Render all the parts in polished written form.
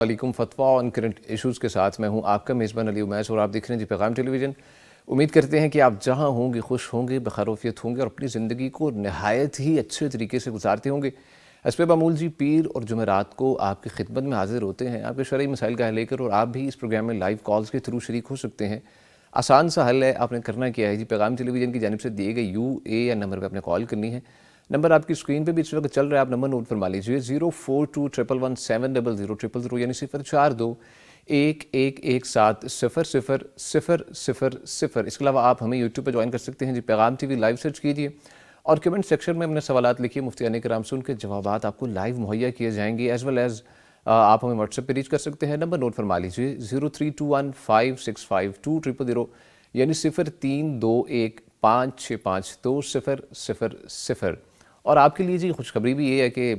علیکم فتویٰ آن current issues کے ساتھ میں ہوں آپ کا میزبان علی امیس اور آپ دیکھ رہے ہیں پیغام ٹیلی ویژن۔ امید کرتے ہیں کہ آپ جہاں ہوں گے خوش ہوں گے، بخیروفیت ہوں گے اور اپنی زندگی کو نہایت ہی اچھے طریقے سے گزارتے ہوں گے۔ اسپہ معمول جی پیر اور جمعرات کو آپ کی خدمت میں حاضر ہوتے ہیں آپ کے شرعی مسائل کا حل لے کر، اور آپ بھی اس پروگرام میں لائیو کالز کے تھرو شریک ہو سکتے ہیں۔ آسان سا حل ہے، آپ نے کرنا کیا ہے جی، پیغام ٹیلی ویژن کی جانب سے دیے گئے UA نمبر پہ آپ نے کال کرنی ہے۔ نمبر آپ کی اسکرین پہ بھی اس وقت چل رہا ہے، آپ نمبر نوٹ فرما لیجیے 0421117000 یعنی 0421117000۔ اس کے علاوہ آپ ہمیں یوٹیوب پہ جوائن کر سکتے ہیں جی، پیغام ٹی وی لائیو سرچ کیجیے اور کمنٹ سیکشن میں اپنے سوالات لکھیے، مفتیان کرام سے ان کے جوابات آپ کو لائیو مہیا کیے جائیں گے۔ ایز ویل ایز آپ ہمیں واٹس ایپ پہ ریچ کر سکتے ہیں، نمبر نوٹ فرما لیجیے 0321565200 یعنی 0321565200۔ اور آپ کے لیے جی خوشخبری بھی یہ ہے کہ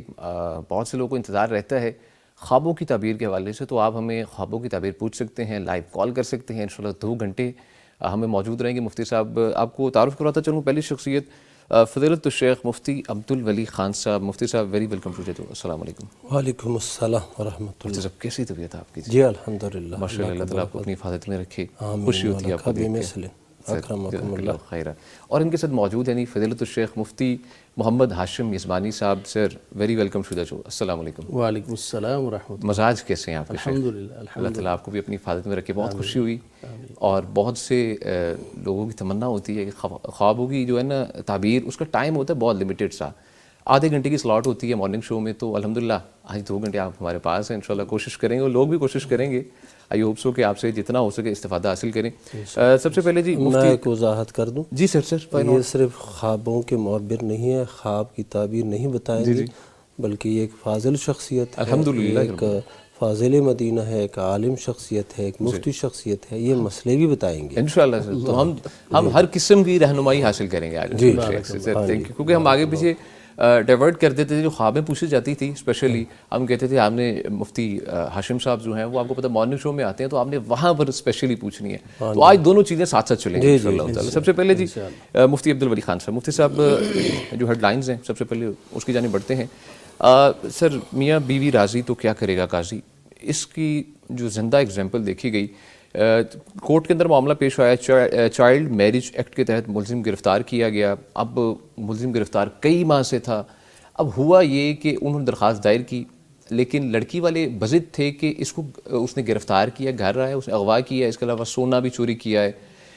بہت سے لوگوں کو انتظار رہتا ہے خوابوں کی تعبیر کے حوالے سے، تو آپ ہمیں خوابوں کی تعبیر پوچھ سکتے ہیں، لائیو کال کر سکتے ہیں، انشاءاللہ 2 گھنٹے ہمیں موجود رہیں گے۔ مفتی صاحب آپ کو تعارف کرواتا چلوں، پہلی شخصیت فضیلت الشیخ مفتی عبدالولی خان صاحب۔ مفتی صاحب ویری ویلکم ٹو ڈے۔ السلام علیکم۔ وعلیکم السلام ورحمۃ اللہ۔ مفتی صاحب کیسی طبیعت آپ کی؟ جی الحمدللہ، ماشاء اللہ، اللہ تعالیٰ آپ کو اپنی حفاظت میں رکھے، خوشی ہوتی ہے آپ کو دیکھ کے۔ اکرمکم اللہ۔ خیر۔ اور ان کے ساتھ موجود ہیں فضیلت الشیخ مفتی محمد Hashim Yazbani Sahib. Sir very welcome to the show. السلام علیکم۔ وعلیکم السلام ورحمۃ اللہ۔ مزاج کیسے ہیں آپ کے؟ الحمدللہ، اللہ تعالیٰ آپ کو بھی اپنی حفاظت میں رکھے، بہت خوشی ہوئی۔ اور بہت سے لوگوں کی تمنا ہوتی ہے کہ خوابوں کی جو ہے نا تعبیر، اس کا ٹائم ہوتا ہے بہت لمیٹڈ سا، آدھے گھنٹے کی سلاٹ ہوتی ہے مارننگ شو میں، تو الحمدللہ آج 2 گھنٹے آپ ہمارے پاس ہیں، انشاءاللہ کوشش کریں گے اور لوگ بھی کوشش کریں گے، آئی ہوپ سو کہ آپ سے جتنا ہو سکے استفادہ حاصل کریں۔ سب سے پہلے جی میں ایک وضاحت کر دوں۔ جی سر۔ یہ صرف خوابوں کے معبر نہیں ہے، خواب کی تعبیر نہیں بتائیں گے، بلکہ یہ ایک فاضل شخصیت ہے، الحمدللہ ایک فاضل مدینہ ہے، ایک عالم شخصیت ہے، ایک مفتی شخصیت ہے، یہ مسئلے بھی بتائیں گے انشاءاللہ سر۔ تو ہم ہر قسم کی رہنمائی حاصل کریں گے آج سر، کیونکہ ہم آگے پیچھے ڈائیورٹ کر دیتے تھے، جو خوابیں پوچھی جاتی تھی اسپیشلی ہم کہتے تھے آپ نے مفتی ہاشم صاحب جو ہیں وہ آپ کو پتہ مارننگ شو میں آتے ہیں، تو آپ نے وہاں پر اسپیشلی پوچھنی ہے، تو آج دونوں چیزیں ساتھ ساتھ چلیں گے انشاءاللہ تعالیٰ۔ سب سے پہلے جی مفتی عبدالولی خان صاحب، مفتی صاحب جو ہیڈ لائنز ہیں سب سے پہلے اس کی جانب بڑھتے ہیں۔ سر میاں بیوی راضی تو کیا کرے گا قاضی، اس کی جو زندہ اگزامپل دیکھی گئی، کورٹ کے اندر معاملہ پیش آیا، چائلڈ میرج ایکٹ کے تحت ملزم گرفتار کیا گیا۔ اب ملزم گرفتار کئی ماہ سے تھا، اب ہوا یہ کہ انہوں نے درخواست دائر کی، لیکن لڑکی والے بضد تھے کہ اس نے گرفتار کیا، گھر آیا، اس نے اغوا کیا، اس کے علاوہ سونا بھی چوری کیا ہے،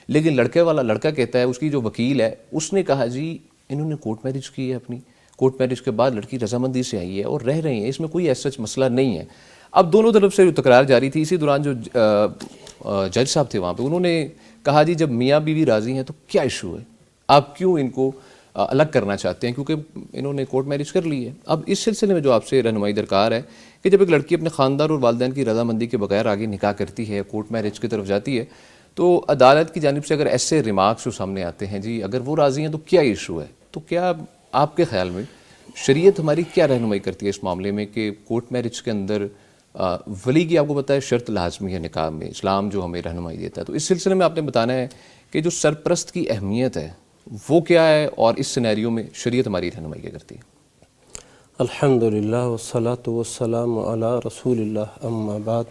لیکن لڑکا کہتا ہے، اس کی جو وکیل ہے اس نے کہا جی انہوں نے کورٹ میرج کی ہے، اپنی کورٹ میرج کے بعد لڑکی رضامندی سے آئی ہے اور رہ رہی ہیں، اس میں کوئی ایسا مسئلہ نہیں ہے۔ اب دونوں طرف سے جو تکرار جاری تھی، اسی دوران جو جج صاحب تھے وہاں پہ، انہوں نے کہا جی جب میاں بیوی راضی ہیں تو کیا ایشو ہے، آپ کیوں ان کو الگ کرنا چاہتے ہیں، کیونکہ انہوں نے کورٹ میرج کر لی ہے۔ اب اس سلسلے میں جو آپ سے رہنمائی درکار ہے کہ جب ایک لڑکی اپنے خاندان اور والدین کی رضامندی کے بغیر آگے نکاح کرتی ہے، کورٹ میرج کی طرف جاتی ہے، تو عدالت کی جانب سے اگر ایسے ریمارکس جو سامنے آتے ہیں جی اگر وہ راضی ہیں تو کیا ایشو ہے، تو کیا آپ کے خیال میں شریعت ہماری کیا رہنمائی کرتی ہے اس معاملے میں کہ کورٹ میرج کے اندر ولی کی آپ کو پتہ ہے شرط لازمی ہے نکاح میں، اسلام جو ہمیں رہنمائی دیتا ہے، تو اس سلسلے میں آپ نے بتانا ہے کہ جو سرپرست کی اہمیت ہے وہ کیا ہے اور اس سینیریو میں شریعت ہماری رہنمائی کیا کرتی ہے؟ الحمدللہ والصلاة والسلام علی رسول اللہ، اما بعد۔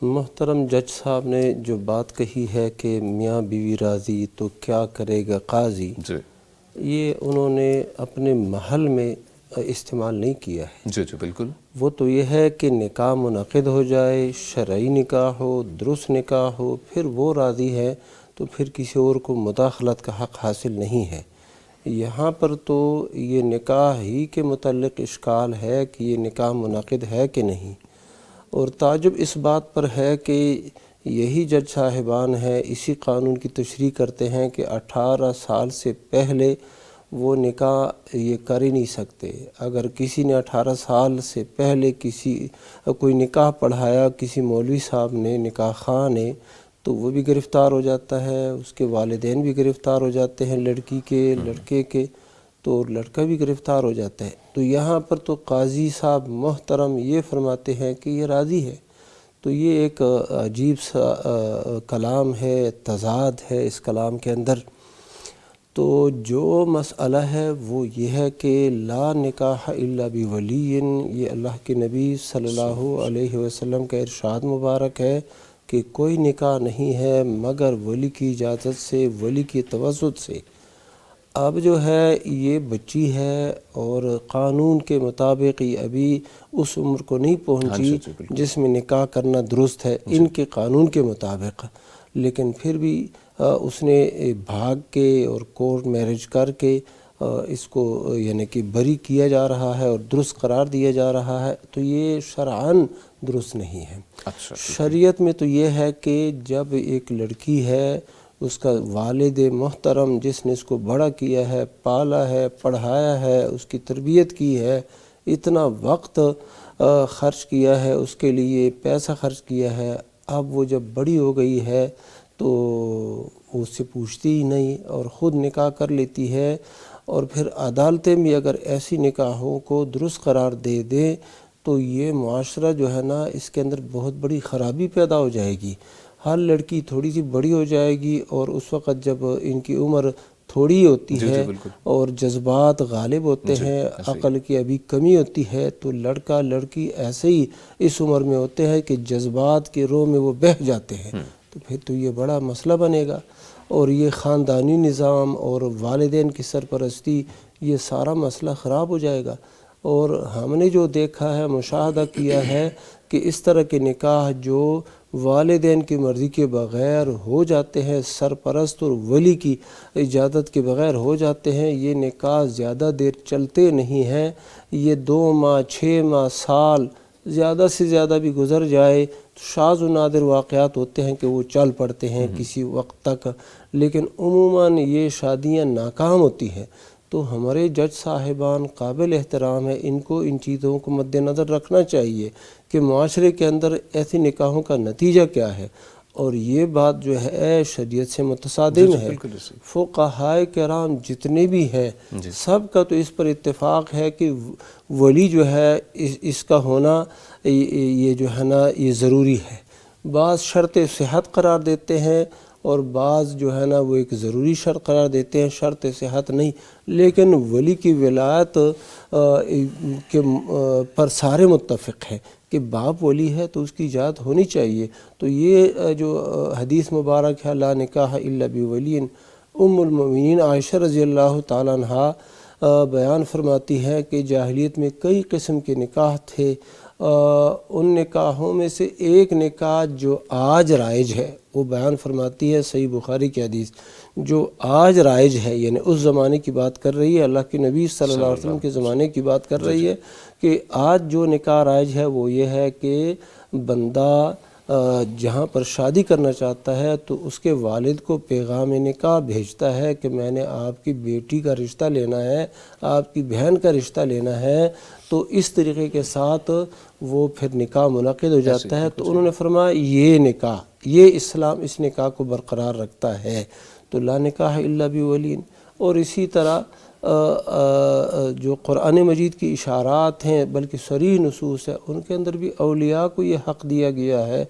محترم جج صاحب نے جو بات کہی ہے کہ میاں بیوی راضی تو کیا کرے گا قاضی، یہ انہوں نے اپنے محل میں استعمال نہیں کیا ہے۔ جی بالکل۔ وہ تو یہ ہے کہ نکاح منعقد ہو جائے، شرعی نکاح ہو، درست نکاح ہو، پھر وہ راضی ہے تو پھر کسی اور کو مداخلت کا حق حاصل نہیں ہے۔ یہاں پر تو یہ نکاح ہی کے متعلق اشکال ہے کہ یہ نکاح منعقد ہے کہ نہیں، اور تعجب اس بات پر ہے کہ یہی جج صاحبان ہیں اسی قانون کی تشریح کرتے ہیں کہ 18 سال سے پہلے وہ نکاح یہ کر ہی نہیں سکتے۔ اگر کسی نے 18 سال سے پہلے کوئی نکاح پڑھایا کسی مولوی صاحب نے، نکاح خواہ نے، تو وہ بھی گرفتار ہو جاتا ہے، اس کے والدین بھی گرفتار ہو جاتے ہیں لڑکی کے، لڑکے کے، تو لڑکا بھی گرفتار ہو جاتا ہے۔ تو یہاں پر تو قاضی صاحب محترم یہ فرماتے ہیں کہ یہ راضی ہے، تو یہ ایک عجیب سا کلام ہے، تضاد ہے اس کلام کے اندر۔ تو جو مسئلہ ہے وہ یہ ہے کہ لا نکاح الا بولی، یہ اللہ کے نبی صلی اللہ علیہ وسلم کا ارشاد مبارک ہے کہ کوئی نکاح نہیں ہے مگر ولی کی اجازت سے، ولی کی توسط سے۔ اب جو ہے یہ بچی ہے اور قانون کے مطابق یہ ابھی اس عمر کو نہیں پہنچی جس میں نکاح کرنا درست ہے ان کے قانون کے مطابق، لیکن پھر بھی اس نے بھاگ کے اور کورٹ میرج کر کے اس کو یعنی کہ بری کیا جا رہا ہے اور درست قرار دیا جا رہا ہے، تو یہ شرعاً درست نہیں ہے۔ شریعت میں تو یہ ہے کہ جب ایک لڑکی ہے، اس کا والد محترم جس نے اس کو بڑا کیا ہے، پالا ہے، پڑھایا ہے، اس کی تربیت کی ہے، اتنا وقت خرچ کیا ہے اس کے لیے، پیسہ خرچ کیا ہے، اب وہ جب بڑی ہو گئی ہے تو اس سے پوچھتی ہی نہیں اور خود نکاح کر لیتی ہے، اور پھر عدالتیں بھی اگر ایسی نکاحوں کو درست قرار دے دیں تو یہ معاشرہ جو ہے نا اس کے اندر بہت بڑی خرابی پیدا ہو جائے گی۔ ہر لڑکی تھوڑی سی بڑی ہو جائے گی اور اس وقت جب ان کی عمر تھوڑی ہوتی ہے اور جذبات غالب ہوتے ہیں، عقل کی ابھی کمی ہوتی ہے، تو لڑکا لڑکی ایسے ہی اس عمر میں ہوتے ہیں کہ جذبات کے رو میں وہ بہہ جاتے ہیں، تو پھر تو یہ بڑا مسئلہ بنے گا، اور یہ خاندانی نظام اور والدین کی سرپرستی یہ سارا مسئلہ خراب ہو جائے گا۔ اور ہم نے جو دیکھا ہے، مشاہدہ کیا ہے کہ اس طرح کے نکاح جو والدین کی مرضی کے بغیر ہو جاتے ہیں، سرپرست اور ولی کی اجازت کے بغیر ہو جاتے ہیں، یہ نکاح زیادہ دیر چلتے نہیں ہیں، یہ 2 ماہ 6 ماہ سال زیادہ سے زیادہ بھی گزر جائے، شاذ و نادر واقعات ہوتے ہیں کہ وہ چل پڑتے ہیں کسی وقت تک، لیکن عموماً یہ شادیاں ناکام ہوتی ہیں۔ تو ہمارے جج صاحبان قابل احترام ہے، ان کو ان چیزوں کو مد نظر رکھنا چاہیے کہ معاشرے کے اندر ایسی نکاحوں کا نتیجہ کیا ہے، اور یہ بات جو ہے شریعت سے متصادم ہے۔ فقہائے کرام جتنے بھی ہیں سب کا تو اس پر اتفاق ہے کہ ولی جو ہے اس کا ہونا یہ جو ہے نا یہ ضروری ہے۔ بعض شرط صحت قرار دیتے ہیں اور بعض جو ہے نا وہ ایک ضروری شرط قرار دیتے ہیں، شرط صحت نہیں، لیکن ولی کی ولایت کے پر سارے متفق ہیں کہ باپ ولی ہے تو اس کی اجازت ہونی چاہیے۔ تو یہ جو حدیث مبارک ہے لا نکاح الا بولی، ام المؤمنین عائشہ رضی اللہ تعالیٰ عنہا بیان فرماتی ہے کہ جاہلیت میں کئی قسم کے نکاح تھے، ان نکاحوں میں سے ایک نکاح جو آج رائج ہے، وہ بیان فرماتی ہے صحیح بخاری کی حدیث، جو آج رائج ہے، یعنی اس زمانے کی بات کر رہی ہے، اللہ کے نبی صلی اللہ علیہ وسلم کے زمانے کی بات کر رہی ہے، کہ آج جو نکاح رائج ہے وہ یہ ہے کہ بندہ جہاں پر شادی کرنا چاہتا ہے تو اس کے والد کو پیغام نکاح بھیجتا ہے کہ میں نے آپ کی بیٹی کا رشتہ لینا ہے، آپ کی بہن کا رشتہ لینا ہے، تو اس طریقے کے ساتھ وہ پھر نکاح منعقد ہو جاتا ہے۔ تو انہوں نے فرمایا یہ نکاح، یہ اسلام اس نکاح کو برقرار رکھتا ہے، تو لا نکاح الا بولی۔ اور اسی طرح جو قرآن مجید کی اشارات ہیں بلکہ صریح نصوص ہے، ان کے اندر بھی اولیاء کو یہ حق دیا گیا ہے۔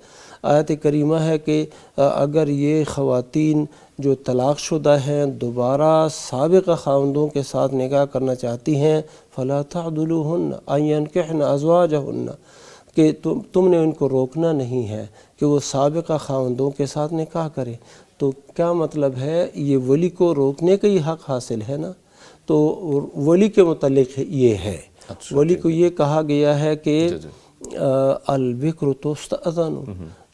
آیت کریمہ ہے کہ اگر یہ خواتین جو طلاق شدہ ہیں دوبارہ سابقہ خاوندوں کے ساتھ نکاح کرنا چاہتی ہیں فلا تعضلوہن ان ینکحن ازواجہن، کہ تم نے ان کو روکنا نہیں ہے کہ وہ سابقہ خاوندوں کے ساتھ نکاح کریں۔ تو کیا مطلب ہے، یہ ولی کو روکنے کا ہی حق حاصل ہے نا، تو ولی کے متعلق یہ ہے، ولی کو یہ کہا گیا ہے کہ البکر تستأذن،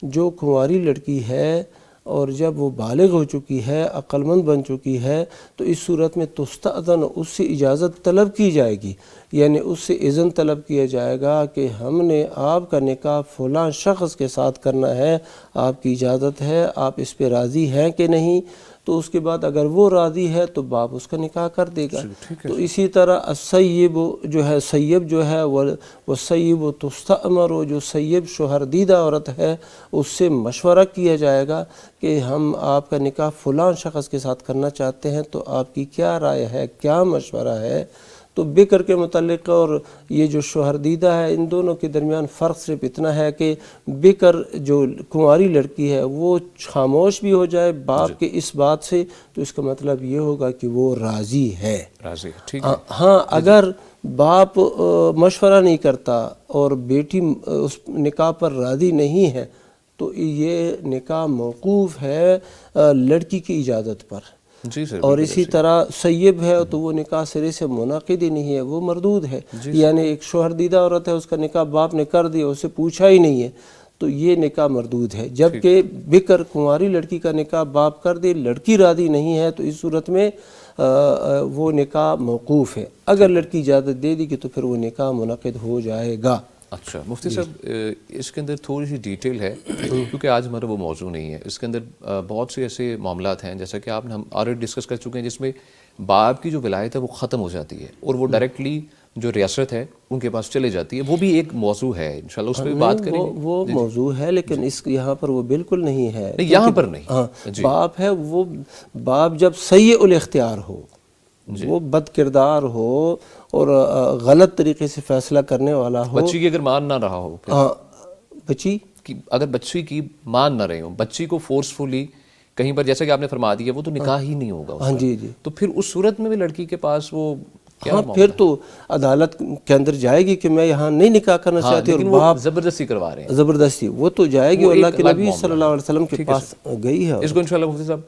جو کنواری لڑکی ہے اور جب وہ بالغ ہو چکی ہے، عقل مند بن چکی ہے، تو اس صورت میں تستأذن، اس سے اجازت طلب کی جائے گی، یعنی اس سے اذن طلب کیا جائے گا کہ ہم نے آپ کا نکاح فلاں شخص کے ساتھ کرنا ہے، آپ کی اجازت ہے، آپ اس پہ راضی ہیں کہ نہیں؟ تو اس کے بعد اگر وہ راضی ہے تو باپ اس کا نکاح کر دے گا۔ تو اسی طرح السیب جو ہے، سیب جو ہے وہ سیب تستأمر، جو سیب شوہردیدہ عورت ہے اس سے مشورہ کیا جائے گا کہ ہم آپ کا نکاح فلاں شخص کے ساتھ کرنا چاہتے ہیں، تو آپ کی کیا رائے ہے، کیا مشورہ ہے؟ تو بکر کے متعلق اور یہ جو شوہر دیدہ ہے ان دونوں کے درمیان فرق صرف اتنا ہے کہ بکر جو کنواری لڑکی ہے وہ خاموش بھی ہو جائے باپ کے اس بات سے تو اس کا مطلب یہ ہوگا کہ وہ راضی ہے. راضی ہے، ٹھیک ہے. ہاں اگر باپ مشورہ نہیں کرتا اور بیٹی اس نکاح پر راضی نہیں ہے تو یہ نکاح موقوف ہے لڑکی کی اجازت پر. جی سر. اور اسی طرح سیب ہے تو وہ نکاح سرے سے منعقد ہی نہیں ہے، وہ مردود ہے. یعنی ایک شوہر دیدہ عورت ہے، اس کا نکاح باپ نے کر دیا، اسے پوچھا ہی نہیں ہے تو یہ نکاح مردود ہے. جبکہ بکر کنواری لڑکی کا نکاح باپ کر دے، لڑکی راضی نہیں ہے تو اس صورت میں وہ نکاح موقوف ہے. اگر لڑکی اجازت دے دی کہ تو پھر وہ نکاح منعقد ہو جائے گا. اچھا مفتی صاحب اس کے اندر تھوڑی سی ڈیٹیل ہے کیونکہ آج ہمارا وہ موضوع نہیں ہے. اس کے اندر بہت سے ایسے معاملات ہیں جیسا کہ آپ نے ہم آلریڈی ڈسکس کر چکے ہیں جس میں باپ کی جو ولایت ہے وہ ختم ہو جاتی ہے اور وہ ڈائریکٹلی جو ریاست ہے ان کے پاس چلے جاتی ہے. وہ بھی ایک موضوع ہے، انشاءاللہ اس پہ بھی بات کریں گے. وہ موضوع ہے لیکن اس یہاں پر وہ بالکل نہیں ہے. یہاں پر نہیں. ہاں باپ ہے، وہ باپ جب سیء الاختیار ہو، وہ بد کردار ہو اور غلط طریقے سے فیصلہ کرنے والا ہو. بچی کی اگر مان نہ رہا ہو، بچی اگر بچی کی مان نہ رہے ہوں، بچی کو فورسفلی کہیں پر جیسا کہ آپ نے فرما دیا وہ تو نکاح ہی نہیں ہوگا. ہاں جی جی. تو پھر اس صورت میں بھی لڑکی کے پاس وہ ہاں پھر تو عدالت کے اندر جائے گی کہ میں یہاں نہیں نکاح کرنا چاہتی اور باپ زبردستی کروا رہے ہیں. زبردستی وہ تو جائے گی اور اللہ کے نبی صلی اللہ علیہ وسلم کے پاس گئی ہے. اس کو انشاءاللہ مفتی صاحب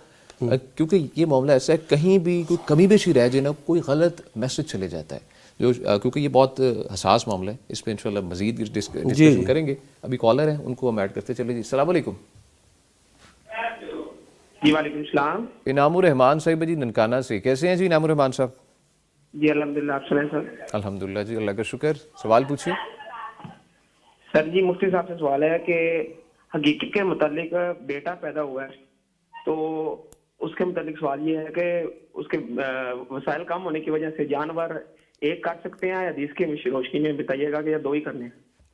کیونکہ یہ معاملہ ایسا ہے کہیں بھی کوئی کمی بیشی رہ جائے نا، کوئی غلط میسج چلے جاتا ہے جو کیونکہ یہ بہت حساس معاملہ ہے. اس پہ انشاءاللہ مزید ڈسکشن کریں گے. ابھی کالر ہیں ان کو ہم ایڈ کرتے چلے. جی السلام علیکم. جی وعلیکم السلام. انعام الرحمان صاحب جی ننکانہ سے، کیسے ہیں جی انعام الرحمان صاحب؟ جی الحمدللہ، آپ سنیں سر؟ الحمدللہ جی اللہ کا شکر. سوال پوچھیے سر. جی مفتی صاحب سے سوال ہے کہ حقیقت کے متعلق بیٹا پیدا ہوا ہے تو اس کے متعلق سوال یہ ہے کہ اس کے وسائل کم ہونے کی وجہ سے جانور ایک کاٹ سکتے ہیں یا حدیث کی روشنی میں بتائیے گا کہ یا دو ہی کرنے ہیں؟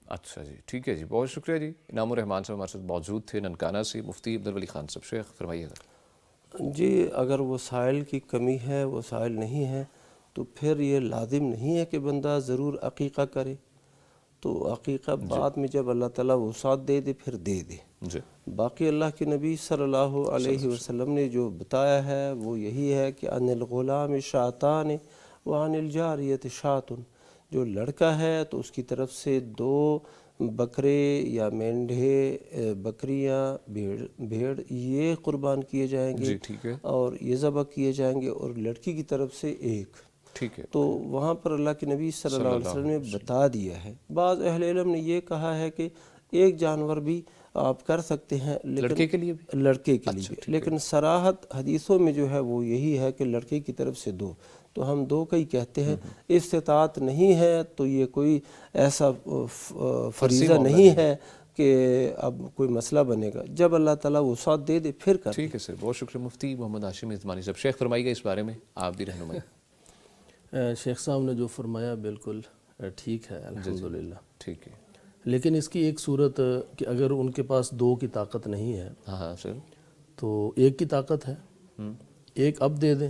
اچھا جی ٹھیک ہے جی، بہت شکریہ جی. انعام الرحمان صاحب ہمارے ساتھ موجود تھے ننکانہ سے. مفتی عبدالولی خان صاحب، شیخ فرمائیے گا. جی اگر وسائل کی کمی ہے، وسائل نہیں ہے تو پھر یہ لازم نہیں ہے کہ بندہ ضرور عقیقہ کرے. تو عقیقہ بعد میں جب اللہ تعالیٰ وسعت دے دے پھر دے دے. باقی اللہ کے نبی صلی اللہ علیہ وسلم نے جو بتایا ہے وہ یہی ہے کہ ان الغلام شاتان وعن الجاریت شاتن. جو لڑکا ہے تو اس کی طرف سے 2 بکرے یا مینڈھے، بکریاں، بھیڑ یہ قربان کیے جائیں گے اور یہ ذبح کیے جائیں گے، اور لڑکی کی طرف سے 1. ٹھیک ہے. تو وہاں پر اللہ کے نبی صلی اللہ علیہ وسلم نے بتا دیا ہے. بعض اہل علم نے یہ کہا ہے کہ 1 جانور بھی آپ کر سکتے ہیں لیکن لڑکے کے لیے بھی. لیکن صراحت حدیثوں میں جو ہے وہ یہی ہے کہ لڑکے کی طرف سے 2. تو ہم 2 کا ہی کہتے ہیں. استطاعت نہیں ہے تو یہ کوئی ایسا فریضہ نہیں ہے کہ اب کوئی مسئلہ بنے گا. جب اللہ تعالیٰ وسعت دے دے پھر کر. ٹھیک ہے سر، بہت شکریہ. مفتی محمد ہاشم عثمانی صاحب، شیخ فرمائیے گا اس بارے میں آپ بھی رہنمائی. شیخ صاحب نے جو فرمایا بالکل ٹھیک ہے الحمدللہ. ٹھیک ہے. لیکن اس کی ایک صورت کہ اگر ان کے پاس 2 کی طاقت نہیں ہے ہاں سر تو 1 کی طاقت ہے، 1 اب دے دیں.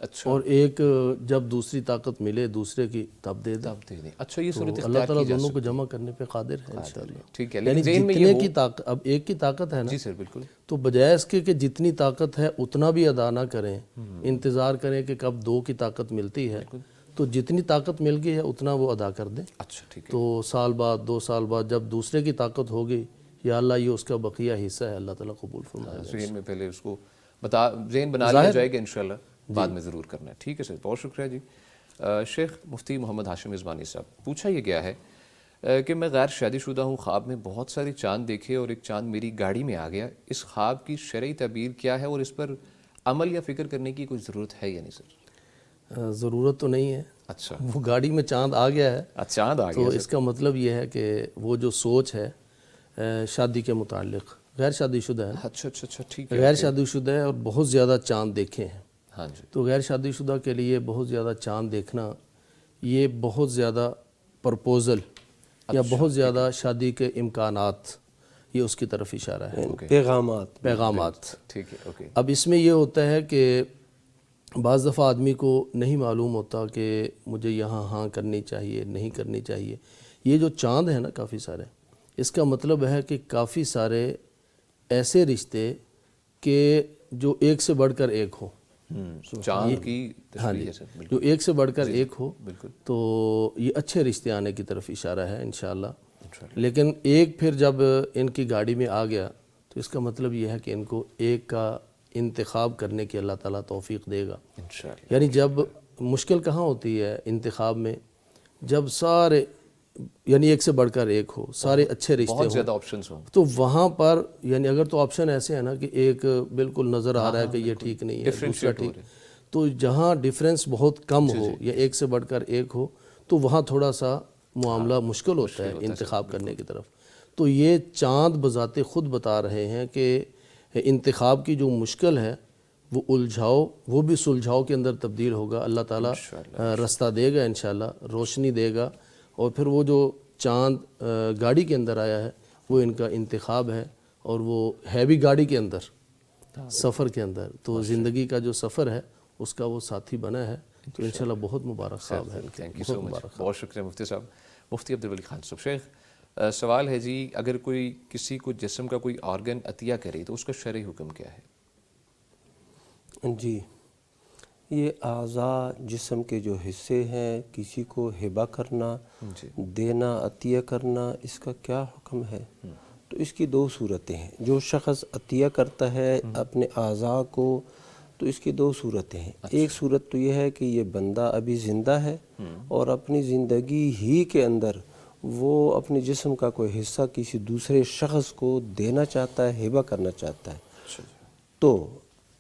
اچھا. اور 1 جب دوسری طاقت ملے دوسرے کی تب دے دیں. اچھا یہ صورت اللہ تعالیٰ دونوں کو جمع کرنے پہ قادر ہے انشاءاللہ. ٹھیک ہے. یعنی جتنے کی طاقت، اب 1 کی طاقت ہے نا. جی سر بالکل. تو بجائے اس کے کہ جتنی طاقت ہے اتنا بھی ادا نہ کریں، انتظار کریں کہ کب 2 کی طاقت ملتی ہے، تو جتنی طاقت مل گئی ہے اتنا وہ ادا کر دیں. اچھا ٹھیک ہے. تو سال بعد 2 سال بعد جب دوسرے کی طاقت ہوگی یا اللہ یہ اس کا بقیہ حصہ ہے، اللہ تعالیٰ قبول فرمائے. ذہن میں پہلے اس کو ذہن بنا لیا جائے گا انشاءاللہ، بعد میں ضرور کرنا ہے. ٹھیک ہے سر، بہت شکریہ جی. شیخ مفتی محمد ہاشم عثمانی صاحب، پوچھا یہ گیا ہے کہ میں غیر شادی شدہ ہوں، خواب میں بہت سارے چاند دیکھے اور ایک چاند میری گاڑی میں آ گیا. اس خواب کی شرعی تعبیر کیا ہے اور اس پر عمل یا فکر کرنے کی کوئی ضرورت ہے یا نہیں سر؟ ضرورت تو نہیں ہے. اچھا. وہ گاڑی میں چاند آ گیا ہے. چاند آ گیا تو اس کا مطلب یہ ہے کہ وہ جو سوچ ہے شادی کے متعلق، غیر شادی شدہ ہے. اچھا اچھا اچھا ٹھیک ہے. غیر شادی شدہ ہے اور بہت زیادہ چاند دیکھے ہیں. ہاں جی. تو غیر شادی شدہ کے لیے بہت زیادہ چاند دیکھنا یہ بہت زیادہ پرپوزل یا بہت زیادہ شادی کے امکانات، یہ اس کی طرف اشارہ ہے. پیغامات. ٹھیک ہے. اوکے. اب اس میں یہ ہوتا ہے کہ بعض دفعہ آدمی کو نہیں معلوم ہوتا کہ مجھے یہاں ہاں کرنی چاہیے نہیں کرنی چاہیے. یہ جو چاند ہیں نا کافی سارے، اس کا مطلب ہے کہ کافی سارے ایسے رشتے کہ جو ایک سے بڑھ کر ایک ہو. چاند کی ہاں جی، جو ایک سے بڑھ کر ایک ہو، تو یہ اچھے رشتے آنے کی طرف اشارہ ہے انشاءاللہ. لیکن ایک پھر جب ان کی گاڑی میں آ گیا تو اس کا مطلب یہ ہے کہ ان کو ایک کا انتخاب کرنے کی اللہ تعالیٰ توفیق دے گا. یعنی جب مشکل کہاں ہوتی ہے انتخاب میں، جب سارے یعنی ایک سے بڑھ کر ایک ہو، سارے اچھے رشتے بہت ہوں، زیادہ آپشنز ہوں، تو وہاں پر یعنی اگر تو آپشن ایسے ہیں نا کہ ایک بالکل نظر آ رہا ہے کہ یہ ٹھیک نہیں ہے، دوسرا ٹھیک، تو جہاں ڈیفرنس بہت کم ہو یا ایک سے بڑھ کر ایک ہو تو وہاں تھوڑا سا معاملہ مشکل ہوتا ہے انتخاب کرنے کی طرف. تو یہ چاند بذات خود بتا رہے ہیں کہ انتخاب کی جو مشکل ہے وہ الجھاؤ، وہ بھی سلجھاؤ کے اندر تبدیل ہوگا. اللہ تعالیٰ رستہ دے گا انشاءاللہ، روشنی دے گا. اور پھر وہ جو چاند گاڑی کے اندر آیا ہے وہ ان کا انتخاب ہے، اور وہ ہے بھی گاڑی کے اندر، سفر کے اندر. تو زندگی کا جو سفر ہے اس کا وہ ساتھی بنا ہے. تو انشاءاللہ بہت مبارک خواب ہے. تھینک یو سو مچ، بہت شکریہ مفتی صاحب. مفتی عبدالولی خان صاحب. شیخ سوال ہے جی، اگر کوئی کسی کو جسم کا کوئی آرگن عطیہ کرے تو اس کا شرعی حکم کیا ہے؟ جی، یہ اعضاء جسم کے جو حصے ہیں کسی کو ہبہ کرنا، دینا، عطیہ کرنا، اس کا کیا حکم ہے؟ تو اس کی دو صورتیں ہیں. جو شخص عطیہ کرتا ہے اپنے اعضاء کو تو اس کی دو صورتیں ہیں. ایک صورت تو یہ ہے کہ یہ بندہ ابھی زندہ ہے اور اپنی زندگی ہی کے اندر وہ اپنے جسم کا کوئی حصہ کسی دوسرے شخص کو دینا چاہتا ہے، ہبہ کرنا چاہتا ہے. تو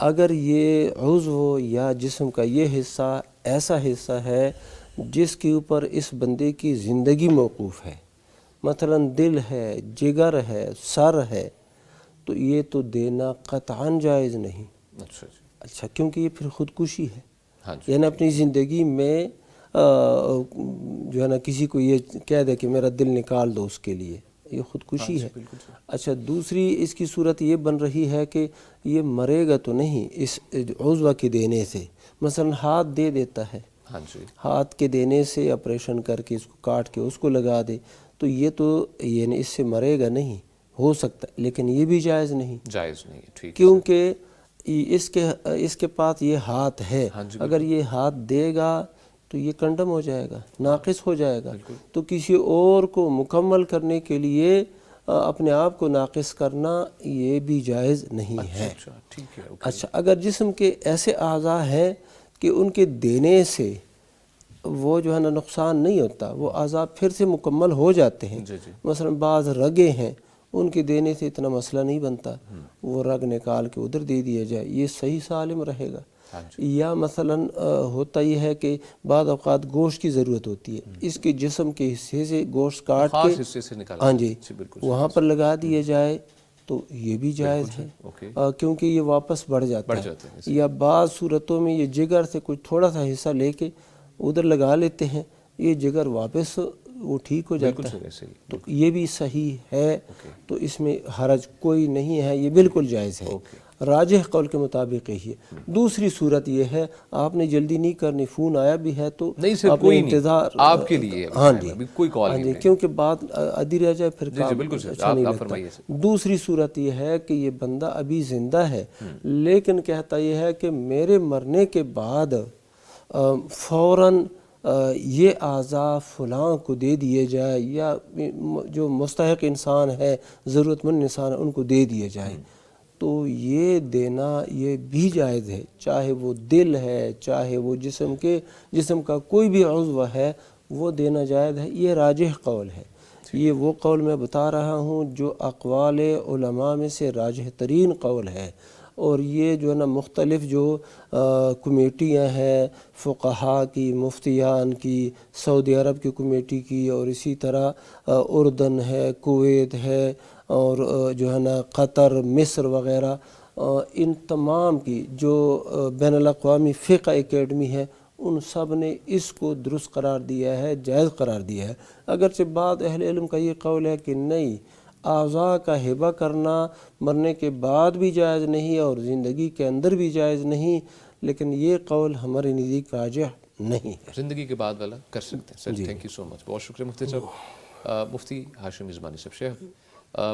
اگر یہ عضو یا جسم کا یہ حصہ ایسا حصہ ہے جس کے اوپر اس بندے کی زندگی موقوف ہے، مثلا دل ہے، جگر ہے، سر ہے، تو یہ تو دینا قطعاً جائز نہیں. اچھا، کیونکہ یہ پھر خودکشی ہے. یعنی اپنی زندگی میں جو ہے نا کسی کو یہ کہہ دے کہ میرا دل نکال دو، اس کے لیے یہ خودکشی ہے. اچھا، دوسری اس کی صورت یہ بن رہی ہے کہ یہ مرے گا تو نہیں اس عضو کے دینے سے. مثلا ہاتھ دے دیتا ہے، ہاتھ کے دینے سے آپریشن کر کے اس کو کاٹ کے اس کو لگا دے، تو یہ تو یعنی اس سے مرے گا نہیں، ہو سکتا ہے، لیکن یہ بھی جائز نہیں. ٹھیک، کیونکہ اس کے پاس یہ ہاتھ ہے، اگر یہ ہاتھ دے گا تو یہ کنڈم ہو جائے گا، ناقص ہو جائے گا. تو کسی اور کو مکمل کرنے کے لیے اپنے آپ کو ناقص کرنا یہ بھی جائز نہیں ہے. اچھا، اگر جسم کے ایسے اعضاء ہیں کہ ان کے دینے سے وہ جو ہے نا نقصان نہیں ہوتا، وہ اعضاء پھر سے مکمل ہو جاتے ہیں. مثلا بعض رگیں ہیں، ان کے دینے سے اتنا مسئلہ نہیں بنتا، وہ رگ نکال کے ادھر دے دیا جائے، یہ صحیح سالم رہے گا. یا مثلا ہوتا یہ ہے کہ بعض اوقات گوشت کی ضرورت ہوتی ہے، اس کے جسم کے حصے سے گوشت کاٹ کے ہاں جی وہاں پر لگا دیا جائے تو یہ بھی جائز ہے، کیونکہ یہ واپس بڑھ جاتا ہے. یا بعض صورتوں میں یہ جگر سے کچھ تھوڑا سا حصہ لے کے ادھر لگا لیتے ہیں، یہ جگر واپس وہ ٹھیک ہو جاتا ہے، تو یہ بھی صحیح ہے. تو اس میں حرج کوئی نہیں ہے، یہ بالکل جائز ہے. راجح قول کے مطابق یہی ہے. دوسری صورت یہ ہے، آپ نے جلدی نہیں کرنی، فون آیا بھی ہے تو اپنے انتظار آپ کے لیے، ہاں جی کوئی کال نہیں، کیونکہ بات ادھی رہ جائے پھر کام اچھا نہیں لگتا. دوسری صورت یہ ہے کہ یہ بندہ ابھی زندہ ہے لیکن کہتا یہ ہے کہ میرے مرنے کے بعد فوراً یہ اعضاء فلاں کو دے دیے جائے، یا جو مستحق انسان ہے، ضرورت مند انسان ہے، ان کو دے دیے جائے. تو یہ دینا یہ بھی جائز ہے، چاہے وہ دل ہے، چاہے وہ جسم کا کوئی بھی عضو ہے، وہ دینا جائز ہے. یہ راجح قول ہے. یہ وہ قول میں بتا رہا ہوں جو اقوال علماء میں سے راجح ترین قول ہے. اور یہ جو ہے نا مختلف جو کمیٹیاں ہیں فقہاء کی، مفتیان کی، سعودی عرب کی کمیٹی کی، اور اسی طرح اردن ہے، کویت ہے، اور جو ہے نا قطر، مصر وغیرہ، ان تمام کی جو بین الاقوامی فقہ اکیڈمی ہے، ان سب نے اس کو درست قرار دیا ہے، جائز قرار دیا ہے. اگرچہ بعض اہل علم کا یہ قول ہے کہ نہیں، اعضاء کا ہبہ کرنا مرنے کے بعد بھی جائز نہیں اور زندگی کے اندر بھی جائز نہیں، لیکن یہ قول ہمارے نزدیک راجح نہیں ہے. زندگی کے بعد والا کر سکتے ہیں. سر تھینک یو سو مچ, بہت شکریہ مفتی صاحب. مفتی ہاشم عثمانی صاحب, شیخ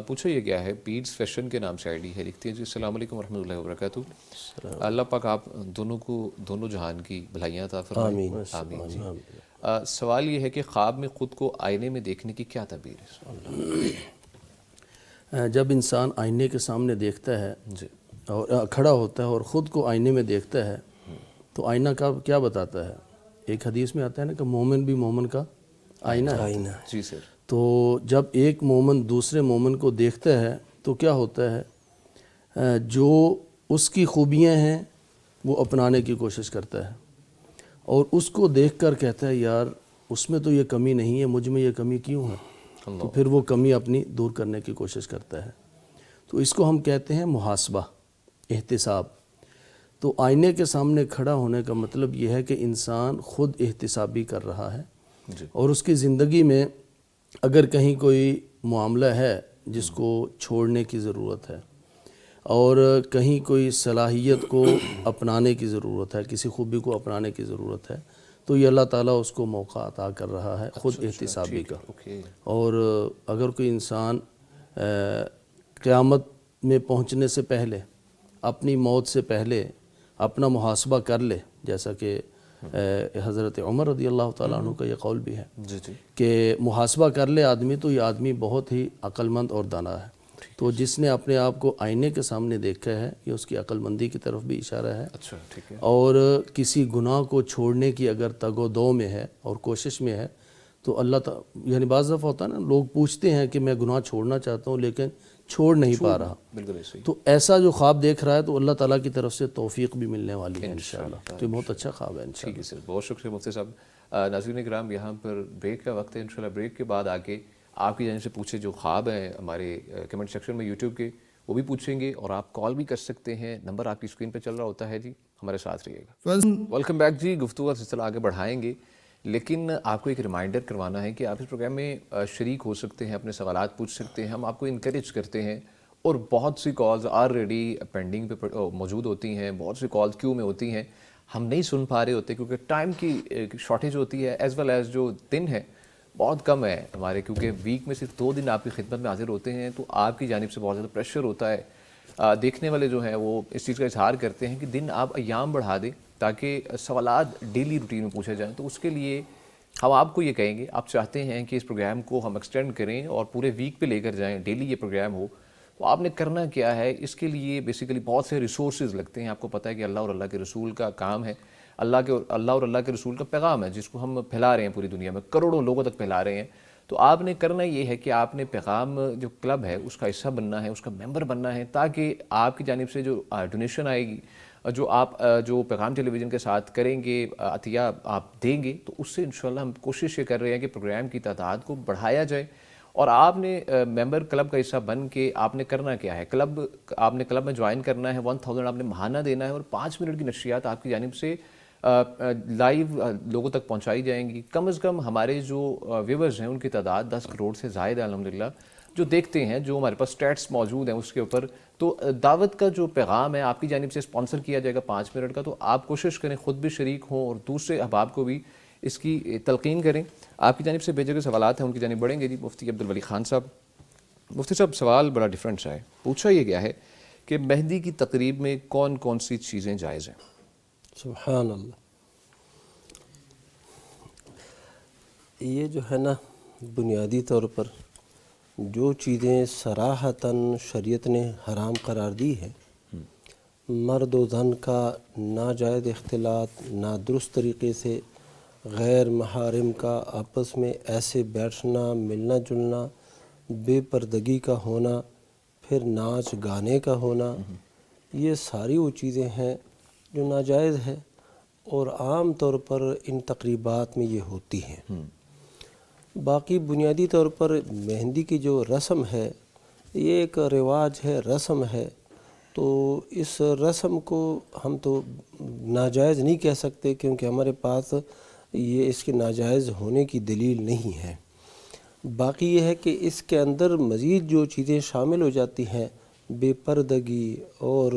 پوچھا یہ کیا ہے, بیڈز فیشن کے نام سے آئی ڈی ہے, لکھتی ہیں جی السلام علیکم ورحمۃ اللہ وبرکاتہ. اللہ پاک آپ دونوں کو دونوں جہان کی بھلائیاں عطا فرمائیں. آمین جی. سوال یہ ہے کہ خواب میں خود کو آئینے میں دیکھنے کی کیا تعبیر ہے؟ جب انسان آئینے کے سامنے دیکھتا ہے جی اور کھڑا ہوتا ہے اور خود کو آئینے میں دیکھتا ہے تو آئینہ کا کیا بتاتا ہے؟ ایک حدیث میں آتا ہے نا کہ مومن بھی مومن کا آئینہ ہے. جی سر. تو جب ایک مومن دوسرے مومن کو دیکھتا ہے تو کیا ہوتا ہے, جو اس کی خوبیاں ہیں وہ اپنانے کی کوشش کرتا ہے اور اس کو دیکھ کر کہتا ہے یار اس میں تو یہ کمی نہیں ہے, مجھ میں یہ کمی کیوں ہے؟ تو پھر وہ کمی اپنی دور کرنے کی کوشش کرتا ہے. تو اس کو ہم کہتے ہیں محاسبہ, احتساب. تو آئینے کے سامنے کھڑا ہونے کا مطلب یہ ہے کہ انسان خود احتسابی کر رہا ہے اور اس کی زندگی میں اگر کہیں کوئی معاملہ ہے جس کو چھوڑنے کی ضرورت ہے اور کہیں کوئی صلاحیت کو اپنانے کی ضرورت ہے, کسی خوبی کو اپنانے کی ضرورت ہے, تو یہ اللہ تعالیٰ اس کو موقع عطا کر رہا ہے خود احتسابی کا. اور اگر کوئی انسان قیامت میں پہنچنے سے پہلے, اپنی موت سے پہلے اپنا محاسبہ کر لے, جیسا کہ حضرت عمر رضی اللہ تعالیٰ عنہ کا یہ قول بھی ہے کہ محاسبہ کر لے آدمی تو یہ آدمی بہت ہی عقل مند اور دانا ہے. تو جس نے اپنے آپ کو آئینے کے سامنے دیکھا ہے یہ اس کی عقل مندی کی طرف بھی اشارہ ہے. اور کسی گناہ کو چھوڑنے کی اگر تگ و دو میں ہے اور کوشش میں ہے تو اللہ تعالیٰ, یعنی بعض دفعہ ہوتا ہے نا لوگ پوچھتے ہیں کہ میں گناہ چھوڑنا چاہتا ہوں لیکن چھوڑ نہیں پا رہا, تو ایسا جو خواب دیکھ رہا ہے تو اللہ تعالیٰ کی طرف سے توفیق بھی ملنے والی ہے انشاءاللہ. تو یہ بہت اچھا خواب ہے انشاءاللہ. ٹھیک ہے سر, بہت شکریہ مفتی صاحب. ناظرین کرام, یہاں پر بریک کا وقت ہے. انشاءاللہ بریک کے بعد آگے آپ کی جانب سے پوچھے جو خواب ہیں ہمارے کمنٹ سیکشن میں یوٹیوب کے, وہ بھی پوچھیں گے اور آپ کال بھی کر سکتے ہیں. نمبر آپ کی اسکرین پہ چل رہا ہوتا ہے جی, ہمارے ساتھ رہیے گا. ویلکم بیک جی. گفتگو کا سلسلہ آگے بڑھائیں گے لیکن آپ کو ایک ریمائنڈر کروانا ہے کہ آپ اس پروگرام میں شریک ہو سکتے ہیں, اپنے سوالات پوچھ سکتے ہیں. ہم آپ کو انکریج کرتے ہیں اور بہت سی کالز آلریڈی پینڈنگ پہ موجود ہوتی ہیں, بہت سی کالز کیو میں ہوتی ہیں, ہم نہیں سن پا رہے ہوتے کیونکہ ٹائم کی شارٹیج ہوتی ہے, ایز ویل ایز جو دن ہے بہت کم ہے ہمارے, کیونکہ ویک میں صرف 2 دن آپ کی خدمت میں حاضر ہوتے ہیں. تو آپ کی جانب سے بہت زیادہ پریشر ہوتا ہے. دیکھنے والے جو ہیں وہ اس چیز کا اظہار کرتے ہیں کہ دن آپ ایام بڑھا دیں تاکہ سوالات ڈیلی روٹین میں پوچھے جائیں. تو اس کے لیے ہم آپ کو یہ کہیں گے, آپ چاہتے ہیں کہ اس پروگرام کو ہم ایکسٹینڈ کریں اور پورے ویک پہ لے کر جائیں, ڈیلی یہ پروگرام ہو, تو آپ نے کرنا کیا ہے؟ اس کے لیے بیسیکلی بہت سے ریسورسز لگتے ہیں. آپ کو پتہ ہے کہ اللہ اور اللہ کے رسول کا کام ہے, اللہ اور اللہ کے رسول کا پیغام ہے جس کو ہم پھیلا رہے ہیں پوری دنیا میں, کروڑوں لوگوں تک پھیلا رہے ہیں. تو آپ نے کرنا یہ ہے کہ آپ نے پیغام جو کلب ہے اس کا حصہ بننا ہے, اس کا ممبر بننا ہے, تاکہ آپ کی جانب سے جو ڈونیشن آئے گی, جو آپ جو پیغام ٹیلی ویژن کے ساتھ کریں گے, عطیہ آپ دیں گے, تو اس سے انشاءاللہ ہم کوشش یہ کر رہے ہیں کہ پروگرام کی تعداد کو بڑھایا جائے. اور آپ نے ممبر کلب کا حصہ بن کے آپ نے کرنا کیا ہے, آپ نے کلب میں جوائن کرنا ہے, 1000 آپ نے ماہانہ دینا ہے اور 5 منٹ کی نشریات آپ کی جانب سے لائیو لوگوں تک پہنچائی جائیں گی. کم از کم ہمارے جو ویورز ہیں ان کی تعداد 10 کروڑ سے زائد ہے الحمدللہ, جو دیکھتے ہیں, جو ہمارے پاس سٹیٹس موجود ہیں اس کے اوپر. تو دعوت کا جو پیغام ہے آپ کی جانب سے اسپانسر کیا جائے گا 5 منٹ کا, تو آپ کوشش کریں خود بھی شریک ہوں اور دوسرے احباب کو بھی اس کی تلقین کریں. آپ کی جانب سے بھیجے گئے سوالات ہیں ان کی جانب بڑھیں گے. جی مفتی عبدالولی خان صاحب. مفتی صاحب سوال بڑا ڈیفرنٹ سا ہے, پوچھا یہ گیا ہے کہ مہندی کی تقریب میں کون کون سی چیزیں جائز ہیں؟ سبحان اللہ. یہ جو ہے نا بنیادی طور پر جو چیزیں صراحتاً شریعت نے حرام قرار دی ہے, مرد و زن کا ناجائز اختلاط, نادرست طریقے سے غیر محارم کا آپس میں ایسے بیٹھنا, ملنا جلنا, بے پردگی کا ہونا, پھر ناچ گانے کا ہونا, یہ ساری وہ چیزیں ہیں جو ناجائز ہے اور عام طور پر ان تقریبات میں یہ ہوتی ہیں. باقی بنیادی طور پر مہندی کی جو رسم ہے یہ ایک رواج ہے, رسم ہے, تو اس رسم کو ہم تو ناجائز نہیں کہہ سکتے کیونکہ ہمارے پاس یہ اس کے ناجائز ہونے کی دلیل نہیں ہے. باقی یہ ہے کہ اس کے اندر مزید جو چیزیں شامل ہو جاتی ہیں بے پردگی اور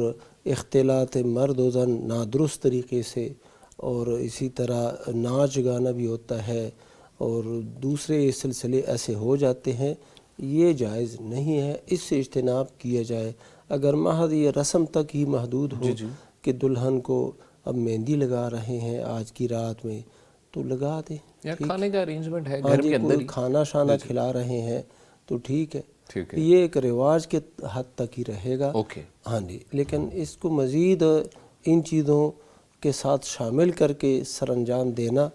اختلاط مرد و زن نادرست طریقے سے، اور اسی طرح ناچ گانا بھی ہوتا ہے اور دوسرے سلسلے ایسے ہو جاتے ہیں، یہ جائز نہیں ہے، اس سے اجتناب کیا جائے۔ اگر محض یہ رسم تک ہی محدود ہو کہ دلہن کو اب مہندی لگا رہے ہیں آج کی رات میں تو لگا دیں، یا کھانے کا ارینجمنٹ ہے ہاں گھر جی، کے اندر کوئی ہی، کھانا شانا کھلا رہے ہیں تو ٹھیک ہے، ٹھیک ہے، یہ ایک رواج کے حد تک ہی رہے گا۔ اوکے، ہاں جی، لیکن اس کو مزید ان چیزوں کے ساتھ شامل کر کے سر انجام دینا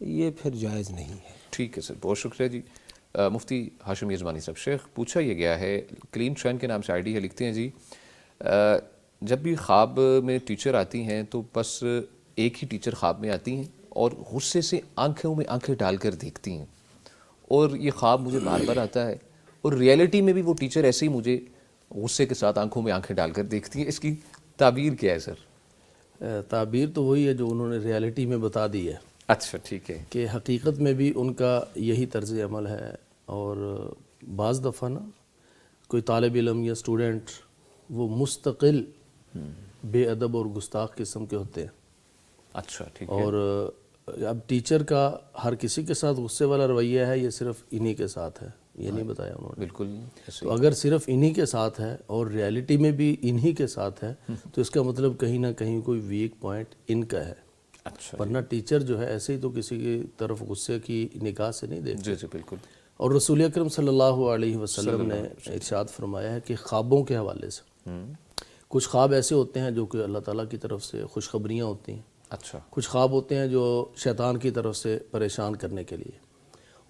یہ پھر جائز نہیں ہے۔ ٹھیک ہے سر، بہت شکریہ جی۔ مفتی ہاشم یزمانی صاحب، شیخ پوچھا یہ گیا ہے، کلین شین کے نام سے آئی ڈی ہے، لکھتے ہیں جی جب بھی خواب میں ٹیچر آتی ہیں تو بس ایک ہی ٹیچر خواب میں آتی ہیں اور غصے سے آنکھوں میں آنکھیں ڈال کر دیکھتی ہیں، اور یہ خواب مجھے بار بار آتا ہے، اور ریئلٹی میں بھی وہ ٹیچر ایسے ہی مجھے غصے کے ساتھ آنکھوں میں آنکھیں ڈال کر دیکھتی ہیں، اس کی تعبیر کیا ہے سر؟ تعبیر تو وہی ہے جو انہوں نے ریالٹی میں بتا دی ہے، اچھا ٹھیک ہے، کہ حقیقت میں بھی ان کا یہی طرز عمل ہے، اور بعض دفعہ نا کوئی طالب علم یا اسٹوڈنٹ وہ مستقل بے ادب اور گستاخ قسم کے ہوتے ہیں، اچھا ٹھیک ہے، اور اب ٹیچر کا ہر کسی کے ساتھ غصے والا رویہ ہے، یہ صرف انہی کے ساتھ ہے، یہ نہیں بتایا انہوں نے۔ بالکل ایسے تو اگر صرف انہی کے ساتھ ہے اور ریالٹی میں بھی انہی کے ساتھ ہے تو اس کا مطلب کہیں نہ کہیں کوئی ویک پوائنٹ ان کا ہے، اچھا ورنہ ٹیچر جو ہے ایسے ہی تو کسی کی طرف غصے کی نگاہ سے نہیں دیکھتے۔ جی بالکل، اور رسول اکرم صلی اللہ علیہ وسلم نے ارشاد فرمایا ہے کہ خوابوں کے حوالے سے کچھ خواب ایسے ہوتے ہیں جو کہ اللہ تعالیٰ کی طرف سے خوشخبریاں ہوتی ہیں، اچھا کچھ خواب ہوتے ہیں جو شیطان کی طرف سے پریشان کرنے کے لیے،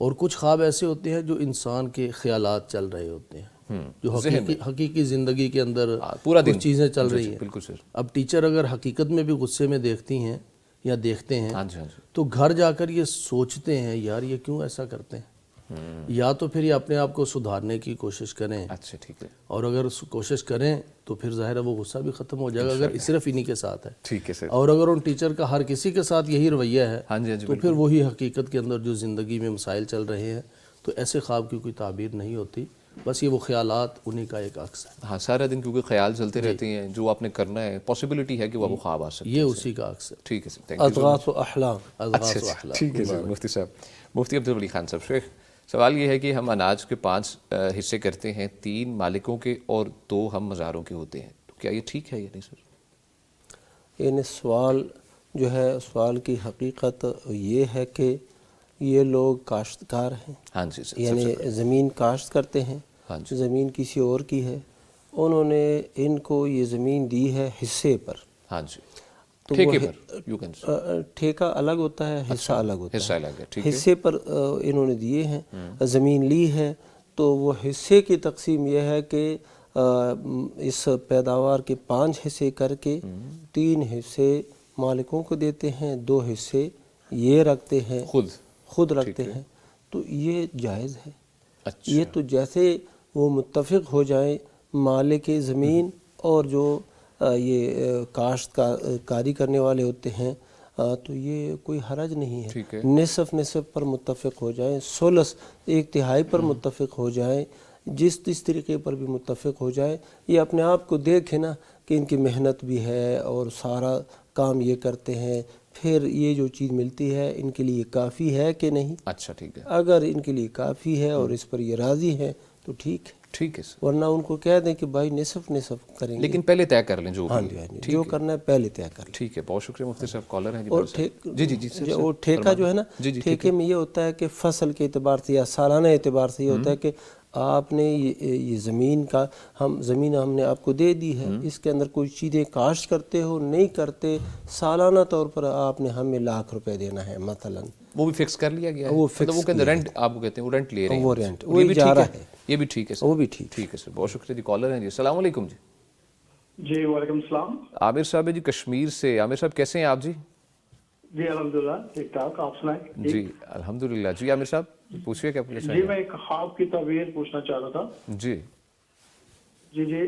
اور کچھ خواب ایسے ہوتے ہیں جو انسان کے خیالات چل رہے ہوتے ہیں، جو حقیقی زندگی کے اندر پورا دن کچھ چیزیں چل رہی ہیں۔ بالکل سر، اب ٹیچر اگر حقیقت میں بھی غصے میں دیکھتی ہیں یا دیکھتے ہیں ہاں جی ہاں جی، تو گھر جا کر یہ سوچتے ہیں یار یہ کیوں ایسا کرتے ہیں، یا تو پھر یہ اپنے آپ کو سدھارنے کی کوشش کریں، اچھا ٹھیک ہے، اور اگر کوشش کریں تو پھر ظاہر ہے وہ غصہ بھی ختم ہو جائے گا اگر صرف انہی کے ساتھ ہے، ٹھیک ہے سر، اور اگر ان ٹیچر کا ہر کسی کے ساتھ یہی رویہ ہے ہاں جی ہاں جی، تو پھر وہی حقیقت کے اندر جو زندگی میں مسائل چل رہے ہیں، تو ایسے خواب کی کوئی تعبیر نہیں ہوتی، بس یہ وہ خیالات انہی کا ایک عکس ہے۔ ہاں سارا دن کیونکہ خیال چلتے رہتے ہیں، جو آپ نے کرنا ہے پاسبلٹی ہے کہ وہ خواب آ سکتے ہیں، یہ اسی کا عکس ہے، ٹھیک ہے سر، تھینک یو، اضغاث و احلام۔ اضغاث و احلام۔ ٹھیک ہے سر مفتی صاحب۔ مفتی عبدالولی خان صاحب، شیخ سوال یہ ہے کہ ہم اناج کے 5 حصے کرتے ہیں، 3 مالکوں کے اور 2 ہم مزاروں کے ہوتے ہیں، تو کیا یہ ٹھیک ہے یا نہیں سر؟ یعنی سوال جو ہے، سوال کی حقیقت یہ ہے کہ یہ لوگ کاشتکار ہیں، ہاں جی سر، یعنی زمین کاشت کرتے ہیں، ہاں جی، زمین کسی اور کی ہے، انہوں نے ان کو یہ زمین دی ہے حصے پر، ہاں جی، تو ٹھیکے پر، یو کین سے، ٹھیکہ الگ ہوتا ہے، حصہ الگ ہوتا حصہ ہے، الگ ہے، ٹھیک ہے، حصے پر انہوں نے دیے ہیں، زمین لی ہے، تو وہ حصے کی تقسیم یہ ہے کہ اس پیداوار کے 5 حصے کر کے 3 حصے مالکوں کو دیتے ہیں، 2 حصے یہ رکھتے ہیں، خود رکھتے ہیں، تو یہ جائز ہے۔ اچھا، یہ تو جیسے وہ متفق ہو جائیں مالک زمین اور جو یہ کاشت کاری کرنے والے ہوتے ہیں، تو یہ کوئی حرج نہیں ٹھیک ہے، ہے، نصف پر متفق ہو جائیں، ثلث 1/3 پر متفق ہو جائیں، جس طریقے پر بھی متفق ہو جائے، یہ اپنے آپ کو دیکھیں نا کہ ان کی محنت بھی ہے اور سارا کام یہ کرتے ہیں، پھر یہ جو چیز ملتی ہے ان کے لیے کافی ہے کہ نہیں؟ اچھا ٹھیک ہے، اگر ان کے لیے کافی ہے اور اس پر یہ راضی ہے تو ٹھیک ہے، ٹھیک ہے سر، ورنہ ان کو کہہ دیں کہ بھائی نصف کریں گے، لیکن پہلے طے کر لیں جو ہاں بھی جی، ہے، ہاں جی، ٹھیک جو ہے، کرنا ہے پہلے طے کر لیں۔ ٹھیک ہے، بہت شکریہ مفتی صاحب، کالر ہیں جی، اور جی سر، وہ ٹھیکہ جو ہے نا، ٹھیکے میں یہ ہوتا ہے کہ فصل کے اعتبار سے یا سالانہ اعتبار سے یہ ہوتا ہے کہ آپ نے یہ زمین ہم نے آپ کو دے دی ہے، اس کے اندر کوئی چیزیں کاشت کرتے ہو نہیں کرتے، سالانہ طور پر آپ نے ہمیں ₹1,00,000 دینا ہے مثلا، وہ بھی فکس کر لیا گیا ہے، وہ مطلب وہ کہتے ہیں رینٹ، آپ کو کہتے ہیں وہ رینٹ لے رہے ہیں، وہ رینٹ، اور وہ یہ بھی ٹھیک اجارہ ہے، ہے، یہ بھی ٹھیک ہے سر، وہ بھی ٹھیک ٹھیک ہے سر، بہت شکریہ جی، کالر ہیں جی، السلام علیکم جی، جی وعلیکم السلام، عامر صاحب ہے جی کشمیر سے، عامر صاحب کیسے ہیں آپ جی؟ جی الحمدللہ ٹھیک ٹھاک، آپ سنائیں؟ جی الحمدللہ، جی عامر صاحب پوچھئے کیا پوچھنا جی چاہیں؟ میں ایک خواب کی تعبیر پوچھنا چاہ رہا تھا۔ جی جی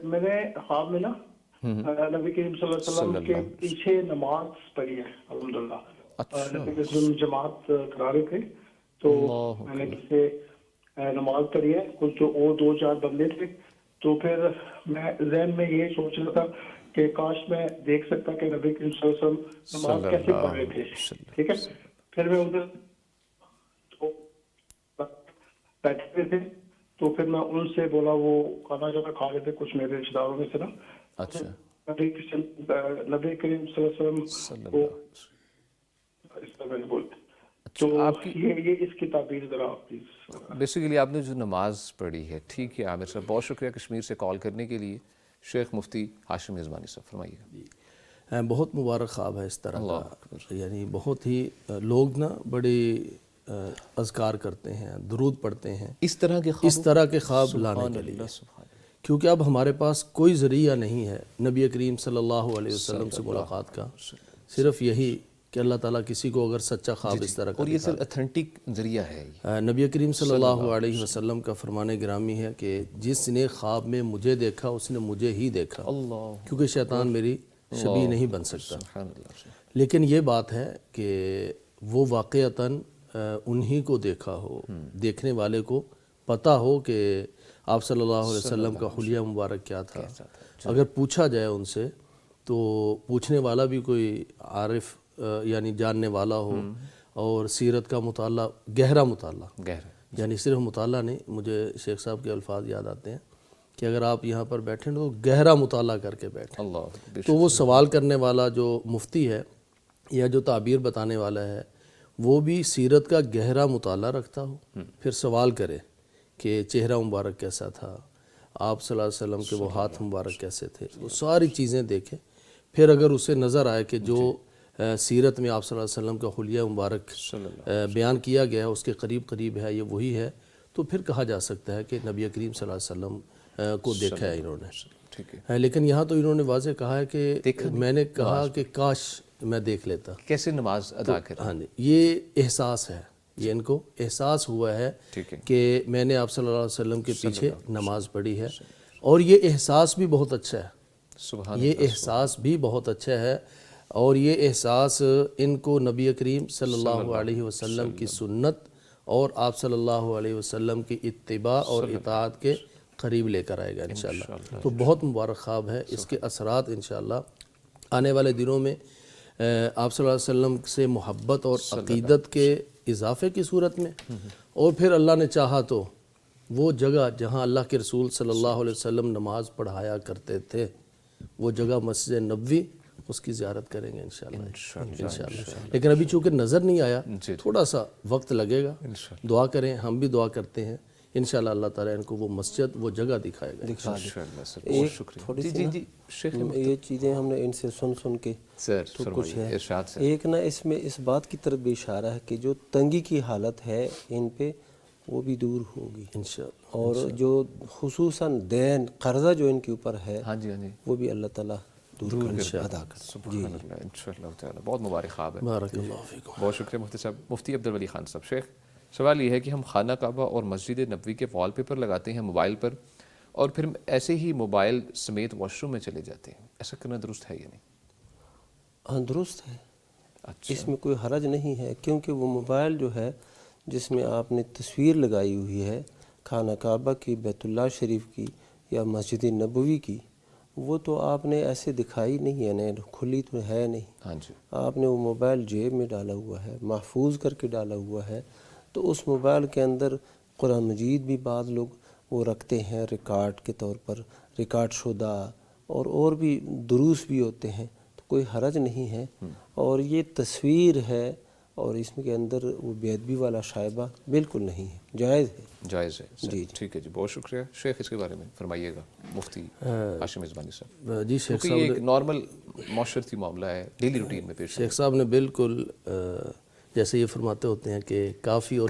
میں نے خواب میں نا نبی کریم صلی اللہ علیہ وسلم کے پیچھے نماز پڑھی ہے، الحمدللہ، نبی کے وسلم جماعت کرا رہے تھے تو میں نے پیچھے نماز پڑھی ہے، کچھ جو اور 2-4 بندے تھے تو پھر میں ذہن میں یہ سوچ رہا تھا کہ کاش میں دیکھ سکتا کہ نبی کریم صلی اللہ علیہ وسلم نماز کیسے پڑھ رہے تھے. ٹھیک ہے. پھر میں ادھر بیٹھے ہوئے تھے تو پھر میں ان سے بولا, وہ کھانا جو کھا رہے تھے کچھ میرے رشتے داروں میں سے نا, اچھا نبی کریم صلی اللہ علیہ وسلم کو اس طرح میں نے بولا. تو یہ اس کی تعبیر ذرا پلیز. بیسیکلی آپ نے جو نماز پڑھی ہے, ٹھیک ہے عامر صاحب, بہت شکریہ کشمیر سے کال کرنے کے لیے. شیخ مفتی ہاشم میزبانی صاحب فرمائیے. بہت مبارک خواب ہے اس طرح کا, یعنی بہت ہی لوگ نا بڑے اذکار کرتے ہیں, درود پڑھتے ہیں اس طرح کے خواب لانے کے لیے, کیونکہ اب ہمارے پاس کوئی ذریعہ نہیں ہے نبی کریم صلی اللہ علیہ وسلم سے ملاقات کا, صرف یہی کہ اللہ تعالیٰ کسی کو اگر سچا خواب اس طرح کا, اور یہ صرف اتھینٹک ذریعہ ہے. نبی کریم صلی اللہ علیہ وسلم کا فرمان گرامی ہے کہ جس نے خواب میں مجھے دیکھا اس نے مجھے ہی دیکھا, کیونکہ شیطان میری شبیہ نہیں بن سکتا. لیکن یہ بات ہے کہ وہ واقعتاً انہی کو دیکھا ہو, دیکھنے والے کو پتہ ہو کہ آپ صلی اللہ علیہ وسلم کا حلیہ مبارک کیا تھا. اگر پوچھا جائے ان سے تو پوچھنے والا بھی کوئی عارف یعنی جاننے والا ہو, اور سیرت کا مطالعہ, گہرا مطالعہ, یعنی صرف مطالعہ نہیں, مجھے شیخ صاحب کے الفاظ یاد آتے ہیں کہ اگر آپ یہاں پر بیٹھیں تو گہرا مطالعہ کر کے بیٹھیں, تو وہ سوال کرنے والا جو مفتی ہے یا جو تعبیر بتانے والا ہے وہ بھی سیرت کا گہرا مطالعہ رکھتا ہو, پھر سوال کرے کہ چہرہ مبارک کیسا تھا, آپ صلی اللہ علیہ وسلم کے وہ ہاتھ مبارک کیسے تھے, وہ ساری چیزیں دیکھے. پھر اگر اسے نظر آئے کہ جو سیرت میں آپ صلی اللہ علیہ وسلم کا حلیہ مبارک بیان کیا گیا ہے اس کے قریب قریب ہے, یہ وہی ہے, تو پھر کہا جا سکتا ہے کہ نبی کریم صلی اللہ علیہ وسلم کو دیکھا ہے انہوں نے. لیکن یہاں تو انہوں نے واضح کہا ہے کہ میں نے کہا کہ کاش میں دیکھ لیتا کیسے نماز ادا کریں. ہاں جی, یہ احساس ہے, یہ ان کو احساس ہوا ہے کہ میں نے آپ صلی اللہ علیہ وسلم کے پیچھے نماز پڑھی ہے, اور یہ احساس بھی بہت اچھا ہے, یہ احساس بھی بہت اچھا ہے. اور یہ احساس ان کو نبی کریم صلی اللہ علیہ وسلم کی سنت اور آپ صلی اللہ علیہ وسلم کی اتباع اور اطاعت کے قریب لے کر آئے گا انشاءاللہ. تو بہت مبارک خواب ہے, اس کے اثرات انشاءاللہ آنے والے دنوں میں آپ صلی اللہ علیہ وسلم سے محبت اور عقیدت کے اضافے کی صورت میں, اور پھر اللہ نے چاہا تو وہ جگہ جہاں اللہ کے رسول صلی اللہ علیہ وسلم نماز پڑھایا کرتے تھے, وہ جگہ مسجد نبوی, اس کی زیارت کریں گے انشاءاللہ. لیکن ابھی چونکہ نظر نہیں آیا, تھوڑا سا وقت لگے گا. دعا کریں, ہم بھی دعا کرتے ہیں, انشاءاللہ اللہ تعالیٰ ان کو وہ مسجد, وہ جگہ دکھائے گا. یہ چیزیں ہم نے ان سے سن کے تو کچھ ہے. ایک نا اس میں اس بات کی طرف بھی اشارہ ہے کہ جو تنگی کی حالت ہے ان پہ وہ بھی دور ہوگی انشاءاللہ, اور جو خصوصاً دین قرضہ جو ان کے اوپر ہے وہ بھی اللہ تعالیٰ دور ادا کر. سبحان اللہ, انشاءاللہ تعالی. بہت مبارک خواب ہے. بارک اللہ فیکم. بہت شکریہ مفتی صاحب. مفتی عبدالولی خان صاحب. شیخ, سوال یہ ہے کہ ہم خانہ کعبہ اور مسجد نبوی کے وال پیپر لگاتے ہیں موبائل پر, اور پھر ایسے ہی موبائل سمیت واش روم میں چلے جاتے ہیں, ایسا کرنا درست ہے یا نہیں؟ ہاں درست ہے, اس میں کوئی حرج نہیں ہے, کیونکہ وہ موبائل جو ہے جس میں آپ نے تصویر لگائی ہوئی ہے خانہ کعبہ کی, بیت اللہ شریف کی یا مسجد نبوی کی, وہ تو آپ نے ایسے دکھائی نہیں ہے, نہیں کھلی تو ہے نہیں. آپ نے وہ موبائل جیب میں ڈالا ہوا ہے, محفوظ کر کے ڈالا ہوا ہے, تو اس موبائل کے اندر قرآن مجید بھی بعض لوگ وہ رکھتے ہیں ریکارڈ کے طور پر, ریکارڈ شدہ, اور بھی دروس بھی ہوتے ہیں, تو کوئی حرج نہیں ہے. اور یہ تصویر ہے اور اس میں کے اندر وہ بے ادبی والا شائبہ بالکل نہیں ہے, جائز ہے. جائز ہے جی. ٹھیک ہے جی, بہت شکریہ. شیخ اس کے بارے میں فرمائیے گا مفتی ہاشم میزبانی صاحب. جی شیخ صاحب, یہ ایک نارمل معاشرتی معاملہ ہے, ڈیلی روٹین میں پیش. شیخ صاحب نے بالکل جیسے یہ فرماتے ہوتے ہیں کہ کافی اور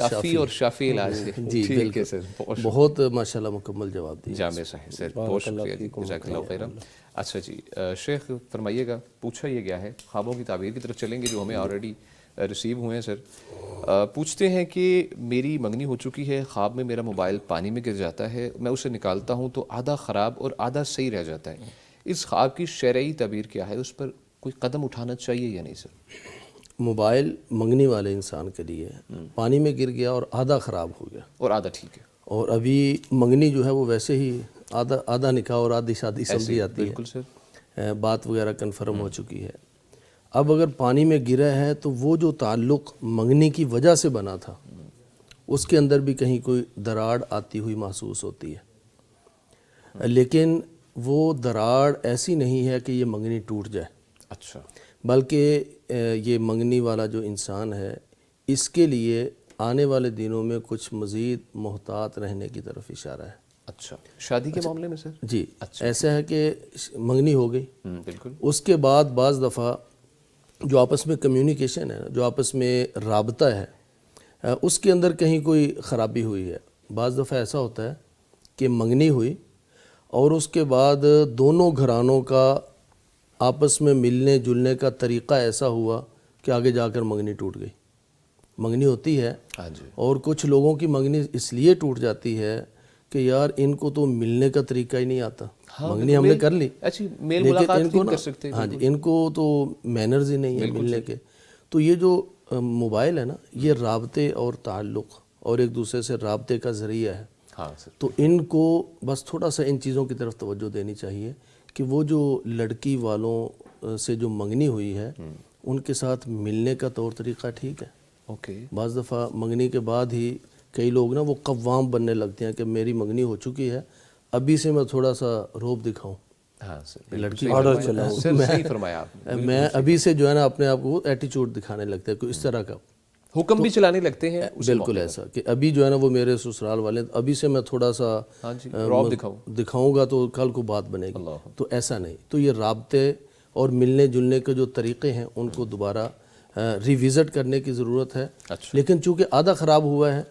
شافی علاج ہے. جی بالکل, بہت ماشاءاللہ مکمل جواب دیا. جامع صحیح سر, بہت شکریہ جی, جزاک اللہ خیرا. اچھا جی شیخ فرمائیے گا, پوچھا یہ گیا ہے, خوابوں کی تعبیر کی طرف چلیں گے جو ہمیں آلریڈی ریسیو ہوئے ہیں. سر پوچھتے ہیں کہ میری منگنی ہو چکی ہے, خواب میں میرا موبائل پانی میں گر جاتا ہے, میں اسے نکالتا ہوں تو آدھا خراب اور آدھا صحیح رہ جاتا ہے. اس خواب کی شرعی تعبیر کیا ہے, اس پر کوئی قدم اٹھانا چاہیے یا نہیں سر؟ موبائل منگنی والے انسان کے لیے پانی میں گر گیا اور آدھا خراب ہو گیا, اور آدھا ٹھیک ہے, اور ابھی منگنی جو ہے وہ ویسے ہی آدھا نکاح اور آدھی شادی سمجھی جاتی بالکل سر، ہے، بات وغیرہ کنفرم ہو چکی ہے. اب اگر پانی میں گرا ہے تو وہ جو تعلق منگنی کی وجہ سے بنا تھا اس کے اندر بھی کہیں کوئی دراڑ آتی ہوئی محسوس ہوتی ہے، لیکن وہ دراڑ ایسی نہیں ہے کہ یہ منگنی ٹوٹ جائے. اچھا، بلکہ یہ منگنی والا جو انسان ہے اس کے لیے آنے والے دنوں میں کچھ مزید محتاط رہنے کی طرف اشارہ ہے. اچھا، شادی کے معاملے میں سر؟ جی، ایسا ہے کہ منگنی ہو گئی، بالکل، اس کے بعد بعض دفعہ جو آپس میں کمیونیکیشن ہے، جو آپس میں رابطہ ہے، اس کے اندر کہیں کوئی خرابی ہوئی ہے. بعض دفعہ ایسا ہوتا ہے کہ منگنی ہوئی اور اس کے بعد دونوں گھرانوں کا آپس میں ملنے جلنے کا طریقہ ایسا ہوا کہ آگے جا کر منگنی ٹوٹ گئی. منگنی ہوتی ہے ہاں جی، اور کچھ لوگوں کی منگنی اس لیے ٹوٹ جاتی ہے کہ یار ان کو تو ملنے کا طریقہ ہی نہیں آتا. منگنی ہم نے کر لی، اچھی میل لیکن ملاقات ان کو کر سکتے، ہاں جی، ان کو تو مینرز ہی نہیں ہے ملنے کے. تو یہ جو موبائل ہے نا، یہ رابطے اور تعلق اور ایک دوسرے سے رابطے کا ذریعہ ہے. ہاں سر، تو ان کو بس تھوڑا سا ان چیزوں کی طرف توجہ دینی چاہیے کہ وہ جو لڑکی والوں سے جو منگنی ہوئی ہے ان کے ساتھ ملنے کا طور طریقہ ٹھیک ہے. اوکے، بعض دفعہ منگنی کے بعد ہی کئی لوگ نا وہ قوام بننے لگتے ہیں کہ میری منگنی ہو چکی ہے، ابھی سے میں تھوڑا سا روب دکھاؤں، ہاں سر، لڑکی سر صحیح فرمایا آپ نے. میں ابھی سے جو ہے نا اپنے آپ کو ایٹیچیوڈ دکھانے لگتا ہے کوئی اس طرح کا، حکم بھی چلانے لگتے ہیں. بالکل ایسا کہ ابھی جو ہے نا وہ میرے سسرال والے، ابھی سے میں تھوڑا سا ہاں جی، رعب دکھاؤں گا تو کل کو بات بنے گی. تو ایسا نہیں. تو یہ رابطے اور ملنے جلنے کے جو طریقے ہیں ان کو دوبارہ ریوزٹ کرنے کی ضرورت ہے. لیکن چونکہ آدھا خراب ہوا ہے،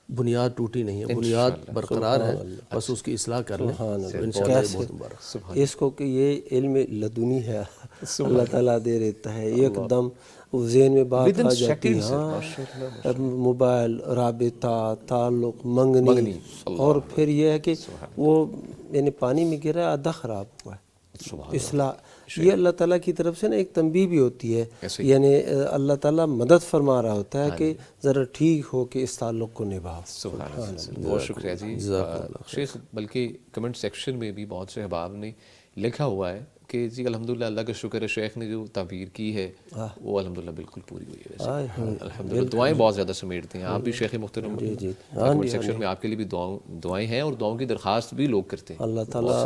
بنیاد ٹوٹی نہیں ہے، بنیاد برقرار ہے، بس اس کی اصلاح کر لیں انشاءاللہ. یہ بہت مبارک. اس کو کہ یہ علم لدنی ہے، اللہ تعالیٰ دے دیتا ہے، ایک دم ذہن میں بات آ جاتی ہے. ہاں، موبائل، رابطہ، تعلق، منگنی، اور پھر یہ ہے کہ وہ یعنی پانی میں گرا آدھا خراب ہوا ہے، اصلاح. یہ اللہ تعالیٰ کی طرف سے نا ایک تنبیہ بھی ہوتی ہے، یعنی اللہ تعالیٰ مدد فرما رہا ہوتا ہے کہ ذرا ٹھیک ہو کہ اس تعلق کو نبھاؤ. بہت شکریہ جی شیخ. بلکہ کمنٹ سیکشن میں بھی بہت سے احباب نے لکھا ہوا ہے کہ جی الحمدللہ اللہ کا شکر ہے شیخ نے جو تعبیر کی ہے وہ الحمدللہ بالکل پوری ہوئی ہے. ویسے الحمدللہ دعائیں بہت زیادہ سمیٹتے ہیں. آپ بھی شیخ محترم کمنٹ سیکشن میں آپ کے لیے بھی دعائیں ہیں اور دعاؤں کی درخواست بھی لوگ کرتے ہیں. اللہ تعالیٰ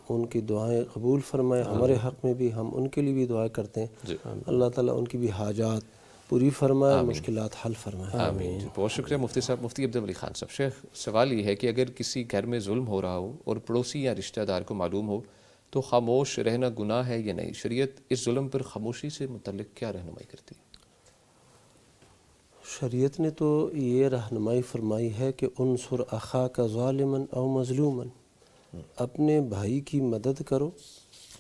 ان کی دعائیں قبول فرمائے. ہمارے حق میں بھی ہم ان کے لیے بھی دعائیں کرتے ہیں. اللہ تعالیٰ ان کی بھی حاجات پوری فرمائے، مشکلات حل فرمائے. آمین. بہت شکریہ مفتی صاحب. مفتی عبد الولی خان صاحب. شیخ سوال یہ ہے کہ اگر کسی گھر میں ظلم ہو رہا ہو اور پڑوسی یا رشتہ دار کو معلوم ہو تو خاموش رہنا گناہ ہے یا نہیں؟ شریعت اس ظلم پر خاموشی سے متعلق کیا رہنمائی کرتی ہے؟ شریعت نے تو یہ رہنمائی فرمائی ہے کہ انصر اخاک ظالما او مظلوما، اپنے بھائی کی مدد کرو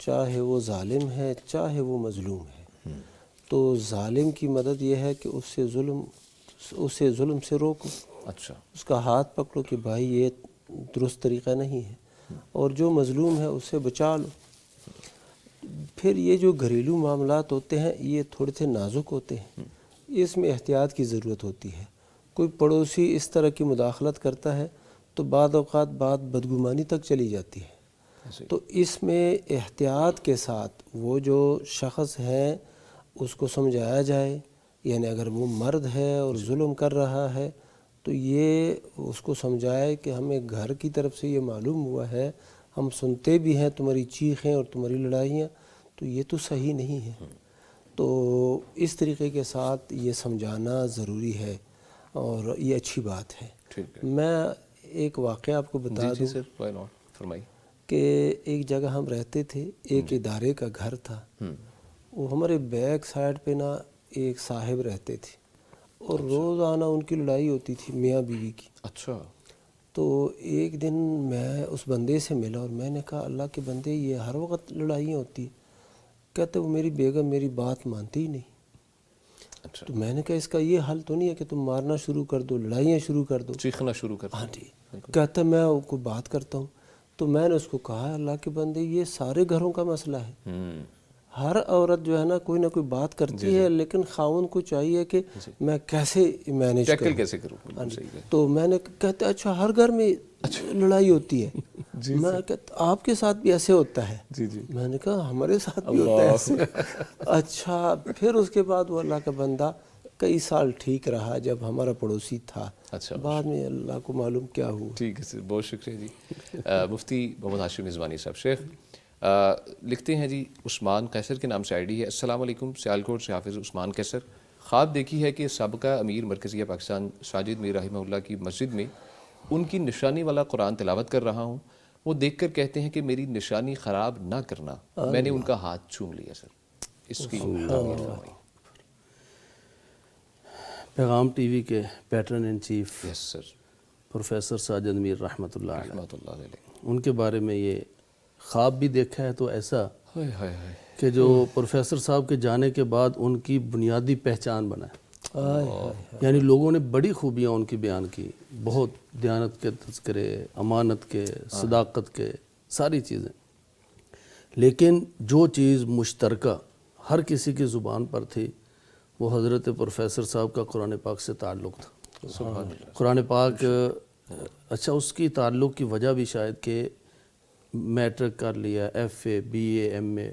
چاہے وہ ظالم ہے چاہے وہ مظلوم ہے. تو ظالم کی مدد یہ ہے کہ اسے ظلم سے روکو. اچھا، اس کا ہاتھ پکڑو کہ بھائی یہ درست طریقہ نہیں ہے، اور جو مظلوم ہے اسے بچا لو. پھر یہ جو گھریلو معاملات ہوتے ہیں یہ تھوڑے سے نازک ہوتے ہیں، اس میں احتیاط کی ضرورت ہوتی ہے. کوئی پڑوسی اس طرح کی مداخلت کرتا ہے تو بعض اوقات بات بدگمانی تک چلی جاتی ہے. تو اس میں احتیاط کے ساتھ وہ جو شخص ہے اس کو سمجھایا جائے. یعنی اگر وہ مرد ہے اور ظلم کر رہا ہے تو یہ اس کو سمجھائے کہ ہمیں گھر کی طرف سے یہ معلوم ہوا ہے، ہم سنتے بھی ہیں تمہاری چیخیں اور تمہاری لڑائیاں، تو یہ تو صحیح نہیں ہے. تو اس طریقے کے ساتھ یہ سمجھانا ضروری ہے اور یہ اچھی بات ہے. میں ایک واقعہ آپ کو بتا دوں کہ ایک جگہ ہم رہتے تھے، ایک ادارے کا گھر تھا. وہ ہمارے بیک سائڈ پہ نا ایک صاحب رہتے تھے اور روزانہ ان کی لڑائی ہوتی تھی میاں بیوی کی. اچھا. تو ایک دن میں اس بندے سے ملا اور میں نے کہا اللہ کے بندے یہ ہر وقت لڑائیاں ہوتی ہیں؟ کہتے وہ میری بیگم میری بات مانتی ہی نہیں. اچھا. تو میں نے کہا اس کا یہ حل تو نہیں ہے کہ تم مارنا شروع کر دو، لڑائیاں شروع کر دو، چیخنا شروع کر دو. ہاں جی. کہتا میں ان کو بات کرتا ہوں. تو میں نے اس کو کہا اللہ کے بندے یہ سارے گھروں کا مسئلہ ہے. ہر عورت جو ہے نا کوئی نہ کوئی بات کرتی ہے، لیکن خاوند کو چاہیے کہ میں کیسے مینیج کروں. کیسے کروں. تو میں نے کہتے اچھا ہر گھر میں لڑائی ہوتی ہے. میں کہتا آپ کے ساتھ بھی ایسے ہوتا ہے؟ میں نے کہا ہمارے ساتھ بھی ہوتا ہے ایسے. اچھا. پھر اس کے بعد وہ اللہ کا بندہ کئی سال ٹھیک رہا جب ہمارا پڑوسی تھا. بعد میں اللہ کو معلوم کیا ہوا. ٹھیک ہے سر، بہت شکریہ جی. مفتی محمد ہاشم رضوانی صاحب. شیخ لکھتے ہیں جی عثمان قیصر کے نام سے آئی ڈی ہے. السلام علیکم، سیالکوٹ سے حافظ عثمان قیصر. خواب دیکھی ہے کہ سابقہ امیر مرکزیہ پاکستان ساجد میر رحمہ اللہ کی مسجد میں ان کی نشانی والا قرآن تلاوت کر رہا ہوں. وہ دیکھ کر کہتے ہیں کہ میری نشانی خراب نہ کرنا. میں نے ان کا ہاتھ چوم لیا سر. اس کی پیغام ٹی وی کے patron in chief yes sir professor Sajid Mir رحمۃ اللہ علیہ، رحمۃ اللہ علیہ، ان کے بارے میں یہ خواب بھی دیکھا ہے تو ایسا کہ جو پروفیسر صاحب کے جانے کے بعد ان کی بنیادی پہچان بنا ہے. یعنی لوگوں نے بڑی خوبیاں ان کی بیان کی، بہت دیانت کے تذکرے، امانت کے، صداقت کے، ساری چیزیں. لیکن جو چیز مشترکہ ہر کسی کی زبان پر تھی وہ حضرت پروفیسر صاحب کا قرآن پاک سے تعلق تھا. قرآن پاک اچھا اس کی تعلق کی وجہ بھی شاید کہ میٹرک کر لیا، F A, B A, M A,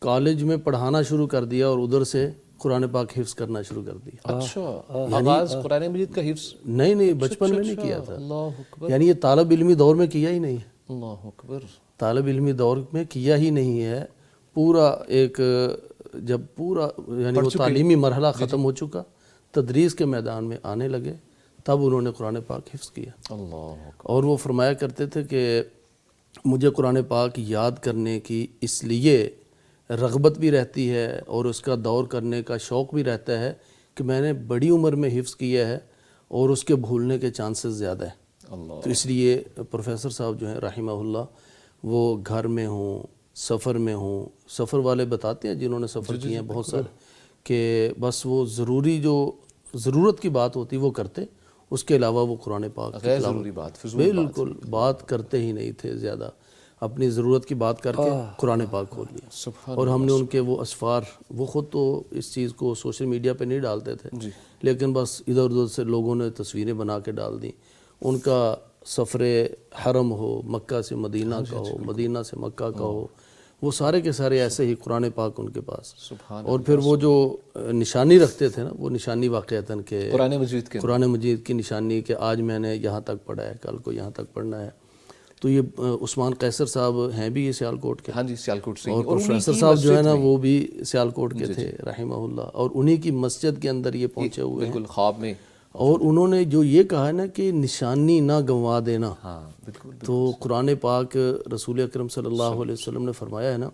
college میں پڑھانا شروع کر دیا اور ادھر سے قرآن پاک حفظ کرنا شروع کر دیا. اچھا آغاز قرآن مجید کا حفظ نہیں بچپن میں نہیں کیا تھا. یعنی یہ طالب علمی دور میں کیا ہی نہیں ہے. اللہ اکبر. طالب علمی دور میں کیا ہی نہیں ہے. پورا ایک جب پورا یعنی وہ تعلیمی مرحلہ ختم ہو چکا، تدریس کے میدان میں آنے لگے، تب انہوں نے قرآن پاک حفظ کیا. اور وہ فرمایا کرتے تھے کہ مجھے قرآن پاک یاد کرنے کی اس لیے رغبت بھی رہتی ہے اور اس کا دور کرنے کا شوق بھی رہتا ہے کہ میں نے بڑی عمر میں حفظ کیا ہے اور اس کے بھولنے کے چانسز زیادہ ہیں. تو اس لیے پروفیسر صاحب جو ہیں رحمہ اللہ وہ گھر میں ہوں، سفر میں ہوں، سفر والے بتاتے ہیں جنہوں نے سفر کیے ہیں بہت سارے کہ بس وہ ضروری جو ضرورت کی بات ہوتی وہ کرتے، اس کے علاوہ وہ قرآن پاک غیر ضروری بات بالکل بات کرتے ہی نہیں تھے زیادہ. اپنی ضرورت کی بات کر کے قرآن پاک کھول لیا. اور ہم نے ان کے وہ اسفار، وہ خود تو اس چیز کو سوشل میڈیا پہ نہیں ڈالتے تھے لیکن بس ادھر ادھر سے لوگوں نے تصویریں بنا کے ڈال دیں. ان کا سفر حرم ہو، مکہ سے مدینہ کا ہو، مدینہ سے مکہ کا ہو، وہ سارے کے سارے ایسے ہی قرآن پاک ان کے پاس. اور پھر وہ جو نشانی رکھتے تھے نا، وہ نشانی واقعتاً کہ قرآن مجید کی نشانی کہ آج میں نے یہاں تک پڑھا ہے، کل کو یہاں تک پڑھنا ہے. تو یہ عثمان قیصر صاحب ہیں بھی یہ سیالکوٹ کے. ہاں جی سیالکوٹ سے. اور پروفیسر صاحب جو ہے نا وہ بھی سیالکوٹ کے تھے رحمہ اللہ، اور انہی کی مسجد کے اندر یہ پہنچے ہوئے ہیں بالکل خواب میں. اور انہوں نے جو یہ کہا ہے نا کہ نشانی نہ گنوا دینا. تو قرآن پاک رسول اکرم صلی اللہ علیہ وسلم نے فرمایا ہے نا،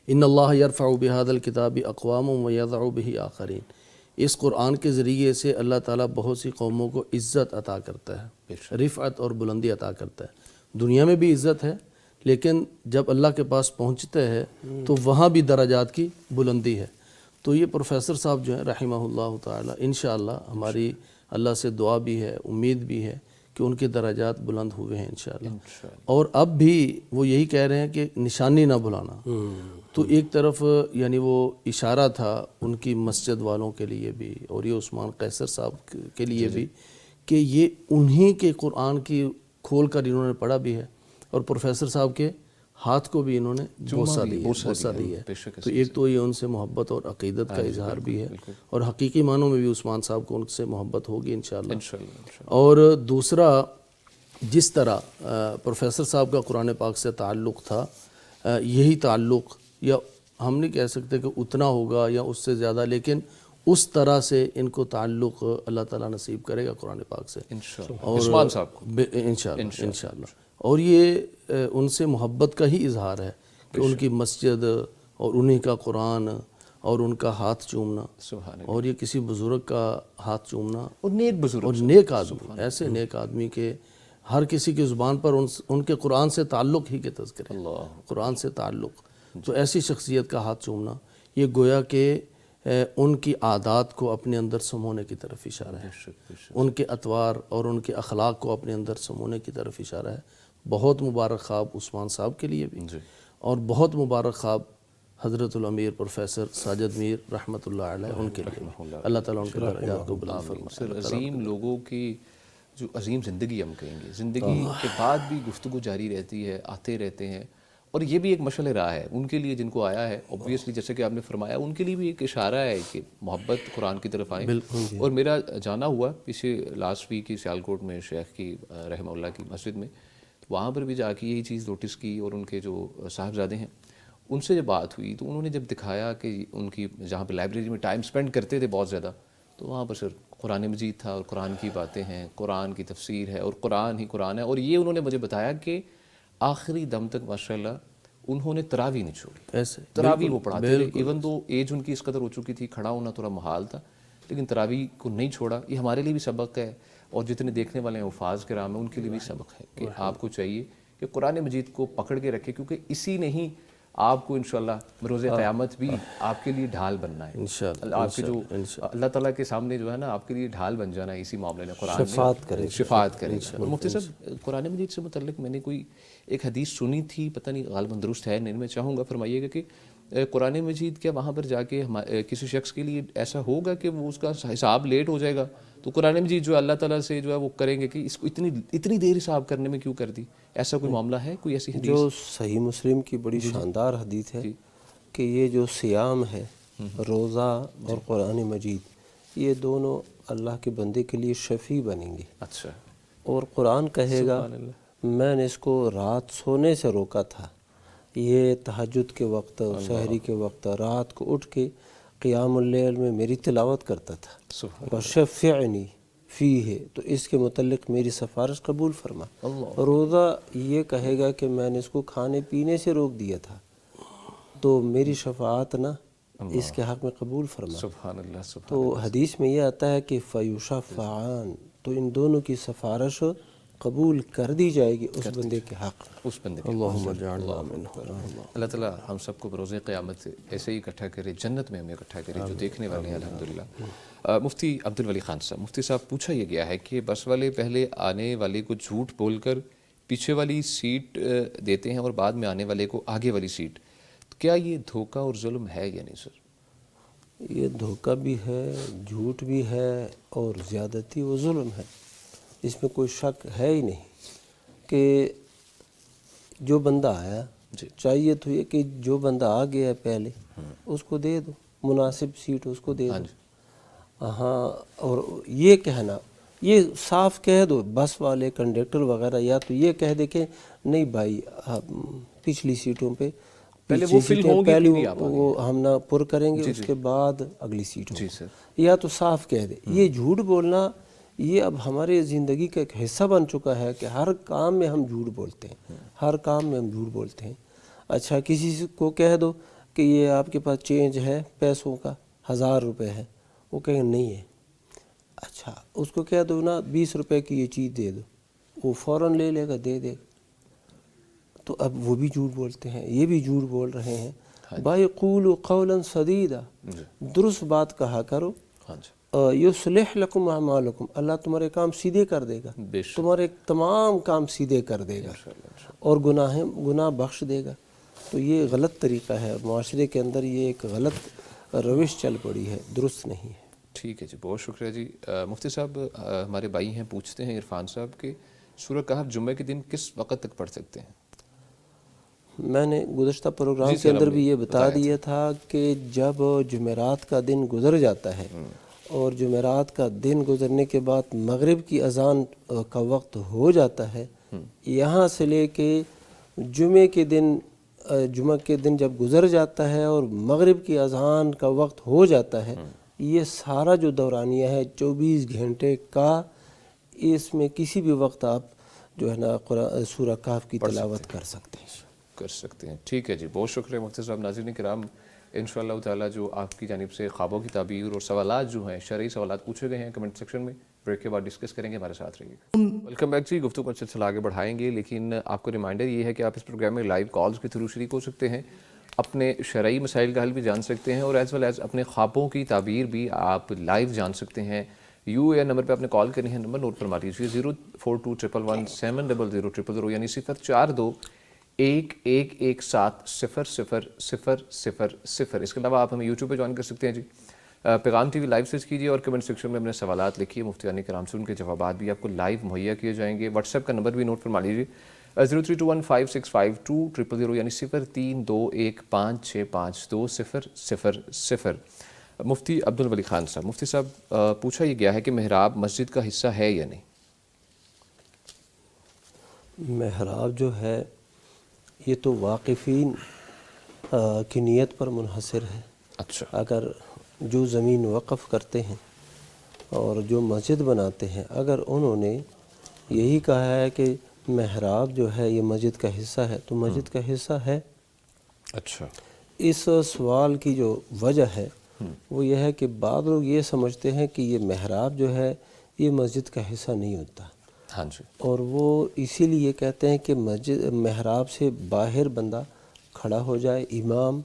ان اللہ یرفع بہذا الکتاب اقوام ویضع بہ آخرین. اس قرآن کے ذریعے سے اللہ تعالیٰ بہت سی قوموں کو عزت عطا کرتا ہے، رفعت اور بلندی عطا کرتا ہے. دنیا میں بھی عزت ہے لیکن جب اللہ کے پاس پہنچتے ہے تو وہاں بھی درجات کی بلندی ہے. تو یہ پروفیسر صاحب جو ہیں رحمہ اللہ تعالی انشاءاللہ ہماری اللہ سے دعا بھی ہے، امید بھی ہے کہ ان کے درجات بلند ہوئے ہیں انشاءاللہ. اور اب بھی وہ یہی کہہ رہے ہیں کہ نشانی نہ بھلانا. تو ایک طرف یعنی وہ اشارہ تھا ان کی مسجد والوں کے لیے بھی اور یہ عثمان قیصر صاحب کے لیے بھی کہ یہ انہی کے قرآن کی کھول کر انہوں نے پڑھا بھی ہے اور پروفیسر صاحب کے ہاتھ کو بھی انہوں نے بوسہ دی ہے. تو ایک تو یہ ان سے محبت اور عقیدت کا اظہار بھی ہے اور حقیقی معنوں میں بھی عثمان صاحب کو ان سے محبت ہوگی انشاءاللہ. اور دوسرا جس طرح پروفیسر صاحب کا قرآن پاک سے تعلق تھا، یہی تعلق یا ہم نہیں کہہ سکتے کہ اتنا ہوگا یا اس سے زیادہ، لیکن اس طرح سے ان کو تعلق اللہ تعالیٰ نصیب کرے گا قرآن پاک سے عثمان صاحب کو انشاءاللہ. اور یہ ان سے محبت کا ہی اظہار ہے کہ ان کی مسجد اور انہی کا قرآن اور ان کا ہاتھ چومنا اور یہ کسی بزرگ کا ہاتھ چومنا اور نیک آدمی، ایسے نیک آدمی کے ہر کسی کی زبان پر ان کے قرآن سے تعلق ہی کے تذکرے، قرآن سے تعلق. تو ایسی شخصیت کا ہاتھ چومنا یہ گویا کہ ان کی عادات کو اپنے اندر سمونے کی طرف اشارہ ہے، ان کے اطوار اور ان کے اخلاق کو اپنے اندر سمونے کی طرف اشارہ ہے. بہت مبارک خواب عثمان صاحب کے لیے بھی اور بہت مبارک خواب حضرت الامیر پروفیسر ساجد میر رحمۃ اللہ علیہ ان کے لیے. اللہ تعالیٰ ان کے درجات کو بلند فرمائے. عظیم لوگوں کی جو عظیم زندگی ہم کہیں گے، زندگی کے بعد بھی گفتگو جاری رہتی ہے، آتے رہتے ہیں، اور یہ بھی ایک مشعل راہ ہے ان کے لیے جن کو آیا ہے. اوبویسلی جیسے کہ آپ نے فرمایا ان کے لیے بھی ایک اشارہ ہے کہ محبت قرآن کی طرف آئیں. اور میرا جانا ہوا پیچھے لاسٹ ویک کی سیالکوٹ میں شیخ کی رحمہ اللہ کی مسجد میں، وہاں پر بھی جا کے یہی چیز نوٹس کی، اور ان کے جو صاحبزادے ہیں ان سے جب بات ہوئی تو انہوں نے جب دکھایا کہ ان کی جہاں پہ لائبریری میں ٹائم سپینڈ کرتے تھے بہت زیادہ، تو وہاں پر صرف قرآن مجید تھا اور قرآن کی باتیں ہیں، قرآن کی تفسیر ہے اور قرآن ہی قرآن ہے. اور یہ انہوں نے مجھے بتایا کہ آخری دم تک ماشاءاللہ انہوں نے تراویح نہیں چھوڑی. ایسے تراویح وہ پڑھاتے تھے، ایون دو ایج ان کی اس قدر ہو چکی تھی، کھڑا ہونا تھوڑا محال تھا، لیکن تراویح کو نہیں چھوڑا. یہ ہمارے لیے بھی سبق ہے، اور جتنے دیکھنے والے ہیں حفاظ کرام ہیں ان کے لیے بھی سبق ہے کہ آپ کو چاہیے کہ قرآن مجید کو پکڑ کے رکھے، کیونکہ اسی نے ہی آپ کو انشاءاللہ بروز قیامت بھی آپ کے لیے ڈھال بننا ہے. آپ کے جو اللہ تعالیٰ کے سامنے جو ہے نا آپ کے لیے ڈھال بن جانا ہے اسی معاملے میں، قرآن شفاعت کرے. اور مفتی صاحب قرآن مجید سے متعلق میں نے کوئی ایک حدیث سنی تھی، پتہ نہیں غالباً درست ہے نہیں، میں چاہوں گا فرمائیے گا کہ قرآن مجید کیا وہاں پر جا کے کسی شخص کے لیے ایسا ہوگا کہ وہ اس کا حساب لیٹ ہو جائے گا، تو قرآن مجید جو اللہ تعالیٰ سے جو ہے وہ کریں گے کہ اس کو اتنی دیر حساب کرنے میں کیوں کر دی؟ ایسا کوئی معاملہ ہے، کوئی ایسی حدیث؟ جو صحیح مسلم کی بڑی شاندار حدیث ہے کہ یہ جو صیام ہے، روزہ اور قرآن مجید، یہ دونوں اللہ کے بندے کے لیے شفیع بنیں گے. اچھا. اور قرآن کہے گا میں نے اس کو رات سونے سے روکا تھا، یہ تہجد کے وقت، سحری کے وقت رات کو اٹھ کے قیام اللیل میں میری تلاوت کرتا تھا. وشفعنی فیہ، تو اس کے متعلق میری سفارش قبول فرما. روزہ یہ کہے گا کہ میں نے اس کو کھانے پینے سے روک دیا تھا، تو میری شفاعت نہ اس کے حق میں قبول فرما. سبحان اللہ. تو حدیث میں یہ آتا ہے کہ فیشفعان، تو ان دونوں کی سفارش قبول کر دی جائے گی اس بندے کے حق. اس بندے کے اللہ تعالیٰ ہم سب کو بروز قیامت ایسے ہی اکٹھا کرے، جنت میں ہمیں اکٹھا کرے جو دیکھنے والے ہیں الحمدللہ. مفتی عبدالولی خان صاحب، مفتی صاحب پوچھا یہ گیا ہے کہ بس والے پہلے آنے والے کو جھوٹ بول کر پیچھے والی سیٹ دیتے ہیں اور بعد میں آنے والے کو آگے والی سیٹ، تو کیا یہ دھوکہ اور ظلم ہے یا نہیں سر؟ یہ دھوکہ بھی ہے، جھوٹ بھی ہے، اور زیادتی و ظلم ہے، اس میں کوئی شک ہے ہی نہیں. کہ جو بندہ آیا چاہیے تو یہ کہ جو بندہ آ گیا ہے پہلے اس کو دے دو، مناسب سیٹ اس کو دے دو. ہاں، اور یہ کہنا، یہ صاف کہہ دو بس والے کنڈکٹر وغیرہ، یا تو یہ کہہ دے کہ نہیں بھائی پچھلی سیٹوں پہ پہلے وہ فل ہوں گی، وہ ہم نہ پر کریں گے، اس کے بعد اگلی سیٹ ہوگی. یا تو صاف کہہ دے. یہ جھوٹ بولنا یہ اب ہمارے زندگی کا ایک حصہ بن چکا ہے کہ ہر کام میں ہم جھوٹ بولتے ہیں، ہر کام میں ہم جھوٹ بولتے ہیں. اچھا کسی کو کہہ دو کہ یہ آپ کے پاس چینج ہے پیسوں کا 1000 روپے ہے، وہ کہیں نہیں ہے. اچھا اس کو کہہ دو نا 20 روپے کی یہ چیز دے دو، وہ فوراً لے لے گا، دے دے گا. تو اب وہ بھی جھوٹ بولتے ہیں، یہ بھی جھوٹ بول رہے ہیں. بھائی قولوا قولا سدیدا، درست بات کہا کرو. یصلح لکم اعمالکم، اللہ تمہارے کام سیدھے کر دے گا، تمہارے تمام کام سیدھے کر دے گا، اور گناہ بخش دے گا. تو یہ غلط طریقہ ہے، معاشرے کے اندر یہ ایک غلط روش چل پڑی ہے، درست نہیں ہے. ٹھیک ہے جی، بہت شکریہ جی. مفتی صاحب ہمارے بھائی ہیں، پوچھتے ہیں عرفان صاحب کہ سورہ کہف جمعہ کے دن کس وقت تک پڑھ سکتے ہیں؟ میں نے گزشتہ پروگرام کے اندر بھی یہ بتا دیا تھا کہ جب جمعرات کا دن گزر جاتا ہے اور جمعرات کا دن گزرنے کے بعد مغرب کی اذان کا وقت ہو جاتا ہے، یہاں سے لے کے جمعہ کے دن جب گزر جاتا ہے اور مغرب کی اذان کا وقت ہو جاتا ہے، یہ سارا جو دورانیہ ہے 24 گھنٹے کا، اس میں کسی بھی وقت آپ جو ہے نا سورہ کہف کی تلاوت کر سکتے ہیں. ٹھیک ہے جی، بہت شکریہ مفتی صاحب. ناظرین کرام، انشاءاللہ تعالیٰ جو آپ کی جانب سے خوابوں کی تعبیر اور سوالات جو ہیں، شرعی سوالات پوچھے گئے ہیں، کمنٹ سیکشن میں بریک کے بعد ڈسکس کریں گے. ہمارے ساتھ رہیے. ویلکم بیک جی. گفتگو کو سلسلہ آگے بڑھائیں گے، لیکن آپ کو ریمائنڈر یہ ہے کہ آپ اس پروگرام میں لائیو کالز کے تھرو شریک ہو سکتے ہیں، اپنے شرعی مسائل کا حل بھی جان سکتے ہیں، اور ایز ویل ایز اپنے خوابوں کی تعبیر بھی آپ لائیو جان سکتے ہیں. UAN نمبر پہ آپ نے کال کرنی ہے، نمبر نوٹ فرما لیجیے 0421117000، یعنی 04211170000. اس کے علاوہ آپ ہمیں یوٹیوب پہ جوائن کر سکتے ہیں جی. پیغام ٹی وی لائیو سرچ کیجیے اور کمنٹ سیکشن میں اپنے سوالات لکھیے، مفتیان کرام سے ان کے جوابات بھی آپ کو لائیو مہیا کیے جائیں گے۔ واٹس ایپ کا نمبر بھی نوٹ فرما لیجیے 0321565200 یعنی 0321565200۔ مفتی عبدالولی خان صاحب، مفتی صاحب پوچھا یہ گیا ہے کہ محراب مسجد کا حصہ ہے یا نہیں؟ محراب جو ہے یہ تو واقفین کی نیت پر منحصر ہے۔ اچھا، اگر جو زمین وقف کرتے ہیں اور جو مسجد بناتے ہیں، اگر انہوں نے یہی کہا ہے کہ محراب جو ہے یہ مسجد کا حصہ ہے تو مسجد کا حصہ ہے۔ اچھا، اس سوال کی جو وجہ ہے وہ یہ ہے کہ بعض لوگ یہ سمجھتے ہیں کہ یہ محراب جو ہے یہ مسجد کا حصہ نہیں ہوتا، ہاں جی، اور وہ اسی لیے کہتے ہیں کہ محراب سے باہر بندہ کھڑا ہو جائے امام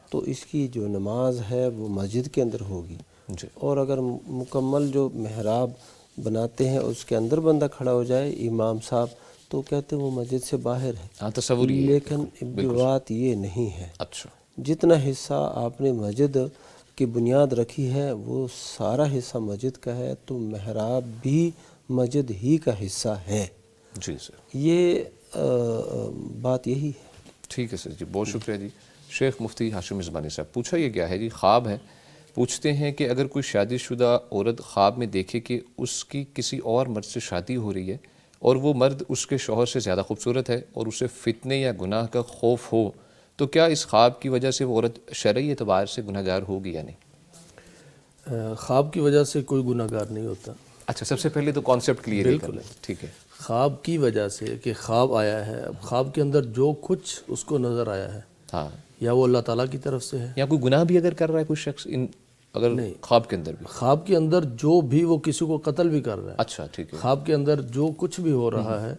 تو اس کی جو نماز ہے وہ مسجد کے اندر ہوگی، جی، اور اگر مکمل جو محراب بناتے ہیں اس کے اندر بندہ کھڑا ہو جائے امام صاحب تو کہتے ہیں وہ مسجد سے باہر ہے۔ ہاں تصور یہ ہے، لیکن بات یہ نہیں ہے، اچھا، جتنا حصہ آپ نے مسجد کی بنیاد رکھی ہے وہ سارا حصہ مسجد کا ہے، تو محراب بھی مسجد ہی کا حصہ ہے۔ جی سر، یہ بات یہی ہے۔ ٹھیک ہے سر جی، بہت شکریہ جی۔ شیخ مفتی ہاشم مزبانی صاحب، پوچھا یہ گیا ہے جی، خواب ہے، پوچھتے ہیں کہ اگر کوئی شادی شدہ عورت خواب میں دیکھے کہ اس کی کسی اور مرد سے شادی ہو رہی ہے اور وہ مرد اس کے شوہر سے زیادہ خوبصورت ہے اور اسے فتنے یا گناہ کا خوف ہو، تو کیا اس خواب کی وجہ سے وہ عورت شرعی اعتبار سے گناہ گار ہوگی یا نہیں؟ خواب کی وجہ سے کوئی گناہ گار نہیں ہوتا۔ اچھا، سب سے پہلے تو کانسیپٹ کلیئر ہی کرنا ہے، ٹھیک ہے۔ خواب کی وجہ سے کہ خواب آیا ہے، اب خواب کے اندر جو کچھ اس کو نظر آیا ہے ہاں، یا وہ اللہ تعالیٰ کی طرف سے ہے، یا کوئی گناہ بھی اگر کر رہا ہے کوئی شخص اگر خواب کے اندر بھی، خواب کے اندر جو بھی وہ کسی کو قتل بھی کر رہا ہے، اچھا ٹھیک ہے، خواب کے اندر جو کچھ بھی ہو رہا ہے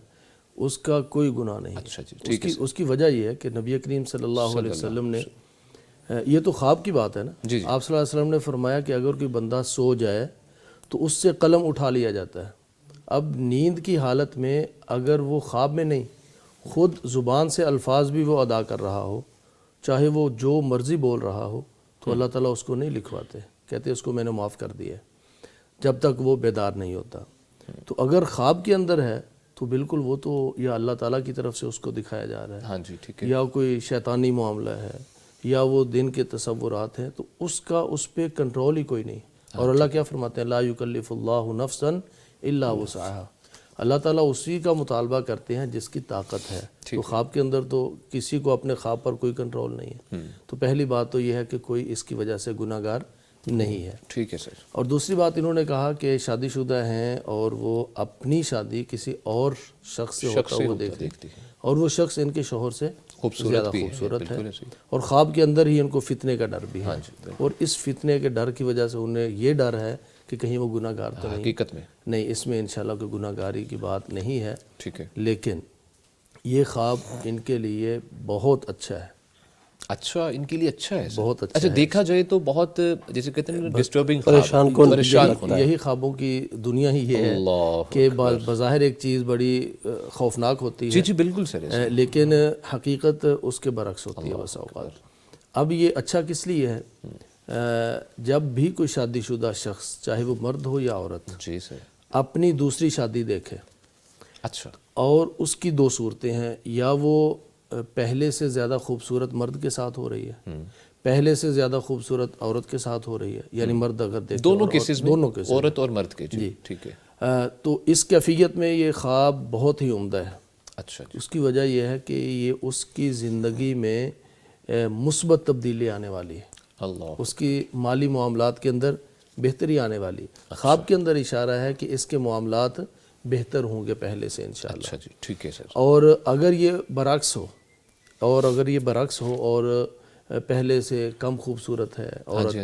اس کا کوئی گناہ نہیں۔ اچھا جی، ٹھیک ہے۔ اس کی وجہ یہ ہے کہ نبی کریم صلی اللہ علیہ وسلم نے، یہ تو خواب کی بات ہے نا، جی جی، آپ صلی اللہ علیہ وسلم نے فرمایا کہ اگر کوئی بندہ سو جائے تو اس سے قلم اٹھا لیا جاتا ہے۔ اب نیند کی حالت میں اگر وہ خواب میں نہیں، خود زبان سے الفاظ بھی وہ ادا کر رہا ہو، چاہے وہ جو مرضی بول رہا ہو، تو اللہ تعالیٰ اس کو نہیں لکھواتے، کہتے اس کو میں نے معاف کر دیا ہے جب تک وہ بیدار نہیں ہوتا۔ تو اگر خواب کے اندر ہے تو بالکل وہ تو یا اللہ تعالیٰ کی طرف سے اس کو دکھایا جا رہا ہے، ہاں جی ٹھیک ہے، یا کوئی شیطانی معاملہ ہے یا وہ دن کے تصورات ہیں، تو اس پہ کنٹرول ہی کوئی نہیں۔ اور اللہ کیا فرماتے ہیں، لا یکلف اللہ نفسا الا وسعها، اللہ تعالیٰ اسی کا مطالبہ کرتے ہیں جس کی طاقت ہے۔ تو خواب کے اندر تو کسی کو اپنے خواب پر کوئی کنٹرول نہیں ہے، تو پہلی بات تو یہ ہے کہ کوئی اس کی وجہ سے گناہ گار نہیں ہے۔ ٹھیک ہے سر۔ اور دوسری بات انہوں نے کہا کہ شادی شدہ ہیں اور وہ اپنی شادی کسی اور شخص سے ہوتا وہ دیکھتی ہیں، اور وہ شخص ان کے شوہر سے زیادہ خوبصورت ہے، اور خواب کے اندر ہی ان کو فتنے کا ڈر بھی ہے، اور اس فتنے کے ڈر کی وجہ سے انہیں یہ ڈر ہے کہ کہیں وہ گناہ گار تو نہیں۔ حقیقت میں نہیں، اس میں انشاءاللہ کوئی گناہ گاری کی بات نہیں ہے، ٹھیک ہے، لیکن یہ خواب ان کے لیے بہت اچھا ہے۔ اچھا، ان کے لیے اچھا ہے، بہت اچھا اچھا دیکھا جائے تو بہت جیسے کہتے ہیں ڈسٹربنگ، پریشان یہی خوابوں کی دنیا ہی یہ ہے کہ بظاہر ایک چیز بڑی خوفناک ہوتی ہے، جی جی بالکل سر، لیکن حقیقت اس کے برعکس ہوتی ہے بسا اوقات۔ اب یہ اچھا کس لیے ہے، جب بھی کوئی شادی شدہ شخص چاہے وہ مرد ہو یا عورت جی سر، اپنی دوسری شادی دیکھے، اچھا، اور اس کی دو صورتیں ہیں، یا وہ پہلے سے زیادہ خوبصورت مرد کے ساتھ ہو رہی ہے، پہلے سے زیادہ خوبصورت عورت کے ساتھ ہو رہی ہے، یعنی مرد اگر دیکھے دونوں کیسز میں، دونوں کیسز عورت اور مرد کے، جی ٹھیک ہے، تو اس کیفیت میں یہ خواب بہت ہی عمدہ ہے۔ اچھا جی، اس کی وجہ یہ ہے کہ یہ اس کی زندگی میں مثبت تبدیلی آنے والی ہے، اللہ، اس کی مالی معاملات کے اندر بہتری آنے والی ہے۔ خواب کے اندر اشارہ ہے کہ اس کے معاملات بہتر ہوں گے پہلے سے انشاءاللہ۔ اچھا جی ٹھیک ہے سر، اور اگر یہ برعکس ہو، اور پہلے سے کم خوبصورت ہے عورت،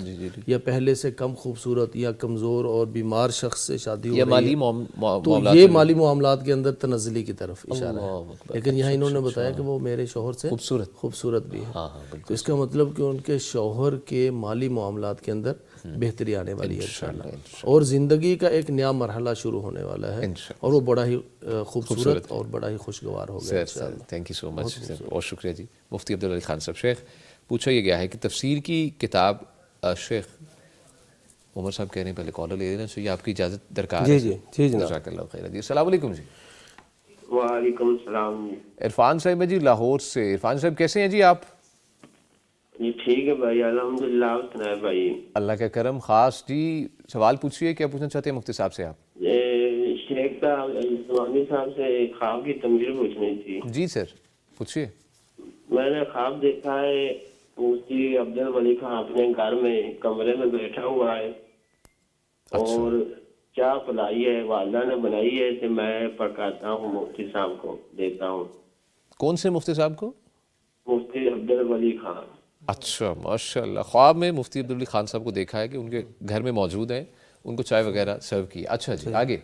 یا پہلے سے کم خوبصورت یا کمزور اور بیمار شخص سے شادی ہو رہی ہے، تو یہ مالی معاملات کے اندر تنزلی کی طرف اشارہ ہے۔ لیکن یہاں انہوں نے بتایا کہ وہ میرے شوہر سے خوبصورت بھی ہے، تو اس کا مطلب کہ ان کے شوہر کے مالی معاملات کے اندر بہتری آنے والی ہے انشاءاللہ، اور زندگی کا ایک نیا مرحلہ شروع ہونے والا ہے، اور وہ بڑا ہی خوبصورت اور بڑا ہی خوشگوار ہوگا انشاءاللہ۔ تھینک یو سو مچ سر، بہت شکریہ جی۔ مفتی عبدالولی خان صاحب، شیخ پوچھا یہ گیا ہے کہ تفسیر کی کتاب، شیخ عمر صاحب کہہ رہے ہیں پہلے کالر لے لینا چاہیے, آپ کی اجازت درکار جی ہے. جی جی جناب. جزاک اللہ خیر جی. السلام علیکم جی. وعلیکم السلام. عرفان صاحب ہے جی لاہور سے. عرفان صاحب کیسے ہیں جی آپ؟ جی ٹھیک ہے بھائی, الحمدللہ. آپ سنائے بھائی؟ اللہ کا کرم. خاص جی سوال پوچھیے, کیا پوچھنا چاہتے ہیں مفتی صاحب سے آپ؟ شیخ صاحب عثمانی صاحب سے خواب کی تعبیر پوچھنی تھی. جی سر پوچھیے. میں نے خواب دیکھا ہے مفتی عبد الولی خان اپنے گھر میں کمرے میں بیٹھا ہوا ہے اور چائے پلائی ہے, والدہ نے بنائی ہے, تو میں پکاتا ہوں مفتی صاحب کو دیتا ہوں. کون سے مفتی صاحب کو؟ مفتی عبد الولی خان. اچھا ماشاء اللہ. خواب میں مفتی عبدالولی خان صاحب کو دیکھا ہے کہ ان کے گھر میں موجود ہیں, ان کو چائے وغیرہ سرو کی. اچھا جی آگے.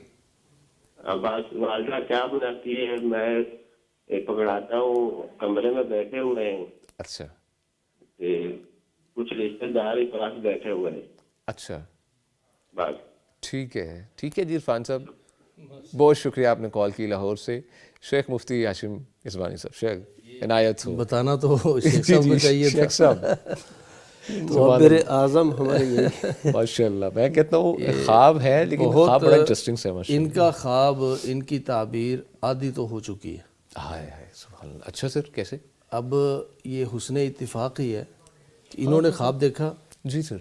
اب والدہ کیا بناتی ہے, میں پکڑاتا ہوں, کمرے میں بیٹھے ہوئے ہیں. اچھا کچھ رشتے دار پاس بیٹھے ہوئے ہیں. اچھا بس ٹھیک ہے. ٹھیک ہے جی عرفان صاحب, بہت شکریہ آپ نے کال کی لاہور سے. شیخ مفتی ہاشم عثمانی صاحب, شیخ عنایت ہو. بتانا تو شیخ صاحب کو چاہیے تھا. شیخ صاحب معبر اعظم ہمارے یہی. ماشاء اللہ. میں کہتا ہوں خواب ہے لیکن خواب بڑا انٹرسٹنگ ہے ماشاء ان کا خواب, ان کی تعبیر آدھی تو ہو چکی ہے. ہائے ہائے سبحان اللہ. اچھا سر کیسے؟ اب یہ حسن اتفاق ہی ہے کہ انہوں نے خواب دیکھا جی سر,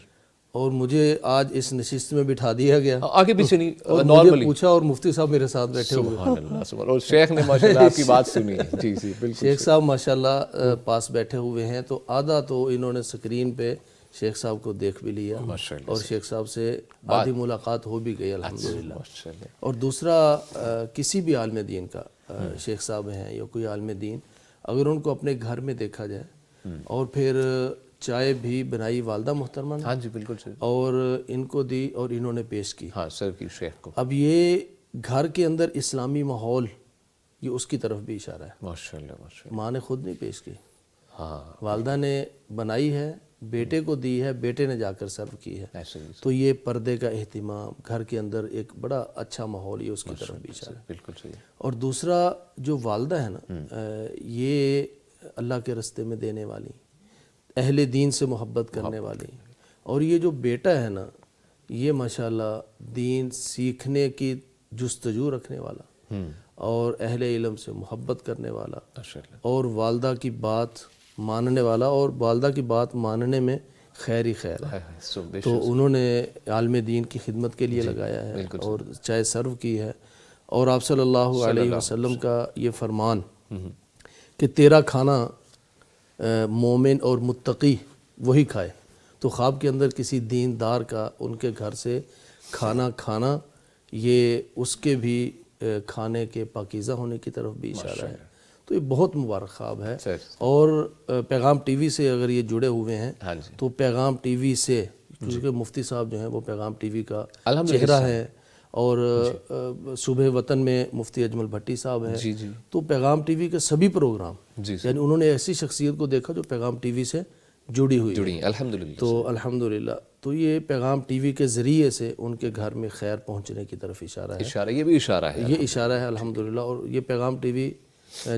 اور مجھے آج اس نشست میں بٹھا دیا گیا, آگے پیچھے نہیں, اور مجھے نارملی. پوچھا, اور مفتی صاحب میرے ساتھ بیٹھے ہوئے. سبحان اللہ سبحان اللہ. اور شیخ نے ماشاءاللہ آپ کی بات سنی. جی جی بالکل. شیخ صاحب ماشاءاللہ پاس بیٹھے ہوئے ہیں, تو آدھا تو انہوں نے سکرین پہ شیخ صاحب کو دیکھ بھی لیا, اور شیخ صاحب سے آدھی ملاقات ہو بھی گئی الحمدللہ. اور دوسرا, کسی بھی عالم دین کا, شیخ صاحب ہیں یا کوئی عالم دین, اگر ان کو اپنے گھر میں دیکھا جائے اور پھر چائے بھی بنائی والدہ محترمہ نے, ہاں جی بالکل سر, اور ان کو دی اور انہوں نے پیش کی. ہاں سر کی شیخ کو. اب یہ گھر کے اندر اسلامی ماحول, یہ اس کی طرف بھی اشارہ ہے. ماشاء اللہ ماشاء اللہ. ماں نے خود نہیں پیش کی, ہاں والدہ نے بنائی ہے, بیٹے کو دی ہے, بیٹے نے جا کر سرو کی ہے. ایسے ہی تو یہ پردے کا اہتمام, گھر کے اندر ایک بڑا اچھا ماحول, یہ اس کی طرف بھی اشارہ ہے. بالکل صحیح. اور دوسرا جو والدہ ہے نا, یہ اللہ کے رستے میں دینے والی, اہل دین سے محبت کرنے والی, اور یہ جو بیٹا ہے نا, یہ ماشاءاللہ دین سیکھنے کی جستجو رکھنے والا, اور اہل علم سے محبت کرنے والا, اور والدہ کی بات ماننے والا, اور والدہ کی بات ماننے میں خیر ہی خیر ہے. تو انہوں نے عالم دین کی خدمت کے لیے لگایا ہے, اور چائے سرو کی ہے. اور آپ صلی اللہ علیہ وسلم کا یہ فرمان کہ تیرا کھانا مومن اور متقی وہی کھائے, تو خواب کے اندر کسی دیندار کا ان کے گھر سے کھانا کھانا, یہ اس کے بھی کھانے کے پاکیزہ ہونے کی طرف بھی اشارہ ہے. تو یہ بہت مبارک خواب ہے. اور پیغام ٹی وی سے اگر یہ جڑے ہوئے ہیں تو پیغام ٹی وی سے, کیونکہ مفتی صاحب جو ہیں وہ پیغام ٹی وی کا چہرہ ہے, اور صبح وطن میں مفتی اجمل بھٹی صاحب ہیں, تو پیغام ٹی وی کے سبھی پروگرام, یعنی انہوں نے ایسی شخصیت کو دیکھا جو پیغام ٹی وی سے جڑی ہوئی ہے. الحمدللہ. تو الحمدللہ, تو یہ پیغام ٹی وی کے ذریعے سے ان کے گھر میں خیر پہنچنے کی طرف اشارہ ہے. یہ بھی اشارہ ہے, یہ اشارہ ہے الحمدللہ. اور یہ پیغام ٹی وی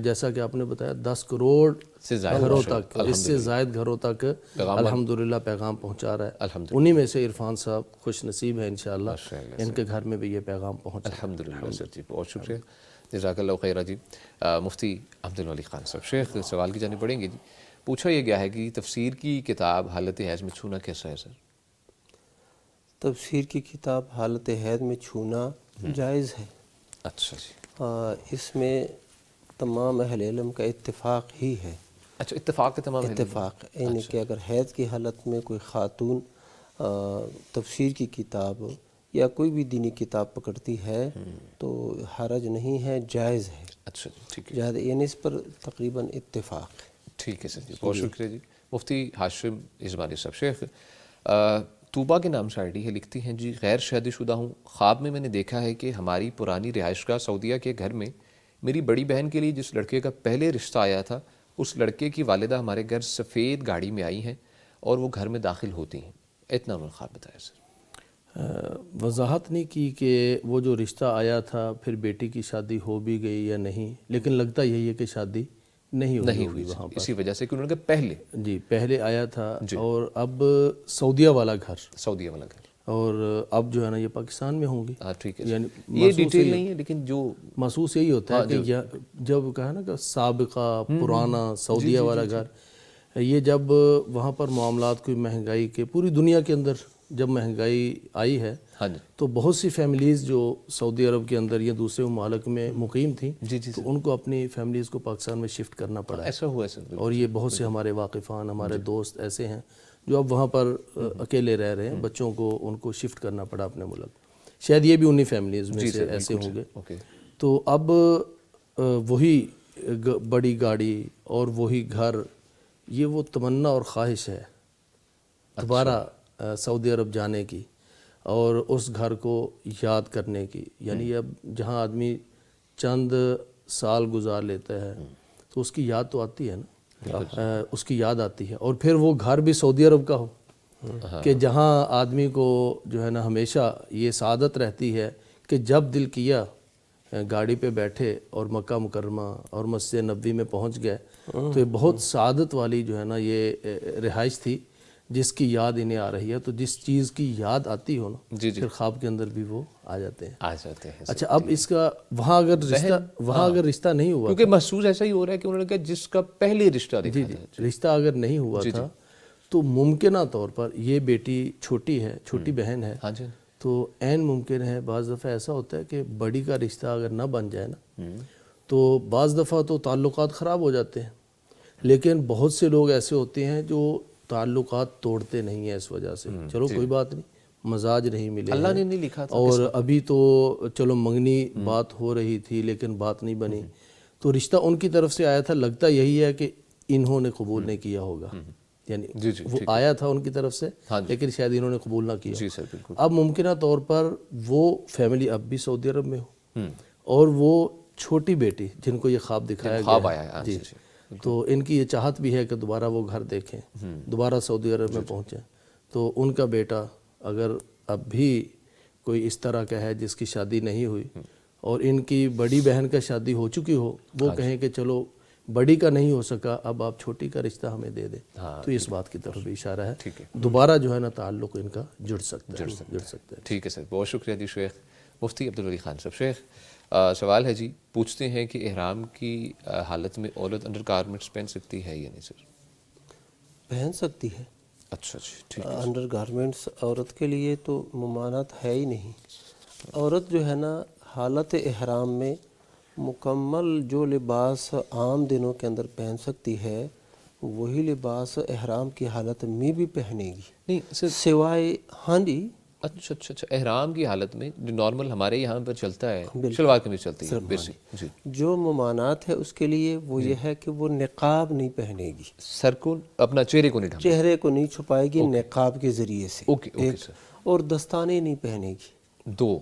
جیسا کہ آپ نے بتایا 10 کروڑ گھروں تک, اس سے زائد گھروں تک الحمدللہ پیغام پہنچا رہا ہے. انہی میں سے عرفان صاحب خوش نصیب ہیں انشاءاللہ, ان کے گھر میں بھی یہ پیغام پہنچا. الحمدللہ سر جی, بہت شکریہ, جزاک اللہ خیرہ جی. مفتی عبد الولی خان صاحب, شیخ سوال کی جانب پڑھیں گے جی. پوچھا یہ گیا ہے کہ تفسیر کی کتاب حالت حیض میں چھونا کیسا ہے سر؟ تفسیر کی کتاب حالت حیض میں چھونا جائز ہے. اچھا جی. اس میں تمام اہل علم کا اتفاق ہی ہے. اچھا اتفاق ہے تمام اتفاق, یعنی کہ اگر حیض کی حالت میں کوئی خاتون تفسیر کی کتاب یا کوئی بھی دینی کتاب پکڑتی ہے تو حرج نہیں ہے, جائز ہے. اچھا ٹھیک ہے, جائز, یعنی اس پر تقریباً اتفاق ہے. ٹھیک ہے سر جی, بہت شکریہ جی. مفتی ہاشم عثمانی صاحب, شیخ طوبہ کے نام سے آئی ڈی ہے, لکھتی ہیں جی, غیر شادی شدہ ہوں, خواب میں نے دیکھا ہے کہ ہماری پرانی رہائش گاہ سعودیہ کے گھر میں میری بڑی بہن کے لیے جس لڑکے کا پہلے رشتہ آیا تھا, اس لڑکے کی والدہ ہمارے گھر سفید گاڑی میں آئی ہیں اور وہ گھر میں داخل ہوتی ہیں. اتنا انہوں نے خواب بتایا سر. وضاحت نہیں کی کہ وہ جو رشتہ آیا تھا پھر بیٹی کی شادی ہو بھی گئی یا نہیں, لیکن لگتا یہی ہے کہ شادی نہیں ہوئی وہاں پر, اسی وجہ سے کہ انہوں نے پہلے پہلے آیا تھا, اور اب سعودیہ والا گھر اور اب جو ہے نا یہ پاکستان میں ہوں گی. ٹھیک ہے. یعنی یہ ڈیٹیل نہیں ہے لیکن جو محسوس یہی ہوتا ہے کہ جب کہا نا کہ سابقہ پرانا سعودیہ والا گھر، یہ جب وہاں پر معاملات کوئی مہنگائی کے پوری دنیا کے اندر جب مہنگائی آئی ہے تو بہت سی فیملیز جو سعودی عرب کے اندر یا دوسرے ممالک میں مقیم تھیں تو ان کو اپنی فیملیز کو پاکستان میں شفٹ کرنا پڑا. ایسا ہوا ہے. اور یہ بہت سے ہمارے واقفان، ہمارے دوست ایسے ہیں جو اب وہاں پر اکیلے رہ رہے ہیں، بچوں کو ان کو شفٹ کرنا پڑا اپنے ملک. شاید یہ بھی انہی فیملیز میں سے ایسے ہوں گے. تو اب وہی بڑی گاڑی اور وہی گھر، یہ وہ تمنا اور خواہش ہے دوبارہ سعودی عرب جانے کی اور اس گھر کو یاد کرنے کی. یعنی اب جہاں آدمی چند سال گزار لیتا ہے تو اس کی یاد تو آتی ہے نا، اس کی یاد آتی ہے. اور پھر وہ گھر بھی سعودی عرب کا ہو کہ جہاں آدمی کو جو ہے نا ہمیشہ یہ سعادت رہتی ہے کہ جب دل کیا گاڑی پہ بیٹھے اور مکہ مکرمہ اور مسجد نبوی میں پہنچ گئے. تو یہ بہت سعادت والی جو ہے نا یہ رہائش تھی جس کی یاد انہیں آ رہی ہے. تو جس چیز کی یاد آتی ہو نا پھر خواب کے اندر بھی وہ آ جاتے ہیں. اچھا اب اس کا وہاں اگر رشتہ نہیں ہوا، کیونکہ محسوس ایسا ہی ہو رہا ہے کہ انہوں نے کہا جس کا پہلے رشتہ رشتہ اگر نہیں ہوا تھا تو ممکنہ طور پر یہ بیٹی چھوٹی ہے، چھوٹی بہن ہے، تو عین ممکن ہے بعض دفعہ ایسا ہوتا ہے کہ بڑی کا رشتہ اگر نہ بن جائے نا تو بعض دفعہ تو تعلقات خراب ہو جاتے ہیں. لیکن بہت سے لوگ ایسے ہوتے ہیں جو تعلقات توڑتے نہیں ہیں اس وجہ سے. چلو کوئی بات نہیں، مزاج نہیں ملے، اللہ نے نہیں لکھا تھا، اور ابھی تو چلو منگنی بات ہو رہی تھی لیکن بات نہیں بنی تو رشتہ ان کی طرف سے آیا تھا. لگتا یہی ہے کہ انہوں نے قبول نہیں کیا ہوگا، یعنی وہ آیا تھا ان کی طرف سے لیکن شاید انہوں نے قبول نہ کیا. اب ممکنہ طور پر وہ فیملی اب بھی سعودی عرب میں ہو اور وہ چھوٹی بیٹی جن کو یہ خواب دکھایا گیا جی، تو ان کی یہ چاہت بھی ہے کہ دوبارہ وہ گھر دیکھیں، دوبارہ سعودی عرب میں پہنچیں. تو ان کا بیٹا اگر اب بھی کوئی اس طرح کا ہے جس کی شادی نہیں ہوئی اور ان کی بڑی بہن کا شادی ہو چکی ہو، وہ کہیں کہ چلو بڑی کا نہیں ہو سکا اب آپ چھوٹی کا رشتہ ہمیں دے دیں، تو اس بات کی طرف بھی اشارہ ہے. دوبارہ جو ہے نا تعلق ان کا جڑ سکتا ہے. ٹھیک ہے سر، بہت شکریہ جی شیخ مفتی عبدالولی خان صاحب. شیخ سوال ہے جی، پوچھتے ہیں کہ احرام کی حالت میں عورت انڈر گارمنٹس پہن سکتی ہے یا نہیں سر؟ پہن سکتی ہے. اچھا جی ٹھیک. انڈر گارمنٹس عورت کے لیے تو ممانعت ہے ہی نہیں. عورت جو ہے نا حالت احرام میں مکمل جو لباس عام دنوں کے اندر پہن سکتی ہے وہی لباس احرام کی حالت میں بھی پہنے گی. نہیں سر، سوائے ہاں جی اچھا احرام کی حالت میں جو نارمل ہمارے یہاں پر چلتا ہے شلوار قمیض چلتی ہے بیسک جی، جو ممانعت ہے اس کے لیے وہ یہ ہے کہ وہ نقاب نہیں پہنے گی، سر کو اپنا چہرے کو نہیں ڈھانپے، چہرے کو نہیں چھپائے گی نقاب کے ذریعے سے. اوکے اور دستانے نہیں پہنے گی. دو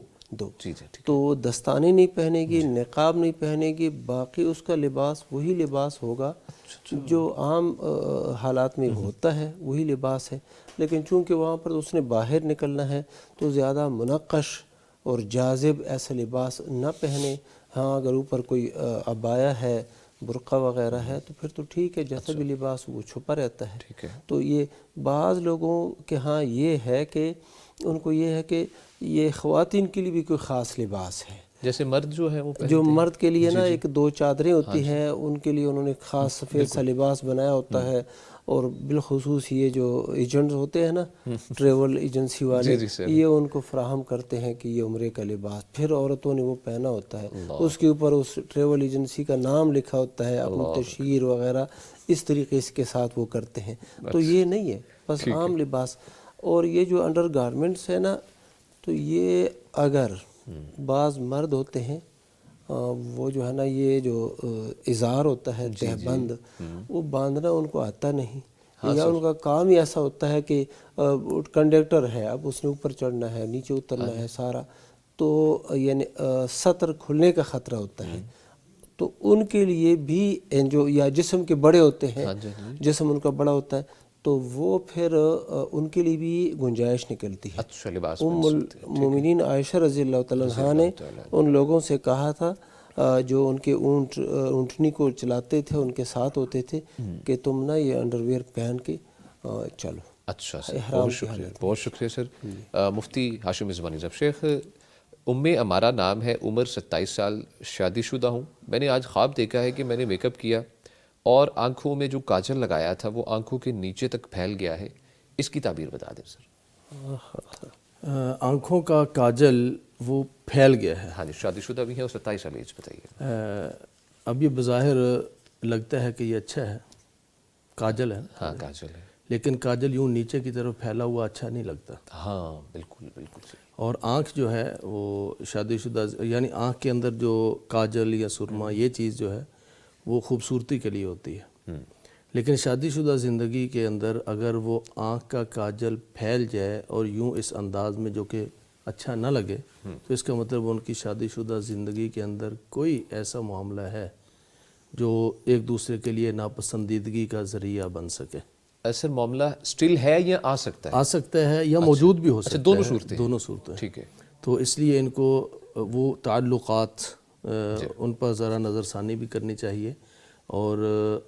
جی جی. تو دستانے نہیں پہنے گی، نقاب نہیں پہنے گی، باقی اس کا لباس وہی لباس ہوگا جو عام حالات میں ہوتا ہے، وہی لباس ہے. لیکن چونکہ وہاں پر اس نے باہر نکلنا ہے تو زیادہ منقش اور جاذب ایسا لباس نہ پہنے. ہاں اگر اوپر کوئی عبایا ہے، برقع وغیرہ ہے تو پھر تو ٹھیک ہے، جیسا بھی لباس وہ چھپا رہتا ہے. تو یہ بعض لوگوں کے ہاں یہ ہے کہ ان کو یہ ہے کہ یہ خواتین کے لیے بھی کوئی خاص لباس ہے. جیسے مرد جو ہے وہ جو مرد کے لیے نا ایک دو چادریں ہوتی ہیں، ان کے لیے انہوں نے خاص سفید سا لباس بنایا ہوتا ہے. اور بالخصوص یہ جو ایجنٹس ہوتے ہیں نا ٹریول ایجنسی والے، یہ ان کو فراہم کرتے ہیں کہ یہ عمرے کا لباس پھر عورتوں نے وہ پہنا ہوتا ہے. اس کے اوپر اس ٹریول ایجنسی کا نام لکھا ہوتا ہے، اپنی تشہیر وغیرہ اس طریقے کے ساتھ وہ کرتے ہیں. تو یہ نہیں ہے، بس عام لباس. اور یہ جو انڈر گارمنٹس ہے نا، تو یہ اگر بعض مرد ہوتے ہیں وہ جو ہے نا یہ جو ازار ہوتا ہے تہبند، وہ باندھنا ان کو آتا نہیں، یا ان کا کام ہی ایسا ہوتا ہے کہ کنڈکٹر ہے، اب اس نے اوپر چڑھنا ہے، نیچے اترنا ہے سارا، تو یعنی سطر کھلنے کا خطرہ ہوتا ہے. تو ان کے لیے بھی جو یا جسم کے بڑے ہوتے ہیں، جسم ان کا بڑا ہوتا ہے، تو وہ پھر ان کے لیے بھی گنجائش نکلتی ہے. ام المومنین عائشہ رضی اللہ تعالیٰ عنہا نے ان لوگوں سے کہا تھا جو ان کے اونٹنی کو چلاتے تھے، ان کے ساتھ ہوتے تھے، کہ تم نا یہ انڈر ویئر پہن کے چلو. اچھا سر، بہت شکریہ سر مفتی ہاشم عثمانی صاحب. شیخ امارا نام ہے، عمر 27 سال، شادی شدہ ہوں. میں نے آج خواب دیکھا ہے کہ میں نے میک اپ کیا اور آنکھوں میں جو کاجل لگایا تھا وہ آنکھوں کے نیچے تک پھیل گیا ہے. اس کی تعبیر بتا دیں سر. آنکھوں کا کاجل وہ پھیل گیا ہے. ہاں جی، شادی شدہ بھی ہے اور 27 سال ایج بتائیے. اب یہ بظاہر لگتا ہے کہ یہ اچھا ہے، کاجل ہے. ہاں کاجل ہے، لیکن کاجل یوں نیچے کی طرف پھیلا ہوا اچھا نہیں لگتا. ہاں بالکل بالکل صحیح. اور آنکھ جو ہے وہ شادی شدہ، یعنی آنکھ کے اندر جو کاجل یا سرما یہ چیز جو ہے وہ خوبصورتی کے لیے ہوتی ہے. لیکن شادی شدہ زندگی کے اندر اگر وہ آنکھ کا کاجل پھیل جائے اور یوں اس انداز میں جو کہ اچھا نہ لگے، تو اس کا مطلب ان کی شادی شدہ زندگی کے اندر کوئی ایسا معاملہ ہے جو ایک دوسرے کے لیے ناپسندیدگی کا ذریعہ بن سکے. سر معاملہ سٹل ہے یا آ سکتا ہے؟ آ سکتا ہے یا موجود بھی ہو سکتا ہے. دونوں صورتیں. ٹھیک ہے. تو اس لیے ان کو وہ تعلقات ان پر ذرا نظر ثانی بھی کرنی چاہیے، اور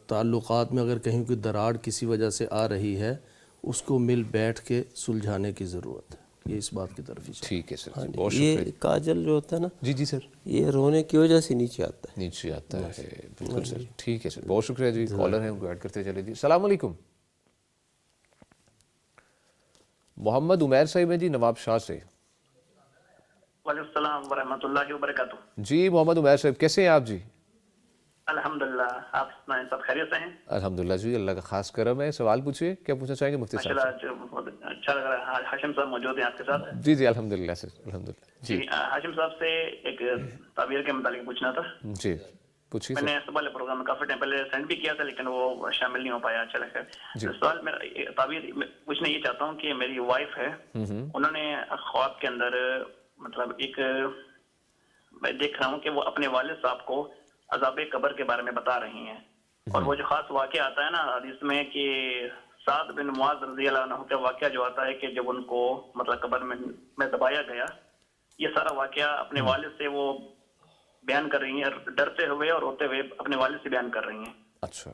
تعلقات میں اگر کہیں کوئی دراڑ کسی وجہ سے آ رہی ہے اس کو مل بیٹھ کے سلجھانے کی ضرورت ہے. یہ اس بات کی طرف ہی. ٹھیک ہے سر، بہت شکریہ. یہ کاجل جو ہوتا ہے نا، جی سر، یہ رونے کی وجہ سے نیچے آتا ہے. نیچے آتا ہے، بالکل سر. ٹھیک ہے سر، بہت شکریہ جی. کالر ہیں ان کو ایڈ کرتے چلے جی. السلام علیکم. محمد عمیر صاحب ہیں جی نواب شاہ سے. وعلیکم السلام ورحمۃ اللہ وبرکاتہ. جی محمد عمیر صاحب کیسے ہیں آپ جی؟ الحمدللہ، آپ سنائیں سب خیریت سے ہیں؟ الحمدللہ جی، اللہ کا خاص کرم ہے. سوال پوچھیے، کیا پوچھنا چاہیں گے مفتی صاحب؟ بہت اچھا لگ رہا ہے. ہاشم صاحب موجود ہیں آپ کے ساتھ؟ جی جی الحمدللہ سر، الحمدللہ. جی ہاشم صاحب سے ایک تعبیر کے متعلق پوچھنا تھا. جی پوچھیے میں سر. نے اس والے پروگرام میں کافی ٹائم پہلے سینڈ بھی کیا تھا لیکن وہ شامل نہیں ہو پایا. چلے خیر، سوال میرا تعبیر پوچھنا یہ چاہتا ہوں کہ میری وائف ہے، انہوں نے خواب کے اندر مطلب ایک، میں دیکھ رہا ہوں کہ وہ اپنے والد صاحب کو عذاب قبر کے بارے میں بتا رہی ہیں، اور وہ جو خاص واقعہ آتا ہے نا حدیث میں کہ سعد بن معاذ رضی اللہ عنہ کا واقعہ جو آتا ہے کہ جب ان کو مطلب قبر میں دبایا گیا، یہ سارا واقعہ اپنے والد سے وہ بیان کر رہی ہیں، ڈرتے ہوئے اور روتے ہوئے اپنے والد سے بیان کر رہی ہیں. اچھا،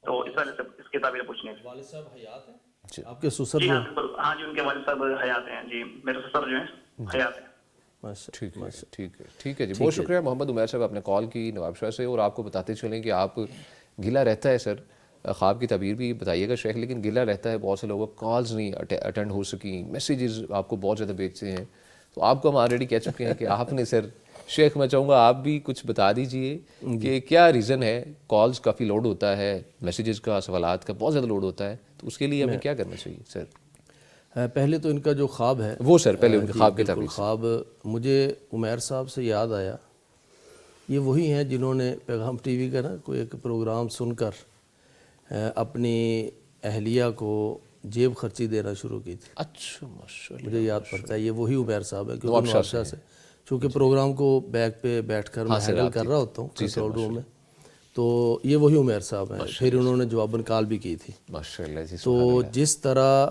تو اس وجہ سے اس کی تعبیر پوچھنی ہے. والد صاحب حیات ہیں آپ کے سسر؟ جی ہاں بالکل، ہاں جی ان کے والد صاحب حیات ہیں. جی میرے سسر جو ہیں حیات ہیں. ٹھیک ہے ٹھیک ہے جی. بہت شکریہ محمد عمیر صاحب، آپ نے کال کی نواب شاہ سے. اور آپ کو بتاتے چلیں کہ آپ گلا رہتا ہے سر، خواب کی تعبیر بھی بتائیے گا شیخ، لیکن گلا رہتا ہے بہت سے لوگوں کو کالز نہیں اٹینڈ ہو سکیں، میسیجز آپ کو بہت زیادہ بھیجتے ہیں. تو آپ کو ہم آلریڈی کہہ چکے ہیں کہ آپ نے سر، شیخ میں چاہوں گا آپ بھی کچھ بتا دیجئے کہ کیا ریزن ہے. کالز کافی لوڈ ہوتا ہے، میسیجز کا، سوالات کا بہت زیادہ لوڈ ہوتا ہے، تو اس کے لیے ہمیں کیا کرنا چاہیے سر؟ پہلے تو ان کا جو خواب ہے وہ سر، پہلے ان کے خواب کی تعبیر. خواب مجھے عمیر صاحب سے یاد آیا، یہ وہی ہیں جنہوں نے پیغام ٹی وی کا نا کوئی ایک پروگرام سن کر اپنی اہلیہ کو جیب خرچی دینا شروع کی تھی. اچھا ماشاءاللہ، مجھے یاد پڑتا ہے یہ وہی عمیر صاحب ہے، کیونکہ نواب شاہ سے چونکہ پروگرام کو بیک پہ بیٹھ کر میں ہینڈل کر رہا ہوتا ہوں کنٹرول روم میں، تو یہ وہی عمیر صاحب ہیں. پھر انہوں نے جواباً کال بھی کی تھی. ماشاءاللہ جی. تو جس طرح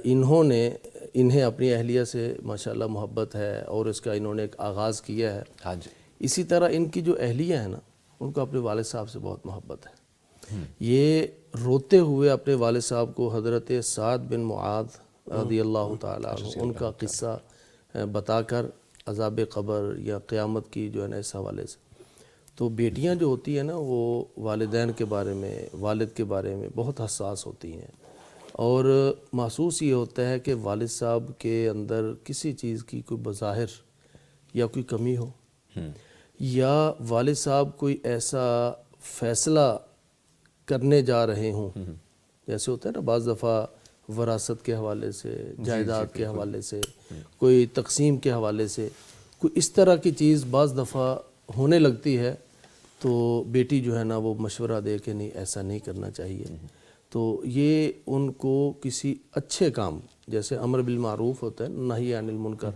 انہیں اپنی اہلیہ سے ماشاءاللہ محبت ہے اور اس کا انہوں نے ایک آغاز کیا ہے، ہاں جی، اسی طرح ان کی جو اہلیہ ہے نا ان کو اپنے والد صاحب سے بہت محبت ہے. یہ روتے ہوئے اپنے والد صاحب کو حضرت سعد بن معاذ رضی اللہ تعالیٰ عنہ ان کا قصہ بتا کر عذاب قبر یا قیامت کی جو ہے نا اس حوالے سے. تو بیٹیاں جو ہوتی ہیں نا وہ والدین کے بارے میں، والد کے بارے میں بہت حساس ہوتی ہیں، اور محسوس یہ ہوتا ہے کہ والد صاحب کے اندر کسی چیز کی کوئی بظاہر یا کوئی کمی ہو، یا والد صاحب کوئی ایسا فیصلہ کرنے جا رہے ہوں، جیسے ہوتا ہے نا بعض دفعہ وراثت کے حوالے سے، جائیداد کے حوالے سے، کوئی تقسیم کے حوالے سے، کوئی اس طرح کی چیز بعض دفعہ ہونے لگتی ہے، تو بیٹی جو ہے نا وہ مشورہ دے کہ نہیں ایسا نہیں کرنا چاہیے. تو یہ ان کو کسی اچھے کام، جیسے امر بالمعروف ہوتا ہے نہی عن المنکر،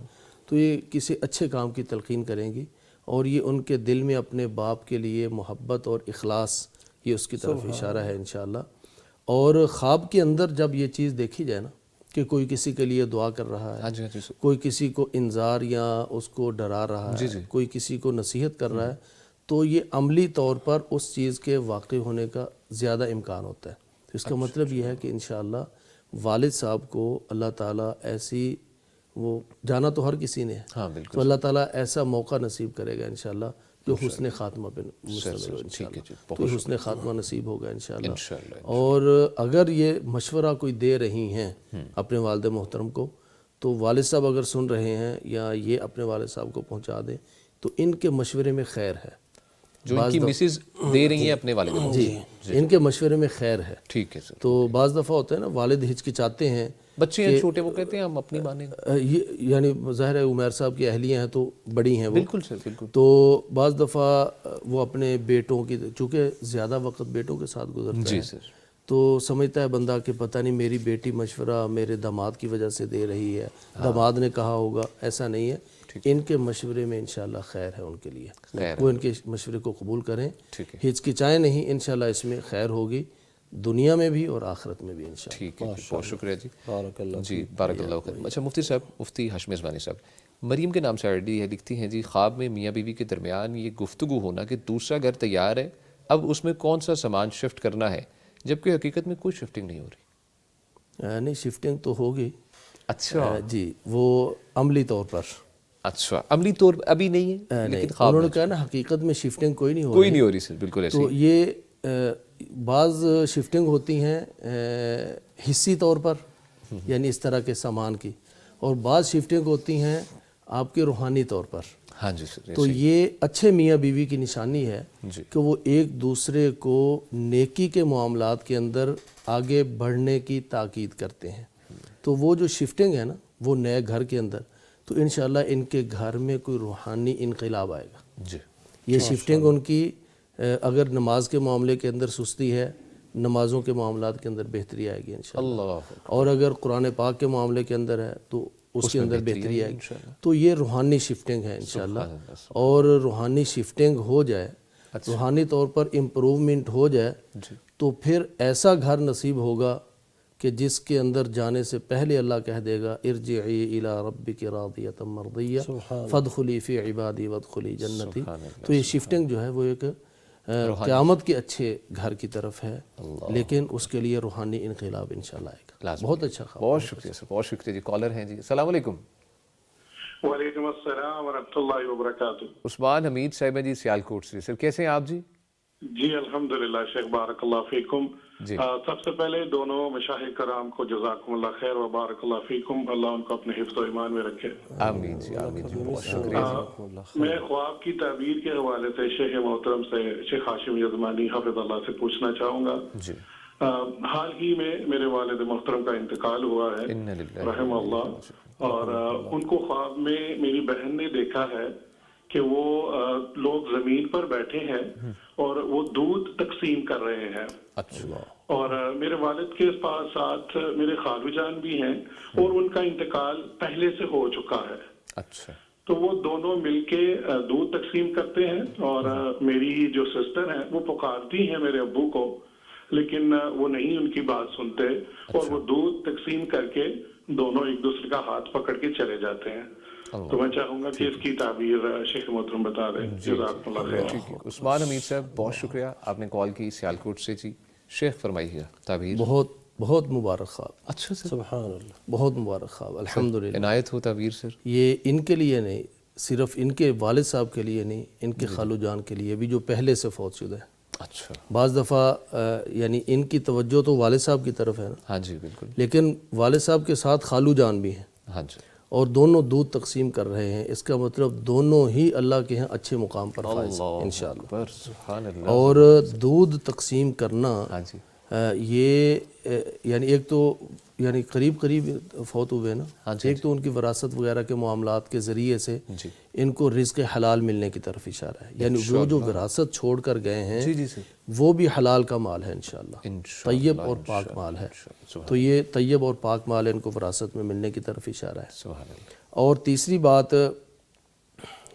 تو یہ کسی اچھے کام کی تلقین کریں گی، اور یہ ان کے دل میں اپنے باپ کے لیے محبت اور اخلاص، یہ اس کی طرف اشارہ ہے انشاءاللہ. اور خواب کے اندر جب یہ چیز دیکھی جائے نا کہ کوئی کسی کے لیے دعا کر رہا ہے، کوئی کسی کو انذار یا اس کو ڈرا رہا ہے، کوئی کسی کو نصیحت کر رہا ہے، تو یہ عملی طور پر اس چیز کے واقع ہونے کا زیادہ امکان ہوتا ہے. اس کا مطلب یہ ہے کہ انشاءاللہ والد صاحب کو اللہ تعالیٰ ایسی، وہ جانا تو ہر کسی نے ہے، ہاں بالکل، تو اللہ تعالیٰ ایسا موقع نصیب کرے گا انشاءاللہ جو حسن خاتمہ پہ مشتمل ہو انشاءاللہ، تو حسن خاتمہ نصیب ہوگا انشاءاللہ۔ اور اگر یہ مشورہ کوئی دے رہی ہیں اپنے والد محترم کو، تو والد صاحب اگر سن رہے ہیں یا یہ اپنے والد صاحب کو پہنچا دیں تو ان کے مشورے میں خیر ہے، جو ان کی مسز دے رہی ہیں اپنے والد کو، جی ان کے مشورے میں خیر ہے۔ ٹھیک ہے سر۔ تو بعض دفعہ ہوتا ہے نا والد ہچکچاتے ہیں، بچے ہیں چھوٹے، وہ کہتے ہیں ہم اپنی مانیں گے، یعنی ظاہر ہے عمیر صاحب کی اہلیاں ہیں تو بڑی ہیں وہ، بالکل سر بالکل، تو بعض دفعہ وہ اپنے بیٹوں کی، چونکہ زیادہ وقت بیٹوں کے ساتھ گزرتا جی ہے، سر، تو سمجھتا ہے بندہ کہ پتہ نہیں میری بیٹی مشورہ میرے داماد کی وجہ سے دے رہی ہے، داماد نے کہا ہوگا، ایسا نہیں ہے، ان کے مشورے میں انشاءاللہ خیر ہے ان کے لیے، وہ ان کے مشورے کو قبول کریں، ہچکچائیں نہیں، انشاءاللہ اس میں خیر ہوگی دنیا میں بھی اور آخرت میں بھی انشاءاللہ۔ ٹھیک ہے، بہت شکریہ جی، بارک اللہ جی بارک اللہ خیر۔ اچھا مفتی صاحب، مفتی ہاشم عثمانی صاحب، مریم کے نام سے آئی ڈی ہے، لکھتی ہیں جی خواب میں میاں بیوی کے درمیان یہ گفتگو ہونا کہ دوسرا گھر تیار ہے، اب اس میں کون سا سامان شفٹ کرنا ہے، جبکہ حقیقت میں کوئی شفٹنگ نہیں ہو رہی۔ نہیں شفٹنگ تو ہوگی، اچھا جی وہ عملی طور پر، اچھا عملی طور پر ابھی نہیں ہے، لیکن خواب انہوں نے کہا نا حقیقت میں شفٹنگ کوئی نہیں ہو کوئی رہی، نہیں ہو رہی سر، بالکل ایسے تو یہ بعض شفٹنگ ہوتی ہیں حصی طور پر، یعنی اس طرح کے سامان کی، اور بعض شفٹنگ ہوتی ہیں آپ کے روحانی طور پر۔ ہاں جی سر، تو یہ اچھے میاں بیوی کی نشانی ہے کہ وہ ایک دوسرے کو نیکی کے معاملات کے اندر آگے بڑھنے کی تاکید کرتے ہیں۔ تو وہ جو شفٹنگ ہے نا وہ نئے گھر کے اندر، تو انشاءاللہ ان کے گھر میں کوئی روحانی انقلاب آئے گا۔ جی یہ شفٹنگ ان کی، اگر نماز کے معاملے کے اندر سستی ہے، نمازوں کے معاملات کے اندر بہتری آئے گی انشاءاللہ، اللہ، اور اگر قرآن پاک کے معاملے کے اندر ہے تو اس کے اندر بہتری آئے گی۔ تو یہ روحانی شفٹنگ ہے انشاءاللہ، اور روحانی شفٹنگ ہو جائے، روحانی طور پر امپروومنٹ ہو جائے، تو پھر ایسا گھر نصیب ہوگا کہ جس کے اندر جانے سے پہلے اللہ کہہ دے گا ارجعی الی ربک راضیۃ مرضیہ فادخلی فی عبادی وادخلی جنتی۔ تو یہ شفٹنگ جو ہے وہ ایک قیامت کے اچھے گھر کی طرف ہے، لیکن اس کے لیے روحانی انقلاب انشاءاللہ آئے گا۔ بہت اچھا خواب۔ بہت شکریہ سر، بہت شکریہ جی۔ کالر ہیں جی، السلام علیکم۔ وعلیکم السلام ورحمۃ اللہ وبرکاتہ۔ عثمان حمید صاحب ہیں جی سیالکوٹ سے، سر کیسے ہیں آپ جی؟ جی الحمدللہ شیخ، بارک اللہ فیکم۔ سب سے پہلے دونوں مشاہد کرام کو جزاکم اللہ خیر و بارک اللہ فیکم، اللہ ان کو اپنے حفظ و ایمان میں رکھے۔ آمین جی، آمین جی، بہت شکریہ۔ میں خواب کی تعبیر کے حوالے سے شیخ محترم سے، شیخ ہاشم عثمانی حفظ اللہ سے پوچھنا چاہوں گا۔ حال ہی میں میرے والد محترم کا انتقال ہوا ہے رحم اللہ، اور ان کو خواب میں میری بہن نے دیکھا ہے کہ وہ لوگ زمین پر بیٹھے ہیں اور وہ دودھ تقسیم کر رہے ہیں، اور میرے والد کے پاس ساتھ میرے خالو جان بھی ہیں، اور ان کا انتقال پہلے سے ہو چکا ہے۔ اچھا، تو وہ دونوں مل کے دودھ تقسیم کرتے ہیں، اور میری جو سسٹر ہیں وہ پکارتی ہیں میرے ابو کو، لیکن وہ نہیں ان کی بات سنتے، اور وہ دودھ تقسیم کر کے دونوں ایک دوسرے کا ہاتھ پکڑ کے چلے جاتے ہیں۔ تو میں چاہوں گا کہ اس کی تعبیر شیخ محترم بتا دیں۔ جزاکم اللہ خیر۔ عثمان حمید صاحب بہت شکریہ، آپ نے کال کی سیالکوٹ سے جی۔ شیخ فرمائیے تعبیر۔ بہت بہت مبارک خواب، اچھا سر، سبحان اللہ، بہت مبارک خواب، الحمدللہ۔ عنایت ہو تعبیر سر۔ یہ ان کے لیے نہیں، صرف ان کے والد صاحب کے لیے نہیں، ان کے خالو جان کے لیے بھی جو پہلے سے فوت شدہ ہے۔ اچھا، بعض دفعہ یعنی ان کی توجہ تو والد صاحب کی طرف ہے نا، ہاں جی بالکل، لیکن والد صاحب کے ساتھ خالو جان بھی ہیں، ہاں جی، اور دونوں دودھ تقسیم کر رہے ہیں، اس کا مطلب دونوں ہی اللہ کے ہیں اچھے مقام پر فائز ہیں انشاءاللہ۔ سبحان اللہ۔ اور دودھ تقسیم کرنا ہاں جی، یہ یعنی ایک تو یعنی قریب فوت ہوئے نا، ایک تو ان کی وراثت وغیرہ کے معاملات کے ذریعے سے ان کو رزق حلال ملنے کی طرف اشارہ ہے، یعنی وہ جو وراثت چھوڑ کر گئے ہیں وہ بھی حلال کا مال ہے انشاءاللہ، طیب اور پاک مال ہے، تو یہ طیب اور پاک مال ان کو وراثت میں ملنے کی طرف اشارہ ہے۔ سبحان اللہ۔ اور تیسری بات،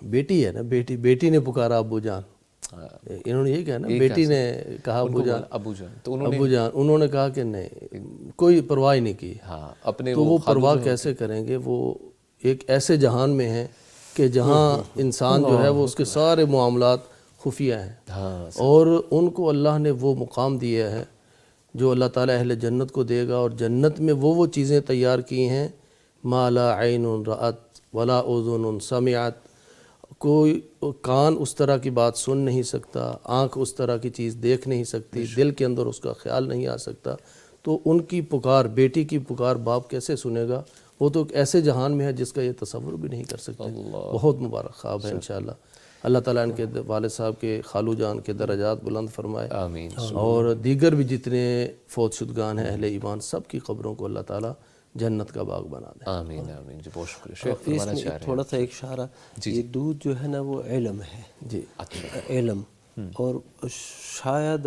بیٹی ہے نا، بیٹی نے پکارا ابو جان، انہوں نے یہی کہا نا، بیٹی نے کہا ابو جان، تو ابو جان، انہوں نے کہا کہ نہیں، کوئی پرواہ نہیں کی، اپنے تو وہ پرواہ کیسے کریں گے؟ وہ ایک ایسے جہان میں ہیں کہ جہاں انسان جو ہے وہ اس کے سارے معاملات خفیہ ہیں، اور ان کو اللہ نے وہ مقام دیا ہے جو اللہ تعالیٰ اہل جنت کو دے گا، اور جنت میں وہ چیزیں تیار کی ہیں ما لا عین رأت ولا اذن سمعت، کوئی کان اس طرح کی بات سن نہیں سکتا، آنکھ اس طرح کی چیز دیکھ نہیں سکتی، دل کے اندر اس کا خیال نہیں آ سکتا. تو ان کی پکار، بیٹی کی پکار باپ کیسے سنے گا؟ وہ تو ایک ایسے جہان میں ہے جس کا یہ تصور بھی نہیں کر سکتے. بہت مبارک خواب ہے انشاءاللہ. اللہ تعالیٰ ان کے والد صاحب کے، خالو جان کے درجات بلند فرمائے، آمین. اور دیگر بھی جتنے فوت شدگان ہیں اہل ایمان، سب کی قبروں کو اللہ تعالیٰ جنت کا باغ بنا دیں. آمین آمین. جی بہت شکریہ. شیخ اس فرمانا میں چاہ رہے ہیں. تھوڑا سا ایک اشارہ، یہ دودھ جو ہے نا وہ علم ہے. جی علم، اور شاید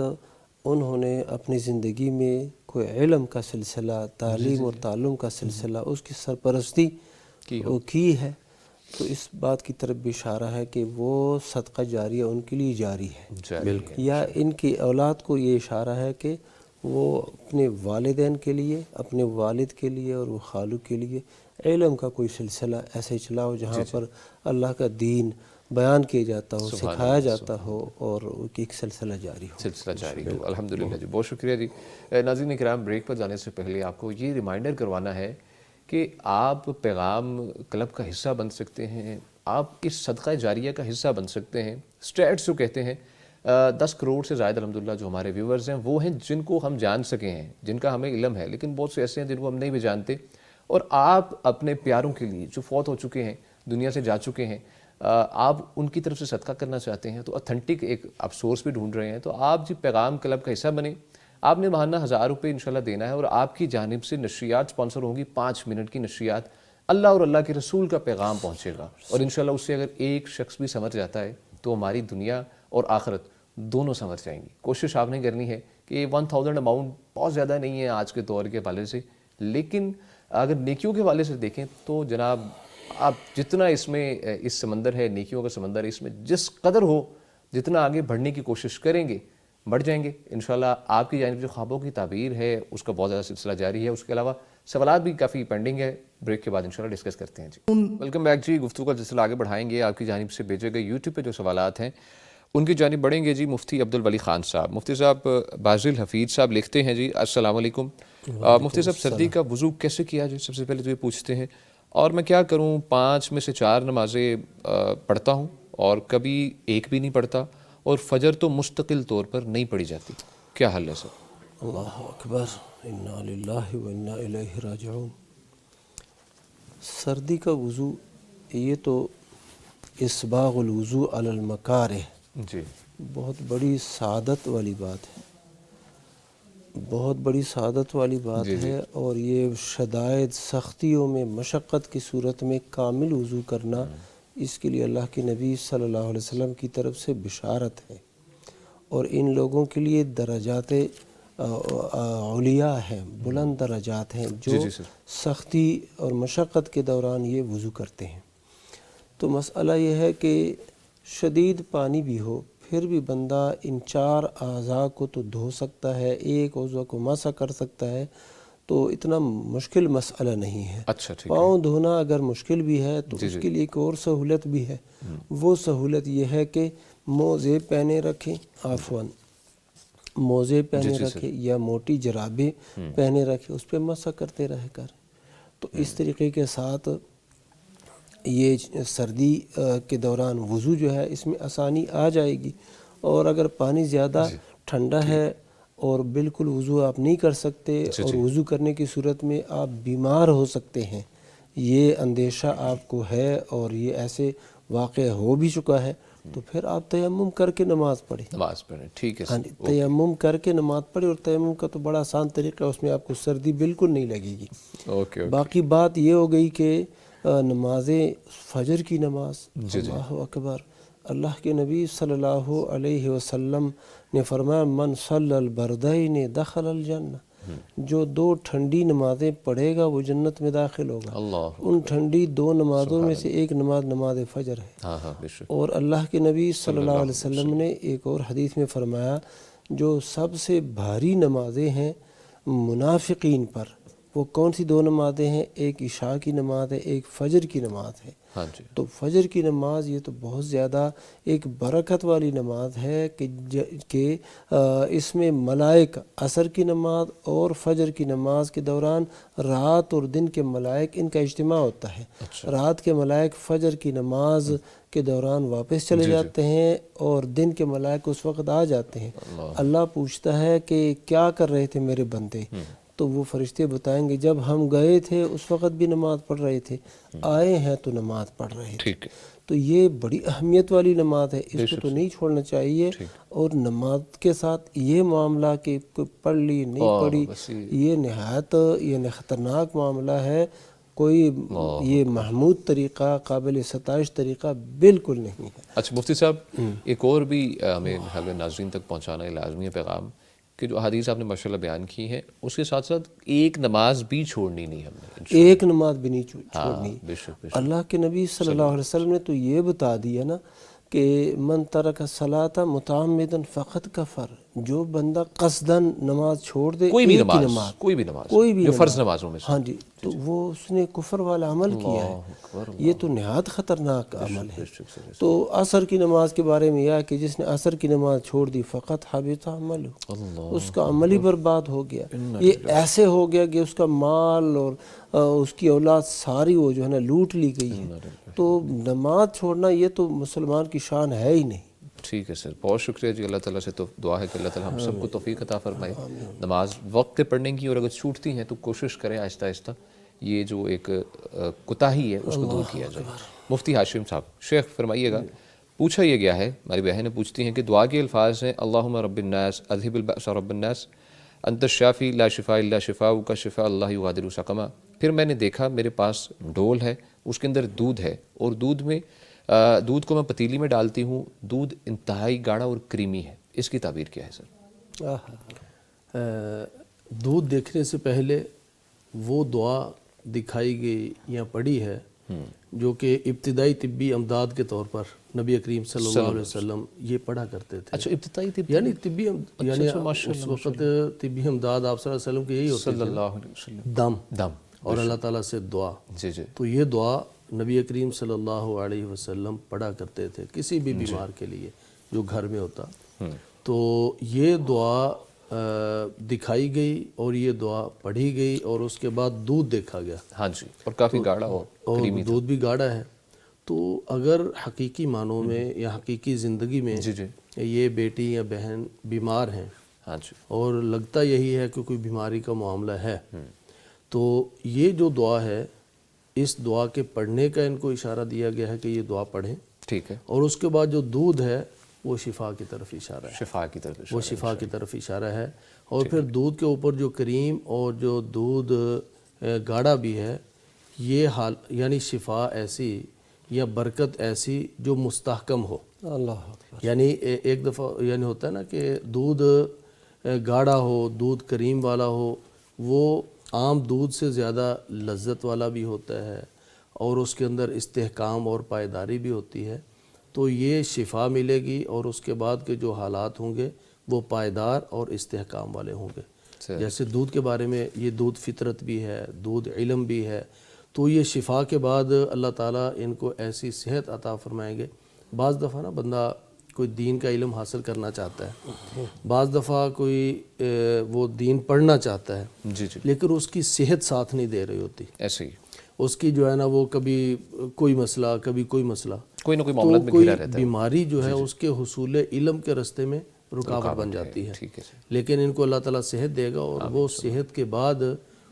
انہوں نے اپنی زندگی میں کوئی علم کا سلسلہ، تعلیم اور تعلم کا سلسلہ، اس کی سرپرستی کی ہے، تو اس بات کی طرف بھی اشارہ ہے کہ وہ صدقہ جاریہ ان کے لیے جاری ہے. بالکل. یا ان کی اولاد کو یہ اشارہ ہے کہ وہ اپنے والدین کے لیے، اپنے والد کے لیے اور وہ خالو کے لیے علم کا کوئی سلسلہ ایسے چلاؤ جہاں پر اللہ کا دین بیان کیا جاتا ہو، سکھایا جاتا ہو، اور ایک سلسلہ جاری ہو. سلسلہ جاری ہو. الحمدللہ. جی بہت شکریہ. جی ناظرین کرام، بریک پر جانے سے پہلے آپ کو یہ ریمائنڈر کروانا ہے کہ آپ پیغام کلب کا حصہ بن سکتے ہیں، آپ اس صدقہ جاریہ کا حصہ بن سکتے ہیں. اسٹیٹس جو کہتے ہیں 10 کروڑ سے زائد الحمدللہ جو ہمارے ویورز ہیں وہ ہیں جن کو ہم جان سکے ہیں، جن کا ہمیں علم ہے، لیکن بہت سے ایسے ہیں جن کو ہم نہیں بھی جانتے. اور آپ اپنے پیاروں کے لیے جو فوت ہو چکے ہیں، دنیا سے جا چکے ہیں، آپ ان کی طرف سے صدقہ کرنا چاہتے ہیں، تو اتھینٹک ایک آپ سورس بھی ڈھونڈ رہے ہیں، تو آپ جی پیغام کلب کا حصہ بنیں. آپ نے ماہانہ 1000 روپے انشاءاللہ دینا ہے، اور آپ کی جانب سے نشریات سپانسر ہوں گی، 5 منٹ کی نشریات. اللہ اور اللہ کے رسول کا پیغام پہنچے گا، اور انشاءاللہ اس سے اگر ایک شخص بھی سمجھ جاتا ہے تو ہماری دنیا اور آخرت دونوں سمجھ جائیں گی. کوشش آپ نے کرنی ہے کہ 1000 اماؤنٹ بہت زیادہ نہیں ہے آج کے دور کے حوالے سے، لیکن اگر نیکیوں کے حوالے سے دیکھیں تو جناب آپ جتنا اس میں اس سمندر ہے، نیکیوں کا سمندر ہے، اس میں جس قدر ہو، جتنا آگے بڑھنے کی کوشش کریں گے بڑھ جائیں گے انشاءاللہ. آپ کی جانب جو خوابوں کی تعبیر ہے اس کا بہت زیادہ سلسلہ جاری ہے. اس کے علاوہ سوالات بھی کافی پینڈنگ ہے، بریک کے بعد انشاءاللہ ڈسکس کرتے ہیں. جی ویلکم بیک. جی گفتگو کا سلسلہ آگے بڑھائیں گے. آپ کی جانب سے بھیجے گئے یوٹیوب پہ جو سوالات ہیں ان کی جانب بڑھیں گے. جی مفتی عبدالولی خان صاحب. مفتی صاحب بازل حفیظ صاحب لکھتے ہیں، جی السلام علیکم. مفتی صاحب سردی کا وضو کیسے کیا جائے؟ سب سے پہلے تو یہ پوچھتے ہیں، اور میں کیا کروں 5 میں سے 4 نمازیں پڑھتا ہوں اور کبھی ایک بھی نہیں پڑھتا، اور فجر تو مستقل طور پر نہیں پڑھی جاتی، کیا حل ہے سر؟ اللہ اکبر، انا للہ و انا الیہ راجعون. سردی کا وضو یہ تو اسباغ الوضو علی المکارہ، جی بہت بڑی سعادت والی بات ہے، بہت بڑی سعادت والی بات ہے. اور یہ شدائد، سختیوں میں، مشقت کی صورت میں کامل وضو کرنا، اس کے لیے اللہ کے نبی صلی اللہ علیہ وسلم کی طرف سے بشارت ہے. اور ان لوگوں کے لیے درجات علیاء ہیں، بلند درجات ہیں جو سختی اور مشقت کے دوران یہ وضو کرتے ہیں. تو مسئلہ یہ ہے کہ شدید پانی بھی ہو پھر بھی بندہ ان 4 اعضاء کو تو دھو سکتا ہے، ایک عضو کو مسح کر سکتا ہے، تو اتنا مشکل مسئلہ نہیں ہے. اچھا ٹھیک ہے. پاؤں دھونا اگر مشکل بھی ہے تو اس کے لیے ایک اور سہولت بھی ہے. وہ سہولت یہ ہے کہ موزے پہنے رکھیں، موزے پہنے رکھیں یا موٹی جرابیں پہنے رکھیں، اس پہ مسح کرتے رہ کر. تو اس طریقے کے ساتھ یہ سردی کے دوران وضو جو ہے اس میں آسانی آ جائے گی. اور اگر پانی زیادہ ٹھنڈا ہے اور بالکل وضو آپ نہیں کر سکتے اور وضو کرنے کی صورت میں آپ بیمار ہو سکتے ہیں، یہ اندیشہ آپ کو ہے اور یہ ایسے واقع ہو بھی چکا ہے، تو پھر آپ تیمم کر کے نماز پڑھیں. ٹھیک ہے. تیمم کر کے نماز پڑھیں، اور تیمم کا تو بڑا آسان طریقہ ہے، اس میں آپ کو سردی بالکل نہیں لگے گی. باقی بات یہ ہو گئی کہ نمازیں، فجر کی نماز، اللہ اکبر، اللہ کے نبی صلی اللہ علیہ وسلم نے فرمایا من صلی البردین دخل الجنہ، جو 2 ٹھنڈی نمازیں پڑھے گا وہ جنت میں داخل ہوگا. ان ٹھنڈی 2 نمازوں میں سے ایک نماز نماز فجر ہے. اور اللہ کے نبی صلی اللہ علیہ وسلم نے ایک اور حدیث میں فرمایا جو سب سے بھاری نمازیں ہیں منافقین پر، وہ کون سی 2 نمازیں ہیں؟ ایک عشاء کی نماز ہے، ایک فجر کی نماز ہے۔ ہاں جی، تو فجر کی نماز یہ تو بہت زیادہ ایک برکت والی نماز ہے کہ اس میں ملائک عصر کی نماز اور فجر کی نماز کے دوران رات اور دن کے ملائک ان کا اجتماع ہوتا ہے۔ رات کے ملائک فجر کی نماز کے دوران واپس چلے جاتے ہیں اور دن کے ملائک اس وقت آ جاتے ہیں۔ اللہ پوچھتا ہے کہ کیا کر رہے تھے میرے بندے؟ تو وہ فرشتے بتائیں گے جب ہم گئے تھے اس وقت بھی نماز پڑھ رہے تھے، آئے ہیں تو نماز پڑھ رہے تھے۔ ٹھیک ہے، تو یہ بڑی اہمیت والی نماز ہے، اس کو تو نہیں چھوڑنا چاہیے۔ اور نماز کے ساتھ یہ معاملہ کہ پڑھ لی نہیں پڑھی، یہ نہایت یعنی خطرناک معاملہ ہے۔ کوئی یہ محمود طریقہ، قابل ستائش طریقہ بالکل نہیں ہے۔ اچھا مفتی صاحب، ایک اور بھی ہمیں ناظرین تک پہنچانا ہے لازمی پیغام کہ جو حدیث آپ نے ماشاءاللہ بیان کی ہے اس کے ساتھ ساتھ ایک نماز بھی چھوڑنی نہیں ہم نے، ایک نماز بھی نہیں چھوڑنی۔ بے شک اللہ کے نبی صلی اللہ علیہ وسلم نے تو یہ بتا دیا نا کہ من ترک الصلاۃ متعمدا فقد کفر، جو بندہ قصداً نماز چھوڑ دے، کوئی بھی ایک ہی نماز، کوئی بھی نماز جو فرض نمازوں میں سے، ہاں جی، تو وہ اس نے کفر والا عمل کیا ہے۔ یہ تو نہایت خطرناک عمل ہے۔ تو عصر کی نماز کے بارے میں یہ ہے کہ جس نے عصر کی نماز چھوڑ دی فقط حبط عملہ، اس کا عمل ہی برباد ہو گیا۔ یہ ایسے ہو گیا کہ اس کا مال اور اس کی اولاد ساری وہ جو ہے نا لوٹ لی گئی ہے۔ تو نماز چھوڑنا یہ تو مسلمان کی شان ہے ہی نہیں۔ ٹھیک ہے سر، بہت شکریہ جی۔ اللہ تعالیٰ سے تو دعا ہے کہ اللہ تعالیٰ ہم سب کو توفیق عطا فرمائے نماز وقت پہ پڑھنے کی، اور اگر چھوٹتی ہیں تو کوشش کریں آہستہ آہستہ یہ جو ایک کوتاہی ہے اس کو دور کیا جائے۔ مفتی ہاشم صاحب، شیخ فرمائیے گا، پوچھا یہ گیا ہے، ہماری بہنیں پوچھتی ہیں کہ دعا کے الفاظ ہیں اللہم رب الناس اذہب البأس رب الناس انت الشافی لا شفاء الا شفاؤک شفاء اللہ یغادر سقما۔ پھر میں نے دیکھا میرے پاس ڈول ہے، اس کے اندر دودھ ہے، اور دودھ کو میں پتیلی میں ڈالتی ہوں، دودھ انتہائی گاڑھا اور کریمی ہے، اس کی تعبیر کیا ہے سر؟ دودھ دیکھنے سے پہلے وہ دعا دکھائی گئی یا پڑھی ہے جو کہ ابتدائی طبی امداد کے طور پر نبی کریم صلی اللہ علیہ وسلم یہ پڑھا کرتے تھے۔ اچھا، ابتدائی طبی یعنی طبی یعنی اس وقت طبی امداد آپ صلی اللہ علیہ وسلم کے یہی ہوتی صلی اللہ علیہ وسلم، دم اور اللہ تعالیٰ سے دعا۔ جی جی، تو یہ دعا نبی کریم صلی اللہ علیہ وسلم پڑھا کرتے تھے کسی بھی بیمار کے لیے جو گھر میں ہوتا۔ تو یہ دعا دکھائی گئی اور یہ دعا پڑھی گئی، اور اس کے بعد دودھ دیکھا گیا۔ ہاں جی، اور کافی گاڑھا اور دودھ بھی گاڑھا ہے۔ تو اگر حقیقی معنوں میں یا حقیقی زندگی میں یہ بیٹی یا بہن بیمار ہیں اور لگتا یہی ہے کہ کوئی بیماری کا معاملہ ہے، تو یہ جو دعا ہے اس دعا کے پڑھنے کا ان کو اشارہ دیا گیا ہے کہ یہ دعا پڑھیں۔ ٹھیک ہے، اور اس کے بعد جو دودھ ہے وہ شفا کی طرف اشارہ ہے، شفا کی طرف، وہ شفا کی طرف اشارہ ہے۔ اور پھر دودھ کے اوپر جو کریم اور جو دودھ گاڑھا بھی ہے، یہ حال یعنی شفا ایسی یا برکت ایسی جو مستحکم ہو۔ اللہ یعنی ایک دفعہ یعنی ہوتا ہے نا کہ دودھ گاڑھا ہو، دودھ کریم والا ہو، وہ عام دودھ سے زیادہ لذت والا بھی ہوتا ہے اور اس کے اندر استحکام اور پائیداری بھی ہوتی ہے۔ تو یہ شفا ملے گی اور اس کے بعد کے جو حالات ہوں گے وہ پائیدار اور استحکام والے ہوں گے۔ جیسے دودھ کے بارے میں، یہ دودھ فطرت بھی ہے، دودھ علم بھی ہے، تو یہ شفا کے بعد اللہ تعالیٰ ان کو ایسی صحت عطا فرمائیں گے۔ بعض دفعہ نا بندہ کوئی دین کا علم حاصل کرنا چاہتا ہے، بعض دفعہ کوئی وہ دین پڑھنا چاہتا ہے، لیکن اس کی صحت ساتھ نہیں دے رہی ہوتی، ایسے ہی اس کی جو ہے نا وہ کبھی کوئی مسئلہ، کبھی کوئی مسئلہ، کوئی نہ کوئی معاملات میں گھرا رہتا ہے، بیماری جو ہے اس کے حصول علم کے رستے میں رکاوٹ بن جاتی ہے۔ لیکن ان کو اللہ تعالیٰ صحت دے گا اور وہ صحت کے بعد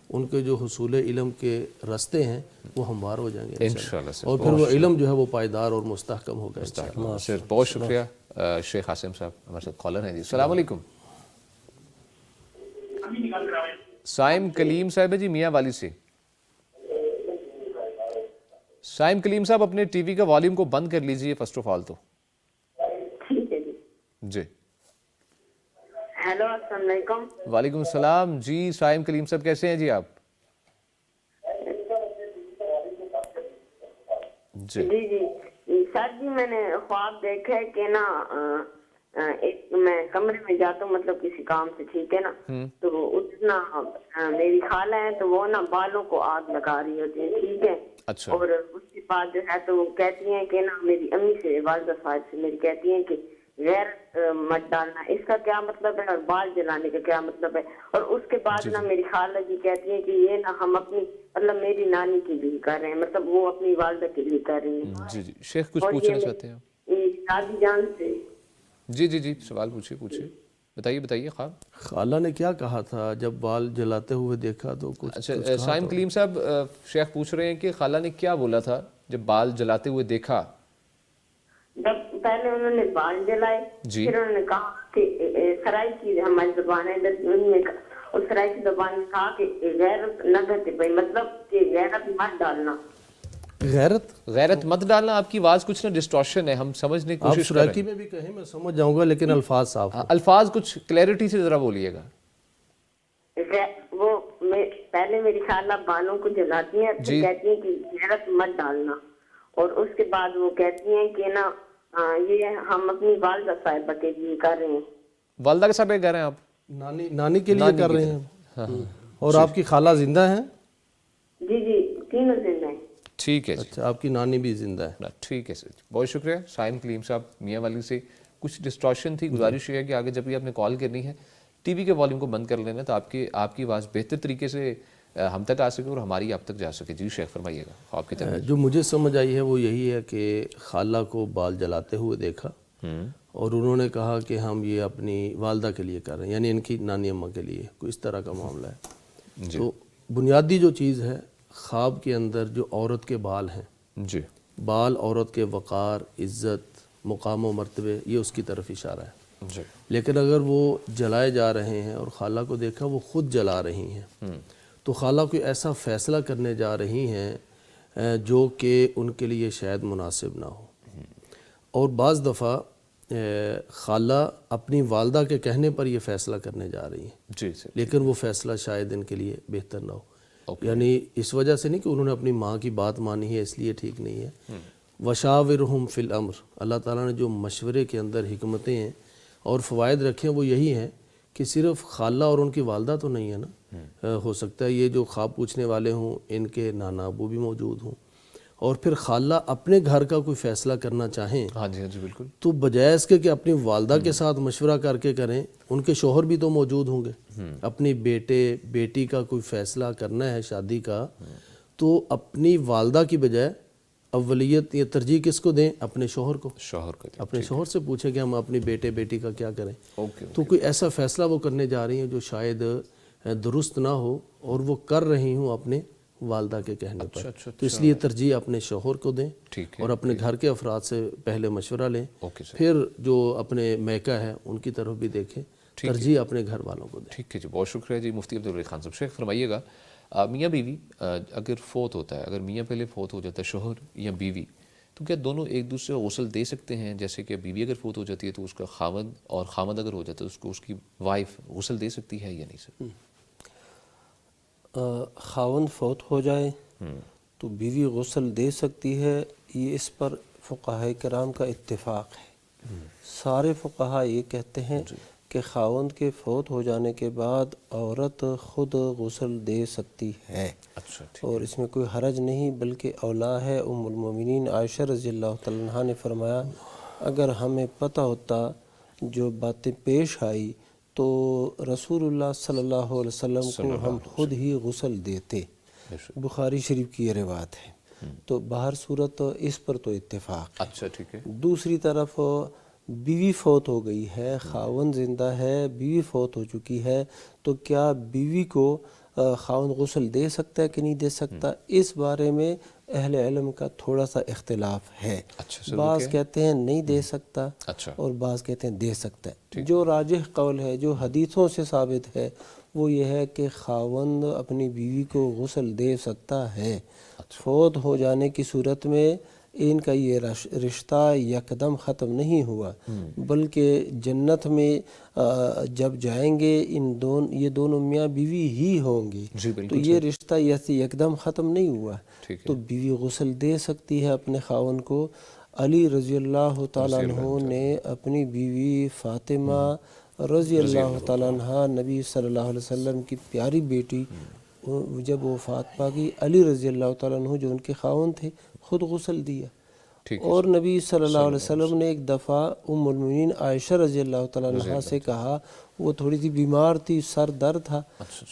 ان کے جو حصول علم کے رستے ہیں وہ ہموار ہو جائیں گے انشاءاللہ، اور پھر وہ علم جو ہے وہ پائیدار اور مستحکم ہوگا انشاءاللہ۔ سر بہت شکریہ۔ شیخ عاصم صاحب ہمارے ساتھ کالر ہیں جی، السلام علیکم۔ سائم کلیم صاحب ہے جی میاں والی سے۔ سائم کلیم صاحب اپنے ٹی وی کا والیوم کو بند کر لیجئے فرسٹ آف آل تو۔ ٹھیک ہے جی جی، ہیلو السلام علیکم۔ وعلیکم السلام جی، سائم کلیم صاحب کیسے ہیں جی آپ؟ جی جی سر جی، میں نے خواب دیکھا ہے کہ نا ایک میں کمرے میں جاتا ہوں مطلب کسی کام سے, ٹھیک ہے نا, تو اتنا میری خالہ ہے تو وہ نا بالوں کو آگ لگا رہی ہوتی ہے, ٹھیک ہے. اچھا. اور اس کے بعد جو ہے تو وہ کہتی ہیں کہ نا میری امی سے, والدہ صاحب سے میری کہتی ہیں کہ غیرت مت ڈالنا, اس کا کیا مطلب ہے, اور بال جلانے کا کیا مطلب ہے. اور اس کے بعد نا میری خالہ جی کہتی ہیں کہ یہ نا ہم اپنی مطلب میری نانی کے لیے کر رہے ہیں, مطلب وہ اپنی والدہ کے لیے کر رہی ہیں. جی جی شیخ کچھ پوچھنا چاہتے ہیں آپ؟ دادی جان سے. جی جی جی سوال پوچھیے بتائیے خواب. خالہ نے کیا کہا تھا جب بال جلاتے ہوئے دیکھا تو کچھ؟ اچھا سائم کلیم صاحب, شیخ پوچھ رہے ہیں کہ خالہ نے کیا بولا تھا جب بال جلاتے ہوئے دیکھا؟ جب پہلے انہوں نے بال جلائے, پھر انہوں نے کہا کہ سرائی کی ہماری زبان ہے میں, اور سرائی کی زبان میں کہا کہ غیرت نہ کرتے بھائی, مطلب کہ غیرت مت ڈالنا. غیرت مت ڈالنا. آپ کی آواز کچھ نا ڈسٹورشن ہے, ہم سمجھنے کی کوشش کر رہے ہیں. آپ سراکی میں بھی کہیں میں سمجھ جاؤں گا لیکن الفاظ صاف ہیں. الفاظ کچھ کلیئرٹی سے ذرا بولیے گا. وہ پہلے میری خالہ بالوں کو جلاتی ہیں, پھر کہتی ہیں کہ غیرت مت ڈالنا, اور اس کے بعد وہ کہتی ہیں کہ نا یہ ہم اپنی والدہ صاحبہ کے لیے کر رہے ہیں. والدہ کے صاحب کر رہے ہیں آپ؟ نانی کے لیے کر رہے ہیں. اور آپ کی خالہ زندہ ہیں؟ جی تینوں زندہ ہیں. ٹھیک ہے. اچھا آپ کی نانی بھی زندہ ہے. ٹھیک ہے سر, بہت شکریہ. سائم کلیم صاحب میاں والی سے کچھ ڈسٹورشن تھی, گزارش یہ ہے کہ آگے جب بھی آپ نے کال کرنی ہے ٹی وی کے والیوم کو بند کر لینا تو آپ کی آواز بہتر طریقے سے ہم تک آ سکے اور ہماری آپ تک جا سکے. جی شیخ فرمائیے گا خواب کی طرف. جو مجھے سمجھ آئی ہے وہ یہی ہے کہ خالہ کو بال جلاتے ہوئے دیکھا اور انہوں نے کہا کہ ہم یہ اپنی والدہ کے لیے کر رہے ہیں, یعنی ان کی نانی اماں کے لیے, کوئی اس طرح کا معاملہ ہے. تو بنیادی جو چیز ہے خواب کے اندر جو عورت کے بال ہیں, جی بال عورت کے وقار, عزت, مقام و مرتبے, یہ اس کی طرف اشارہ ہے. جی. لیکن اگر وہ جلائے جا رہے ہیں اور خالہ کو دیکھا وہ خود جلا رہی ہیں تو خالہ کوئی ایسا فیصلہ کرنے جا رہی ہیں جو کہ ان کے لیے شاید مناسب نہ ہو. اور بعض دفعہ خالہ اپنی والدہ کے کہنے پر یہ فیصلہ کرنے جا رہی ہیں, جی لیکن وہ فیصلہ شاید ان کے لیے بہتر نہ ہو. یعنی اس وجہ سے نہیں کہ انہوں نے اپنی ماں کی بات مانی ہے اس لیے ٹھیک نہیں ہے. وشاورہم فی الامر, اللہ تعالیٰ نے جو مشورے کے اندر حکمتیں ہیں اور فوائد رکھے ہیں وہ یہی ہیں کہ صرف خالہ اور ان کی والدہ تو نہیں ہے نا, ہو سکتا ہے یہ جو خواب پوچھنے والے ہوں ان کے نانا ابو بھی موجود ہوں, اور پھر خالہ اپنے گھر کا کوئی فیصلہ کرنا چاہیں. ہاں جی بالکل. تو بجائے اس کے کہ اپنی والدہ کے ساتھ مشورہ کر کے کریں, ان کے شوہر بھی تو موجود ہوں گے, اپنی بیٹی کا کوئی فیصلہ کرنا ہے شادی کا, تو اپنی والدہ کی بجائے اولیت یا ترجیح کس کو دیں؟ اپنے شوہر کو. اپنے شوہر سے پوچھیں کہ ہم اپنی بیٹی کا کیا کریں. تو کوئی ایسا فیصلہ وہ کرنے جا رہی ہیں جو شاید درست نہ ہو اور وہ کر رہی ہوں اپنے والدہ کے کہنے پر. تو اس لیے ترجیح اپنے شوہر کو دیں اور اپنے گھر کے افراد سے پہلے مشورہ لیں, پھر جو اپنے میکہ ہے ان کی طرف بھی دیکھیں, ترجیح اپنے گھر والوں کو دیں. ٹھیک ہے جی, بہت شکریہ جی. مفتی عبدالرحیم خان صاحب, شیخ فرمائیے گا میاں بیوی اگر فوت ہوتا ہے, اگر میاں پہلے فوت ہو جاتا ہے شوہر یا بیوی, تو کیا دونوں ایک دوسرے کو غسل دے سکتے ہیں؟ جیسے کہ بیوی اگر فوت ہو جاتی ہے تو اس کا خاوند, اور خاوند اگر ہو جاتا ہے اس کی وائف غسل دے سکتی ہے یا نہیں سر؟ خاوند فوت ہو جائے تو بیوی غسل دے سکتی ہے, یہ اس پر فقہاء کرام کا اتفاق ہے. سارے فقہاء یہ کہتے ہیں کہ خاوند کے فوت ہو جانے کے بعد عورت خود غسل دے سکتی ہے, اور اس میں کوئی حرج نہیں, بلکہ اولا ہے. ام المومنین عائشہ رضی اللہ تعالیٰ عنہا نے فرمایا اگر ہمیں پتہ ہوتا جو باتیں پیش آئی تو رسول اللہ صلی اللہ علیہ وسلم کو ہم خود ہی غسل دیتے. بخاری شریف کی یہ روایت ہے. تو باہر صورت اس پر تو اتفاق ہے. اچھا ٹھیک ہے. دوسری طرف بیوی فوت ہو گئی ہے, خاوند زندہ ہے, بیوی فوت ہو چکی ہے, تو کیا بیوی کو خاوند غسل دے سکتا ہے کہ نہیں دے سکتا؟ اس بارے میں اہل علم کا تھوڑا سا اختلاف ہے. بعض کہتے ہیں نہیں دے سکتا اور بعض کہتے ہیں دے سکتا ہے. جو راجح قول ہے, جو حدیثوں سے ثابت ہے, وہ یہ ہے کہ خاوند اپنی بیوی کو غسل دے سکتا ہے. فوت ہو جانے کی صورت میں ان کا یہ رشتہ یکدم ختم نہیں ہوا, بلکہ جنت میں جب جائیں گے یہ دونوں میاں بیوی ہی ہوں گے. تو یہ رشتہ یکدم ختم نہیں ہوا. تو بیوی غسل دے سکتی ہے اپنے خاوند کو علی رضی اللہ تعالیٰ عنہ نے اپنی بیوی فاطمہ رضی اللہ تعالیٰ عنہ نبی صلی اللہ علیہ وسلم کی پیاری بیٹی جب وفات پا گئی، علی رضی اللہ تعالیٰ عنہ جو ان کے خاوند تھے خود غسل دیا، اور نبی صلی اللہ علیہ وسلم نے ایک دفعہ ام المؤمنین عائشہ رضی اللہ تعالیٰ عنہ سے کہا، وہ تھوڑی سی بیمار تھی، سر درد تھا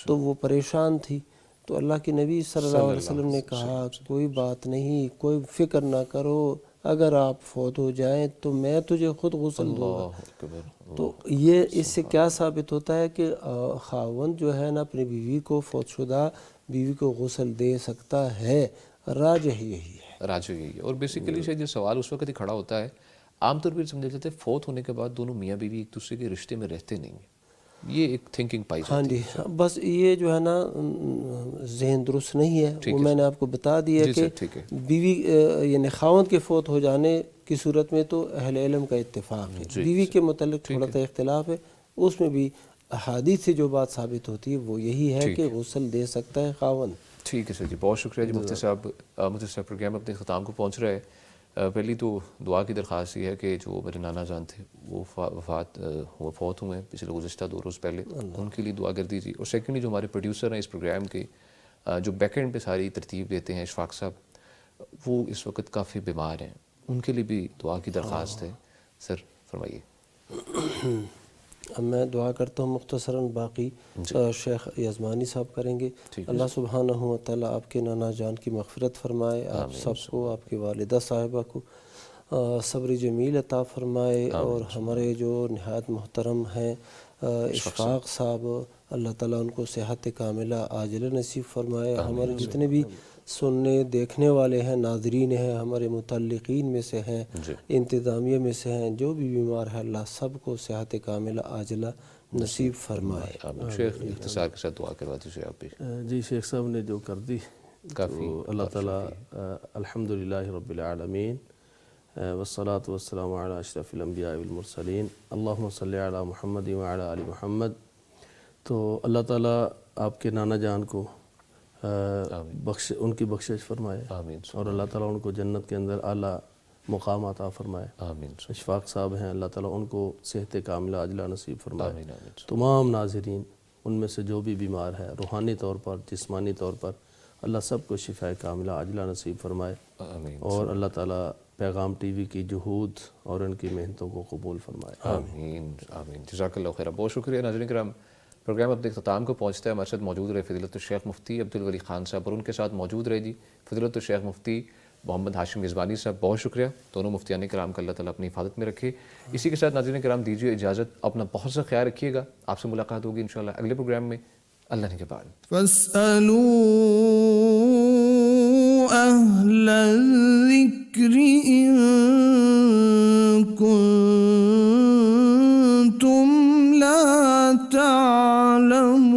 تو وہ پریشان تھی، تو اللہ کے نبی صلی اللہ علیہ وسلم نے کہا کوئی بات نہیں، کوئی فکر نہ کرو، اگر آپ فوت ہو جائیں تو میں تجھے خود غسل دوں گا۔ تو یہ اس سے کیا ثابت ہوتا ہے کہ خاوند جو ہے نا اپنی بیوی کو، فوت شدہ بیوی کو غسل دے سکتا ہے، راجح یہی ہے، راجح یہی ہے۔ اور بیسیکلی شاید یہ سوال اس وقت ہی کھڑا ہوتا ہے، عام طور پر سمجھا جاتا ہے فوت ہونے کے بعد دونوں میاں بیوی ایک دوسرے کے رشتے میں رہتے نہیں ہیں، یہ ایک تھنکنگ پائی جاتی ہے۔ ہاں جی، بس یہ جو ہے نا ذہن درست نہیں ہے، وہ میں نے آپ کو بتا دیا کہ بیوی یعنی خاوند کے فوت ہو جانے کی صورت میں تو اہل علم کا اتفاق ہے، بیوی کے متعلق تھوڑا سا اختلاف ہے، اس میں بھی احادیث سے جو بات ثابت ہوتی ہے وہ یہی ہے کہ غسل دے سکتا ہے خاوند۔ ٹھیک ہے سر جی، بہت شکریہ جی مفتی صاحب پروگرام اپنے اختتام کو پہنچ رہا ہے۔ پہلی تو دعا کی درخواست یہ ہے کہ جو میرے نانا جان تھے وہ فوت ہوئے ہیں پچھلے گزشتہ 2 روز پہلے، ان کے لیے دعا کر دیجیے۔ اور سیکنڈلی جو ہمارے پروڈیوسر ہیں اس پروگرام کے، جو بیک اینڈ پہ ساری ترتیب دیتے ہیں، اشفاق صاحب، وہ اس وقت کافی بیمار ہیں، ان کے لیے بھی دعا کی درخواست ہے۔ سر فرمائیے۔ اب میں دعا کرتا ہوں مختصراً، باقی شیخ یزمانی صاحب کریں گے۔ اللہ سبحانہ و تعالیٰ آپ کے نانا جان کی مغفرت فرمائے، آپ سب کو، آپ کی والدہ صاحبہ کو صبر جمیل عطا فرمائے، اور ہمارے جو نہایت محترم ہیں اشفاق صاحب، اللہ تعالیٰ ان کو صحت کاملہ عاجلہ نصیب فرمائے۔ ہمارے جتنے بھی سننے دیکھنے والے ہیں، ناظرین ہیں، ہمارے متعلقین میں سے ہیں، انتظامیہ میں سے ہیں، جو بھی بیمار ہے اللہ سب کو صحت کاملہ عاجلہ نصیب فرمائے۔ شیخ اختصار کے ساتھ دعا کروا دیجیے آپ بھی۔ جی شیخ صاحب نے جو کر دی کافی، اللہ تعالیٰ الحمدللہ رب العالمین والصلاة والسلام علی اشرف الانبیاء والمرسلین، اللہم صلی علی محمد وعلی آل محمد۔ تو اللہ تعالیٰ آپ کے نانا جان کو ان کی بخشش فرمائے، اور اللہ تعالیٰ ان کو جنت کے اندر اعلیٰ مقام عطا فرمائے۔ اشفاق صاحب ہیں، اللہ تعالیٰ ان کو صحت کاملہ عاجلہ نصیب فرمائے۔ تمام ناظرین ان میں سے جو بھی بیمار ہے، روحانی طور پر، جسمانی طور پر، اللہ سب کو شفاء کاملہ عاجلہ نصیب فرمائے، اور اللہ تعالیٰ پیغام ٹی وی کی جہود اور ان کی محنتوں کو قبول فرمائے۔ آمین آمین، جزاک اللہ خیر۔ بہت شکریہ ناظرین کرام، پروگرام اپنے اختتام کو پہنچتا ہے۔ ہمارے ساتھ موجود رہے فضیلت الشیخ مفتی عبدالولی خان صاحب، اور ان کے ساتھ موجود رہے جی فضیلت الشیخ مفتی محمد ہاشم یزبانی صاحب۔ بہت شکریہ دونوں مفتیان کرام کا، اللہ تعالیٰ اپنی حفاظت میں رکھے۔ اسی کے ساتھ ناظرین کرام دیجیے اجازت، اپنا بہت سا خیال رکھیے گا، آپ سے ملاقات ہوگی انشاءاللہ اگلے پروگرام میں، اللہ نے کے بعد۔ فاسألوا أهل الذكر إن كنتم لا تعلمون۔